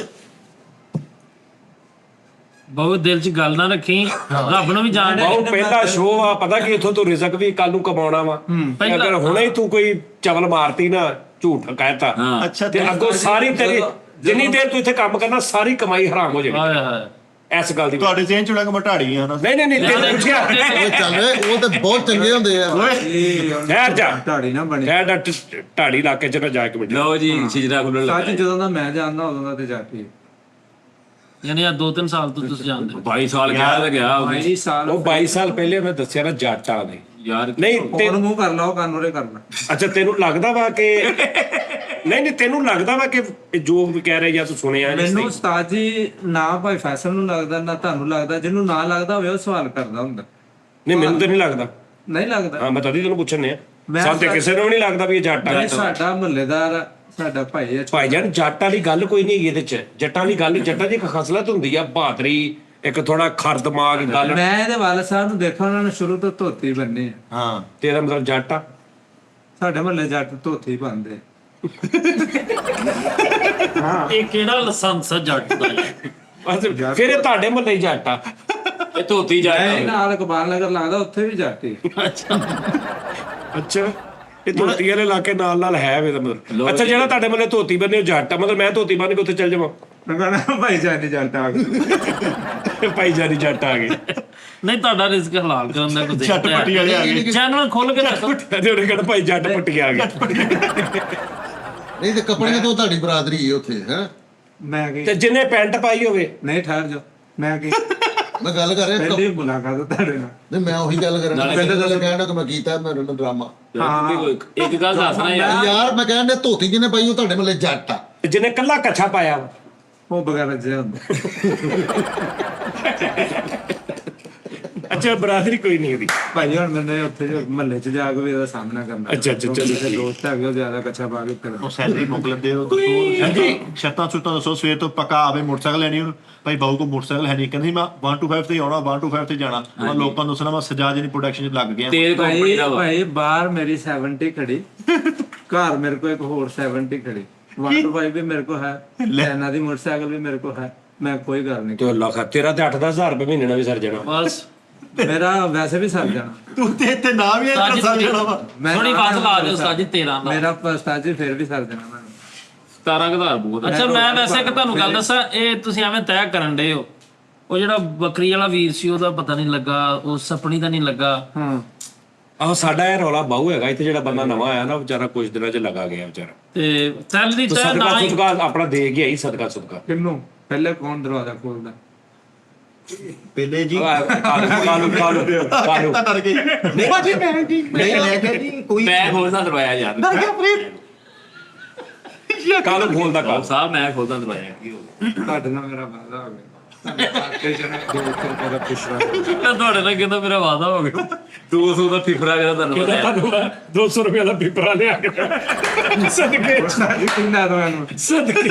ਬਹੁਤ ਦਿਲ 'ਚ ਗੱਲ ਨਾ ਰੱਖੀ ਰੱਬ ਨੂੰ ਵੀ ਜਾਣਦੇ ਬਾਬੂ ਪਹਿਲਾ ਸ਼ੋਅ ਆ ਪਤਾ ਕਿ ਇਥੋਂ ਤੂੰ ਰਿਜ਼ਕ ਵੀ ਕੱਲ ਨੂੰ ਕਮਾਉਣਾ ਵਾ। ਅਗਰ ਹੁਣੇ ਹੀ ਤੂੰ ਕੋਈ ਚਵਲ ਮਾਰਤੀ ਨਾ ਝੂਠ ਕਹਿਤਾ ਅੱਛਾ ਤੇ ਅੱਗੋਂ ਸਾਰੀ ਤੇਰੀ ਜਿੰਨੀ ਦੇਰ ਤੂੰ ਇੱਥੇ ਕੰਮ ਕਰਨਾ ਸਾਰੀ ਕਮਾਈ ਹਰਾਮ ਹੋ ਜਾਣੀ। ਹਾਏ ਹਾਏ ਇਸ ਗੱਲ ਦੀ ਤੁਹਾਡੇ ਚੇਨ ਚੁੜਾ ਕੇ ਮਟਾੜੀ ਆ ਨਾ ਨਹੀਂ ਤੈਨੂੰ ਪੁੱਛਿਆ ਉਹ ਚੱਲ ਰਹੇ, ਉਹ ਤਾਂ ਬਹੁਤ ਚੰਗੇ ਹੁੰਦੇ ਆ। ਠਹਿਰ ਜਾ ਢਾੜੀ ਨਾ ਬਣੀ ਠਹਿਰ ਜਾ ਢਾੜੀ ਇਲਾਕੇ ਚ ਨਾ ਜਾ ਕੇ ਮਿਲ। ਲਓ ਜੀ ਸਿਜਰਾ ਖੁੱਲਣ ਲੱਗਾ ਸੱਚ ਜਦੋਂ ਦਾ ਮੈਂ ਜਾਣਦਾ ਉਦੋਂ ਦਾ ਤੇ ਜਾਤੀ ਯਾਨੀ ਆ 2-3 ਸਾਲ ਤੋਂ ਤੁਸੀਂ ਜਾਣਦੇ ਹੋ। 22 ਸਾਲ ਗਿਆ ਤਾਂ ਗਿਆ ਉਹ 22 ਸਾਲ ਉਹ 22 ਸਾਲ ਪਹਿਲੇ ਮੈਂ ਦੱਸਿਆ ਨਾ ਜੱਟ ਆ ਨੇ ਯਾਰ ਨਹੀਂ ਫੋਨ ਮੂੰਹ ਕਰ ਲਾਓ ਕਾਨੂੰਰੇ ਕਰਨਾ ਅੱਛਾ ਤੈਨੂੰ ਲੱਗਦਾ ਵਾ ਕਿ ਨਹੀਂ ਤੈਨੂੰ ਲੱਗਦਾ ਵਾ ਕਿ ਇਹ ਜੋ ਵੀ ਕਹਿ ਰਹੇ ਜਾਂ ਤੂੰ ਸੁਣਿਆ ਨਹੀਂ ਮੈਨੂੰ ਉਸਤਾਦ ਜੀ ਨਾ ਭਾਈ ਫੈਸਲ ਨੂੰ ਲੱਗਦਾ ਨਾ ਤੁਹਾਨੂੰ ਲੱਗਦਾ ਜਿਹਨੂੰ ਨਾ ਲੱਗਦਾ ਹੋਵੇ ਉਹ ਸਵਾਲ ਕਰਦਾ ਹੁੰਦਾ ਨਹੀਂ ਮੈਨੂੰ ਤਾਂ ਨਹੀਂ ਲੱਗਦਾ। ਨਹੀਂ ਲੱਗਦਾ ਹਾਂ ਮੈਂ ਤਾਂ ਤੈਨੂੰ ਪੁੱਛਣੇ ਆ ਮੈਂ ਸਾਨੂੰ ਤੇ ਕਿਸੇ ਨੂੰ ਵੀ ਨਹੀਂ ਲੱਗਦਾ ਵੀ ਇਹ ਜੱਟ ਆ। ਇਹ ਸਾਡਾ ਮੁਹੱਲੇਦਾਰ ਆ, ਸਾਡਾ ਭਾਈ ਹੈ ਭਾਈ ਜਾਨ ਜੱਟ ਵਾਲੀ ਗੱਲ ਕੋਈ ਨਹੀਂ ਹੈਗੀ ਇਹਦੇ ਚ। ਜੱਟਾਂ ਦੀ ਗੱਲ ਜੱਟਾਂ ਦੀ ਇੱਕ ਖਸਲਤ ਹੁੰਦੀ ਆ ਬਹਾਦਰੀ ਇੱਕ ਥੋੜਾ ਖਰ ਦਿਮਾਗ ਗੱਲ। ਮੈਂ ਇਹਦੇ ਵਾਲਦ ਸਾਹਿਬ ਨੂੰ ਦੇਖਿਆ ਉਹਨਾਂ ਨੇ ਸ਼ੁਰੂ ਤੋਂ ਧੋਤੀ ਬੰਨੀ ਆ ਹਾਂ ਤੇਰਾ ਮਤਲਬ ਜੱਟ ਆ। ਸਾਡੇ ਮੁਹੱਲੇ ਜੱਟ ਧੋਤੀ ਪਾਉਂਦੇ ਇਹ ਕਿਹੜਾ ਲਾਇਸੈਂਸ ਆ ਜੱਟ ਦਾ ਯਾਰ? ਬਸ ਫਿਰ ਇਹ ਤੁਹਾਡੇ ਮੁਹੱਲੇ ਹੀ ਜੱਟ ਆ। ਇਹ ਧੋਤੀ ਜਾ ਇਹ ਨਾਲ ਕਬਾਲ ਨਗਰ ਲੱਗਦਾ ਉੱਥੇ ਵੀ ਜੱਟ ਹੀ ਅੱਛਾ ਇਹ ਧੋਤੀ ਵਾਲੇ ਇਲਾਕੇ ਨਾਲ ਹੈ ਵੇ ਮਤਲਬ। ਅੱਛਾ ਜਿਹੜਾ ਤੁਹਾਡੇ ਮੁਹੱਲੇ ਧੋਤੀ ਬੰਨੇ ਉਹ ਜੱਟ ਆ ਮਤਲਬ ਮੈਂ ਧੋਤੀ ਬੰਨ ਕੇ ਉੱਥੇ ਚੱਲ ਜਾਵਾਂ। ਮੈਂ ਕਹਿੰਦਾ ਭਾਈ ਜਾਨੀ ਜੱਟ ਆ ਗਏ ਭਾਈ ਜਾਨੀ ਜੱਟ ਆ ਗਏ ਨਹੀਂ ਤੁਹਾਡਾ ਰਿਜ਼ਕ ਹਲਾਲ ਕਰਨ ਦਾ ਕੋਈ ਛੱਟ ਪੱਟੀ ਵਾਲੇ ਆ ਗਏ ਚੈਨਲ ਖੋਲ ਕੇ ਦੱਸੋ। ਤੇ ਉਹਨੇ ਕਹਿੰਦਾ ਭਾਈ ਜੱਟ ਪੱਟੀ ਆ ਗਿਆ। ਨਹੀਂ ਤੇ ਕੱਪੜੇ ਤੋਂ ਤੁਹਾਡੀ ਬਰਾਦਰੀ ਹੈ ਉੱਥੇ ਹੈ। ਮੈਂ ਕੀ ਤੇ ਜਿੰਨੇ ਪੈਂਟ ਪਾਈ ਹੋਵੇ ਨਹੀਂ ਠਹਿਰ ਜਾ ਮੈਂ ਕੀ ਮੈਂ ਗੱਲ ਕਰ ਰਿਹਾ ਪਹਿਲੀ ਮੁਲਾਕਾਤ ਤੁਹਾਡੇ ਨਾਲ ਨਹੀਂ ਮੈਂ ਉਹੀ ਗੱਲ ਕਰਨ ਪਹਿਲੇ ਗੱਲ ਕਹਿਣਾ ਕਿ ਮੈਂ ਕੀਤਾ ਮੇਰੇ ਨਾਲ ਡਰਾਮਾ ਇੱਕ ਗੱਲ ਦੱਸਣਾ ਯਾਰ ਯਾਰ ਮੈਂ ਕਹਿੰਦਾ ਧੋਤੀ ਜਿਹਨੇ ਪਾਈ ਉਹ ਤੁਹਾਡੇ ਮੱਲੇ ਜੱਟ ਆ। ਜਿਹਨੇ ਕੱਲਾ ਕੱਛਾ ਪਾਇਆ ਵਾ। ਉਹ ਬਗੈਰ ਜੇ ਹੁੰਦਾ ਅੱਛਾ ਬਰਾਦਰੀ ਕੋਈ ਨਹੀਂ ਉਹਦੀ। ਭਾਈ ਹੁਣ ਮੈਨੇ ਉੱਥੇ ਮਹੱਲੇ 'ਚ ਜਾ ਕੇ ਵੀ ਇਹਦਾ ਸਾਹਮਣਾ ਕਰਨਾ ਅੱਛਾ, ਚਲੋ ਮੇਰੇ ਦੋਸਤ ਹੈਗੇ ਉਹ ਜ਼ਿਆਦਾ ਕੱਚਾ ਪਾ ਕੇ ਫਿਰ ਉਹ ਸੈਲਰੀ ਮੁੱਕ ਲੈਂਦੇ ਹੋ ਦੱਸੋ ਸ਼ਰਤਾਂ ਸੁਰਤਾਂ ਦੱਸੋ ਸਵੇਰ ਤੋਂ ਪੱਕਾ ਆਵੇ ਮੋਟਰਸਾਈਕਲ ਲੈਣੀ ਉਹਨੂੰ ਭਾਈ ਬਾਹੂ ਕੋ ਮੋਟਰਸਾਈਕਲ ਹੈ ਨਹੀਂ ਕਹਿੰਦੀ ਮੈਂ 125 ਤੇ ਆਉਣਾ 125 ਤੇ ਜਾਣਾ ਮੈਂ ਲੋਕਾਂ ਨੂੰ ਦੱਸਣਾ ਮੈਂ ਸਜਾ ਜਿਹੀ ਪ੍ਰੋਡਕਸ਼ਨ 'ਚ ਲੱਗ ਗਿਆ ਤੇਲ ਕੰਪਨੀ ਦਾ ਵਾ ਭਾਈ ਬਾਹਰ ਮੇਰੀ 70 ਖੜੀ ਘਰ ਮੇਰੇ ਕੋਲ ਇੱਕ ਹੋਰ 70 ਖੜੀ ਵਾਟਰ ਪਾਈਪ ਵੀ ਮੇਰੇ ਕੋਲ ਹੈ ਲੈਣਾ ਦੀ ਮੋਟਰਸਾਈਕਲ ਵੀ ਮੇਰੇ ਕੋਲ ਹੈ ਮੈਂ ਕੋਈ ਗੱਲ ਨਹੀਂ ਤੇ ਅੱਲਾ ਖਾ ਤੇਰਾ ਤੇ 8-10,000 ਰੁਪਏ ਮਹੀਨੇ ਨਾਲ ਵੀ ਸਰ ਜਾਣਾ। ਬਸ ਮੇਰਾ ਵੈਸੇ ਵੀ ਸਰ ਜਾਣਾ ਤੂੰ ਤੇ ਇੱਥੇ ਨਾ ਵੀ ਇੱਥੇ ਸਰ ਜਾਣਾ ਵਾ ਥੋੜੀ ਬਾਤ ਲਾ ਦਿਓ ਉਸਤਾਦ ਜੀ 13 ਦਾ। ਮੇਰਾ ਉਸਤਾਦ ਜੀ ਫਿਰ ਵੀ ਸਰ ਜਾਣਾ ਮੈਨੂੰ 17,000 ਬਹੁਤ ਅੱਛਾ ਮੈਂ ਵੈਸੇ ਇੱਕ ਤੁਹਾਨੂੰ ਗੱਲ ਦੱਸਾਂ ਇਹ ਤੁਸੀਂ ਐਵੇਂ ਤੈਅ ਕਰਨ ਡਏ ਹੋ ਉਹ ਜਿਹੜਾ ਬੱਕਰੀ ਵਾਲਾ ਵੀਰ ਸੀ ਉਹਦਾ ਪਤਾ ਨਹੀਂ ਲੱਗਾ ਉਹ ਸਪਣੀ ਦਾ ਨਹੀਂ ਲੱਗਾ। ਹਾਂ ਆਹੋ ਸਾਡਾ ਇਹ ਰੌਲਾ ਬਾਹੂ ਹੈਗਾ ਇੱਥੇ ਜਿਹੜਾ ਬੰਦਾ ਨਵਾਂ ਆਇਆ ਨਾ ਵਿਚਾਰਾ ਕੁਝ ਦਿਨਾਂ 'ਚ ਲਗਾ ਗਿਆ ਵਿਚਾਰਾ। ਤੇ ਸੈਲਰੀ ਤੂੰ ਤੈਅ ਸਦਕਾ ਨਾ ਹੀ ਸੁਦਕਾ ਆਪਣਾ ਦੇ ਗਿਆ ਹੀ ਸਦਕਾ ਸੁਦਕਾ। ਕਿੰਨੂੰ ਪਹਿਲੇ ਕੌਣ ਦਰਵਾਜ਼ਾ ਖੋਲਦਾ ਪਹਿਲੇ ਜੀ ਕਾਲੂ ਤਾਂ ਡਰ ਗਈ ਨਹੀਂ ਬਾਜੀ ਮੈਂ ਜੀ ਨਹੀਂ ਲੈ ਕੇ ਨਹੀਂ ਕੋਈ ਮੈਂ ਖੋਲਦਾ ਦਰਵਾਜ਼ਾ ਯਾਰ ਕਾਲੂ ਖੋਲਦਾ ਕਾਲ ਸਾਹਿਬ ਮੈਂ ਖੋਲਦਾ ਦਰਵਾਜ਼ਾ ਕੀ ਹੋ ਗਿਆ ਤੁਹਾਡੇ ਨਾਲ ਮੇਰਾ ਵਾਅਦਾ ਹੋ ਗਿਆ ਮੈਂ ਤੁਹਾਡੇ ਨਾਲ ਕਹਿੰਦਾ ਮੇਰਾ ਵਾਅਦਾ ਹੋ ਗਿਆ 200 ਦਾ ਫਿਫਰਾ ਜਿਹੜਾ ਤੁਹਾਨੂੰ ਪਤਾ ਹੈ। 200 ਰੁਪਏ ਦਾ ਪੇਪਰ ਲਿਆ ਕੇ ਸਦਕੇ ਕਿੰਨਾ ਦੋ ਇਹਨੂੰ ਸਦਕੇ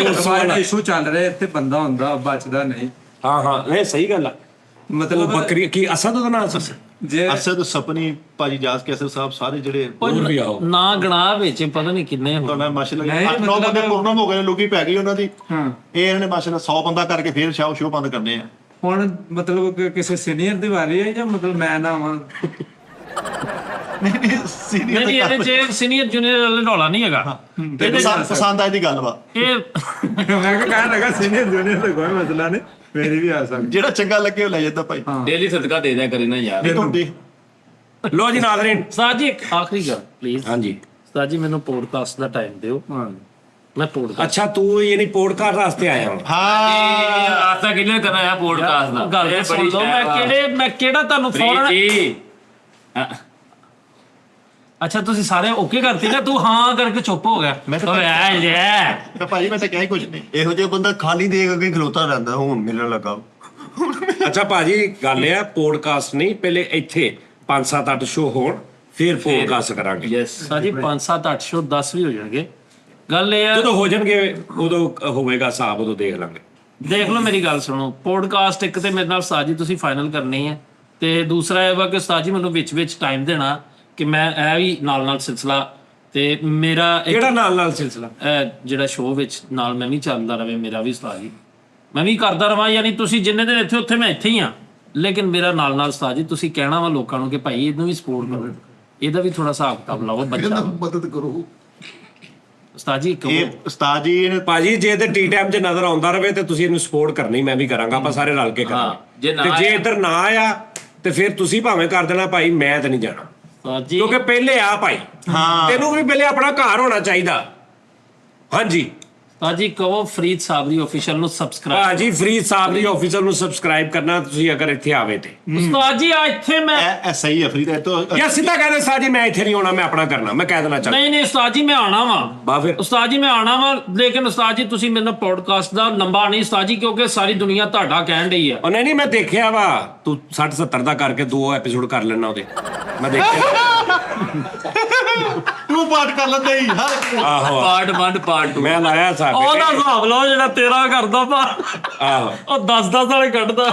200 ਵਾਲਾ ਇਸ਼ੂ ਚੱਲ ਰਿਹਾ ਇੱਥੇ ਬੰਦਾ ਹੁੰਦਾ ਬਚਦਾ ਨਹੀਂ ਹਾਂ ਨਹੀਂ ਸਹੀ ਗੱਲ ਆ ਉਹ ਮਤਲਬ ਬੱਕਰੀ ਕੀ ਅਸਦ ਉਹਦਾ ਨਾਂ ਅਸਦ ਜੇ ਅਸਦ ਸਪਨੀ ਭਾਜੀ ਜਾਸ ਕੈਸਰ ਸਾਹਿਬ ਸਾਰੇ ਜਿਹੜੇ ਹੋਰ ਵੀ ਆਓ ਨਾ ਗਣਾ ਵਿੱਚ ਪਤਾ ਨਹੀਂ ਕਿੰਨੇ ਹੋ ਤੁਹਾਡਾ ਮਾਸ਼ਾਅੱਲਾ ਨਹੀਂ, 8-9 ਬੰਦੇ ਪ੍ਰੋਗਰਾਮ ਹੋ ਗਏ ਨੇ, ਲੋਕੀ ਪੈ ਗਈ ਉਹਨਾਂ ਦੀ ਹਾਂ ਇਹ ਇਹਨਾਂ ਨੇ ਮਾਸ਼ਾਅੱਲਾ 100 ਬੰਦਾ ਕਰਕੇ ਫੇਰ ਸ਼ੋਅ ਬੰਦ ਕਰਨੇ ਆ ਹੁਣ ਮਤਲਬ ਕਿ ਕਿਸੇ ਸੀਨੀਅਰ ਦੀ ਵਾਰੀ ਹੈ ਜਾਂ ਮਤਲਬ ਮੈਂ ਨਾ ਆਵਾਂ ਨਹੀਂ ਸੀਨੀਅਰ ਨਹੀਂ ਇਹਦੇ ਚ ਸੀਨੀਅਰ ਜੂਨੀਅਰ ਵਾਲਾ ਢੋਲਾ ਨਹੀਂ ਹੈਗਾ ਤੇ ਪਸੰਦ ਆਈ ਦੀ ਗੱਲ ਵਾ ਇਹ ਮੈਂ ਕਿਹਾ ਕਹਿਣ ਲੱਗਾ ਸੀਨੀਅਰ ਜੂਨੀਅਰ ਤਾਂ ਕੋਈ ਮਸਲਾ ਨਹੀਂ ਮੇਰੀ ਵੀ ਆ ਸਕਦੀ ਜਿਹੜਾ ਚੰਗਾ ਲੱਗੇ ਉਹ ਲੈ ਜਾਂਦਾ ਭਾਈ ਡੇਲੀ ਸਦਕਾ ਦੇ ਦਿਆ ਕਰੀ ਨਾ ਯਾਰ ਇਹ ਤੁਹਾਡੀ ਲੋ ਜੀ ਨਾਜ਼ਰੀਨ ਸਾਜੀ ਇੱਕ ਆਖਰੀ ਗੱਲ ਪਲੀਜ਼ ਹਾਂਜੀ ਸਾਜੀ ਮੈਨੂੰ ਪੋਡਕਾਸਟ ਦਾ ਟਾਈਮ ਦਿਓ ਹਾਂ ਮੈਂ ਪੋਡਕਾਸਟ ਅੱਛਾ ਤੂੰ ਇਹ ਨਹੀਂ ਪੋਡਕਾਸਟ ਵਾਸਤੇ ਆਇਆ ਹਾਂ ਹਾਂ ਆਸਾ ਕਿੰਨੇ ਕਰਨਾ ਹੈ ਪੋਡਕਾਸਟ ਦਾ ਗੱਲ ਤਾਂ ਸੁਣ ਲਓ ਮੈਂ ਕਿਹੜਾ ਤੁਹਾਨੂੰ ਫੌਰਨ ਜੀ ਅੱਛਾ ਤੁਸੀਂ ਸਾਰੇ ਓਕੇ ਕਰਤੀ ਨਾ ਤੂੰ ਹਾਂ ਕਰਕੇ ਚੁੱਪ ਹੋ ਗਿਆ ਮੈਂ ਤਾਂ- ਓਏ ਆ ਲੈ ਤਾਂ ਭਾਜੀ ਮੈਂ ਤਾਂ ਕਿਹਾ ਹੀ ਕੁਝ ਨਹੀਂ ਇਹੋ ਜਿਹਾ ਬੰਦਾ ਖਾਲੀ ਦੇਖ ਕੇ ਖਲੋਤਾ ਰਹਿੰਦਾ ਹੁਣ ਮਿਲਣ ਲੱਗਾ ਅੱਛਾ ਭਾਜੀ ਗੱਲ ਇਹ ਆ ਪੋਡਕਾਸਟ ਨਹੀਂ ਪਹਿਲੇ ਇੱਥੇ 5-7-8 ਸ਼ੋ ਹੋਣ ਫਿਰ ਪੋਡਕਾਸਟ ਕਰਾਂਗੇ ਯੈਸ ਸਾਜੀ 5 7 8 ਸ਼ੋ 10 ਵੀ ਹੋ ਜਾਣਗੇ ਗੱਲ ਇਹ ਆ ਜਦੋਂ ਹੋ ਜਾਣਗੇ ਉਦੋਂ ਹੋਵੇਗਾ ਹਿਸਾਬ ਉਦੋਂ ਦੇਖ ਲਾਂਗੇ ਦੇਖ ਲਓ ਮੇਰੀ ਗੱਲ ਸੁਣੋ ਪੋਡਕਾਸਟ ਇੱਕ ਤੇ ਮੇਰੇ ਨਾਲ ਸਾਜੀ ਤੁਸੀਂ ਫਾਈਨਲ ਕਰਨੀ ਹੈ ਤੇ ਦੂਸਰਾ ਇਹ ਵਾ ਕਿ ਸਾਜੀ ਮੈਨੂੰ ਵਿੱਚ ਟਾਈਮ ਦੇਣਾ ਕਿ ਮੈਂ ਇਹ ਵੀ ਨਾਲ ਸਿਲਸਿਲਾ ਤੇ ਮੇਰਾ ਕਿਹੜਾ ਨਾਲ ਸਿਲਸਿਲਾ ਜਿਹੜਾ ਸ਼ੋਅ ਵਿੱਚ ਨਾਲ ਮੈਂ ਵੀ ਚੱਲਦਾ ਰਵੇ ਮੇਰਾ ਵੀ ਸਾਜੀ ਮੈਂ ਵੀ ਕਰਦਾ ਰਵਾਂ ਯਾਨੀ ਤੁਸੀਂ ਜਿੰਨੇ ਦਿਨ ਇੱਥੇ ਉੱਥੇ ਮੈਂ ਇੱਥੇ ਹੀ ਆ ਲੇਕਿਨ ਮੇਰਾ ਨਾਲ ਸਾਜੀ ਤੁਸੀਂ ਕਹਿਣਾ ਵਾ ਲੋਕਾਂ ਨੂੰ ਕਿ ਭਾਈ ਇਹਨੂੰ ਵੀ ਸਪੋਰਟ ਕਰੋ ਇਹਦਾ ਵੀ ਥੋੜਾ ਹਿਸਾਬ ਕਿਤਾਬ ਲਾਓ ਬੱਚਾ ਮਦਦ ਕਰੋ ਉਸਤਾਦ ਜੀ ਇਹ ਉਸਤਾਦ ਜੀ ਇਹਨੇ ਭਾਜੀ ਜੇ ਤੇ ਟੀ ਟਾਈਮ 'ਚ ਨਜ਼ਰ ਆਉਂਦਾ ਰਵੇ ਤੇ ਤੁਸੀਂ ਇਹਨੂੰ ਸਪੋਰਟ ਕਰਨੀ ਮੈਂ ਵੀ ਕਰਾਂਗਾ ਆਪਾਂ ਸਾਰੇ ਰਲ ਕੇ ਕਰਾਂਗੇ ਜੇ ਨਾ ਤੇ ਜੇ ਆਇਆ- ਇੱਧਰ ਨਾ ਆਇਆ ਤੇ ਫਿਰ ਤੁਸੀਂ ਭਾਵੇਂ ਕਰ ਦੇਣਾ ਭਾਈ ਮੈਂ ਤੇ ਨਹੀਂ ਜਾਣਾ ਉਸਤਾਦ ਜੀ ਕਿਉਂਕਿ ਪਹਿਲੇ ਆ ਭਾਈ ਹਾਂ ਤੈਨੂੰ ਵੀ ਪਹਿਲੇ ਆਪਣਾ ਘਰ ਹੋਣਾ ਚਾਹੀਦਾ ਹਾਂਜੀ ਉਸਤਾਦ ਜੀ ਕਹੋ ਫਰੀਦ ਸਾਬਰੀ ਆਫੀਸ਼ੀਅਲ ਨੂੰ ਸਬਸਕ੍ਰਾਈਬ ਭਾਜੀ ਫਰੀਦ ਸਾਹਿਬ ਦੀ ਆਫੀਸਰ ਨੂੰ ਸਬਸਕ੍ਰਾਈਬ ਕਰਨਾ ਤੁਸੀਂ ਅਗਰ ਇੱਥੇ ਆਵੇ ਤੇ ਉਸਤਾਦ ਜੀ ਆ ਇੱਥੇ ਮੈਂ ਇਹ ਸਹੀ ਹੈ ਫਰੀਦ ਇਹ ਤੋਂ ਜਾਂ ਸਿੱਧਾ ਕਹਿੰਦੇ ਸਾਜੀ ਮੈਂ ਇੱਥੇ ਨਹੀਂ ਆਉਣਾ ਮੈਂ ਆਪਣਾ ਕਰਨਾ ਮੈਂ ਕਹਿ ਦੇਣਾ ਚਾਹੁੰਦਾ ਨਹੀਂ ਉਸਤਾਦ ਜੀ ਮੈਂ ਆਣਾ ਵਾਂ ਬਾ ਫਿਰ ਉਸਤਾਦ ਜੀ ਮੈਂ ਆਣਾ ਵਾਂ ਲੇਕਿਨ ਉਸਤਾਦ ਜੀ ਤੁਸੀਂ ਮੇਰੇ ਨਾਲ ਪੋਡਕਾਸਟ ਦਾ ਲੰਬਾ ਨਹੀਂ ਉਸਤਾਦ ਜੀ ਕਿਉਂਕਿ ਸਾਰੀ ਦੁਨੀਆ ਤੁਹਾਡਾ ਕਹਿਣ ਡਈ ਹੈ ਉਹ ਨਹੀਂ ਮੈਂ ਦੇਖਿਆ ਵਾ ਤੂੰ 60-70 ਦਾ ਕਰਕੇ 2 ਐਪੀਸੋਡ ਕਰ ਲੈਣਾ ਉਹਦੇ ਮੈਂ ਦੇਖਿਆ ਤੂੰ ਪਾਠ ਕਰ ਲੈਂਦਾ ਹੀ ਆਹੋ ਪਾਰਟ 1 ਪਾਰਟ 2 ਮੈਂ ਲਾਇਆ ਸਾਹਿਬ ਉਹਦਾ ਹਿਸਾਬ ਲਓ ਜਿਹੜਾ ਤੇਰਾ ਕਰਦਾ ਪਾ ਆਹੋ ਉਹ 10 ਵਾਲੇ ਕੱਢਦਾ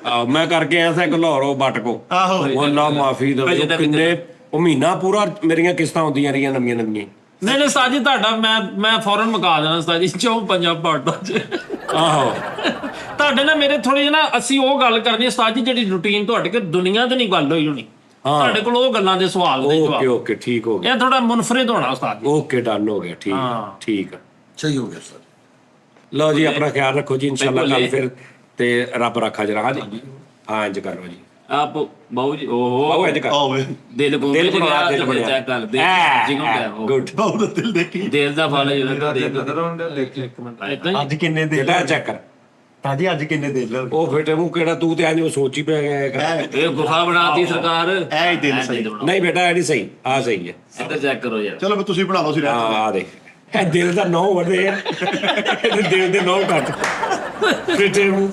ਆਹੋ ਮੈਂ ਕਰਕੇ ਆਇਆ ਸੀ ਲਾਹੌਰ ਉਹ ਬਟ ਕੋ ਆਹੋ ਉਹ ਅੱਲਾ ਮਾਫੀ ਦੇ ਕਿੰਨੇ ਉਹ ਮਹੀਨਾ ਪੂਰਾ ਮੇਰੀਆਂ ਕਿਸ਼ਤਾਂ ਹੁੰਦੀਆਂ ਰਹੀਆਂ ਨਵੀਆਂ ਨਹੀਂ ਉਸਤਾਦ ਜੀ ਤੁਹਾਡਾ ਮੈਂ ਫੌਰਨ ਮੁਕਾ ਦੇਣਾ ਉਸਤਾਦ ਜੀ ਚੋਂ ਪੰਜਾਬ ਪਾੜਦਾ ਚ ਆਹੋ ਤੁਹਾਡੇ ਨਾਲ ਮੇਰੇ ਥੋੜੀ ਜਿਹੀ ਨਾ ਅਸੀਂ ਉਹ ਗੱਲ ਕਰਨੀ ਉਸਤਾਦ ਜੀ ਜਿਹੜੀ ਰੂਟੀਨ ਤੁਹਾਡੇ ਕੋਲ ਦੁਨੀਆ ਤੇ ਨਹੀਂ ਗੱਲ ਹੋਈ ਹੋਣੀ ਤੁਹਾਡੇ ਕੋਲ ਉਹ ਗੱਲਾਂ ਦੇ ਸਵਾਲ ਦੇ ਓਕੇ ਜਵਾਬ ਓਕੇ ਠੀਕ ਹੋ ਗਿਆ ਇਹ ਥੋੜਾ ਮੁਨਫਰਿਦ ਹੋਣਾ ਉਸਤਾਦ ਜੀ ਓਕੇ ਡਨ ਹੋ ਗਿਆ ਠੀਕ ਹਾਂ। ਠੀਕ ਆ ਸਹੀ ਹੋ ਗਿਆ ਸਰ ਲਓ ਜੀ ਆਪਣਾ ਖਿਆਲ ਰੱਖੋ ਜੀ ਇਨਸ਼ਾਅੱਲਾ ਕੱਲ ਬਿਲਕੁਲ ਫਿਰ ਤੇ ਰੱਬ ਰੱਖਾ ਜਰਾ ਹਾਂਜੀ ਹਾਂ ਇੰਜ ਕਰੋ ਜੀ ਆਪ ਬਾਊ ਜੀ ਬਾਬੂ ਓਹੋ ਇੰਜ ਕਰ ਆਵੇ ਦਿਲ ਕੋ ਦਿਲ ਬਣਾ ਦਿਲ ਬਣਾ ਚੈੱਕ ਕਰ ਦੇ ਜਿਗੋ ਕਰ ਗੁੱਡ ਬਹੁਤ ਦਿਲ ਦੇਖੀ ਦਿਲ ਦਾ ਫਲ ਜਿਹੜਾ ਦੇਖ ਨਜ਼ਰ ਆਉਂਦਾ ਲਿਖ ਇੱਕ ਮਿੰਟ ਏਦਾਂ ਹੀ ਅੱਜ ਕਿੰਨੇ ਦੇ ਬੇਟਾ ਚੈੱਕ ਕਰ ਤਾਜੀ ਅੱਜ ਕਿੰਨੇ ਦੇ ਲਓ ਉਹ ਫੇਟੇ ਮੂੰਹ ਕਿਹੜਾ ਤੂੰ ਤੇ ਐਂ ਸੋਚੀ ਪਿਆ ਗਿਆ ਇਹ ਗੁਫਾ ਬਣਾਤੀ ਸਰਕਾਰ ਇਹ ਹੀ ਦਿਲ ਸਹੀ ਨਹੀਂ ਬੇਟਾ ਇਹ ਨਹੀਂ ਸਹੀ ਆ ਸਹੀ ਹੈ ਇੱਧਰ ਚੈੱਕ ਕਰੋ ਯਾਰ ਚਲੋ ਫਿਰ ਤੁਸੀਂ ਬਣਾ ਲਓ ਸੀ ਹਾਂ ਆ ਦੇਖ ਇਹ ਦਿਲ ਦਾ ਨੌ ਵਧੇ ਇਹਦੇ ਦਿਲ ਦੇ ਨੌ ਘੱਟ ਫੇਟੇ ਮੂੰਹ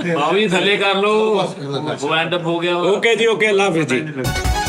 ਬਾਊ ਜੀ ਥੱਲੇ ਕਰ ਲੋ ਉਹ ਐਂਡ ਅਪ ਹੋ ਗਿਆ ਓਕੇ ਜੀ ਓਕੇ ਅੱਲਾ ਹਾਫਿਜ਼ ਜੀ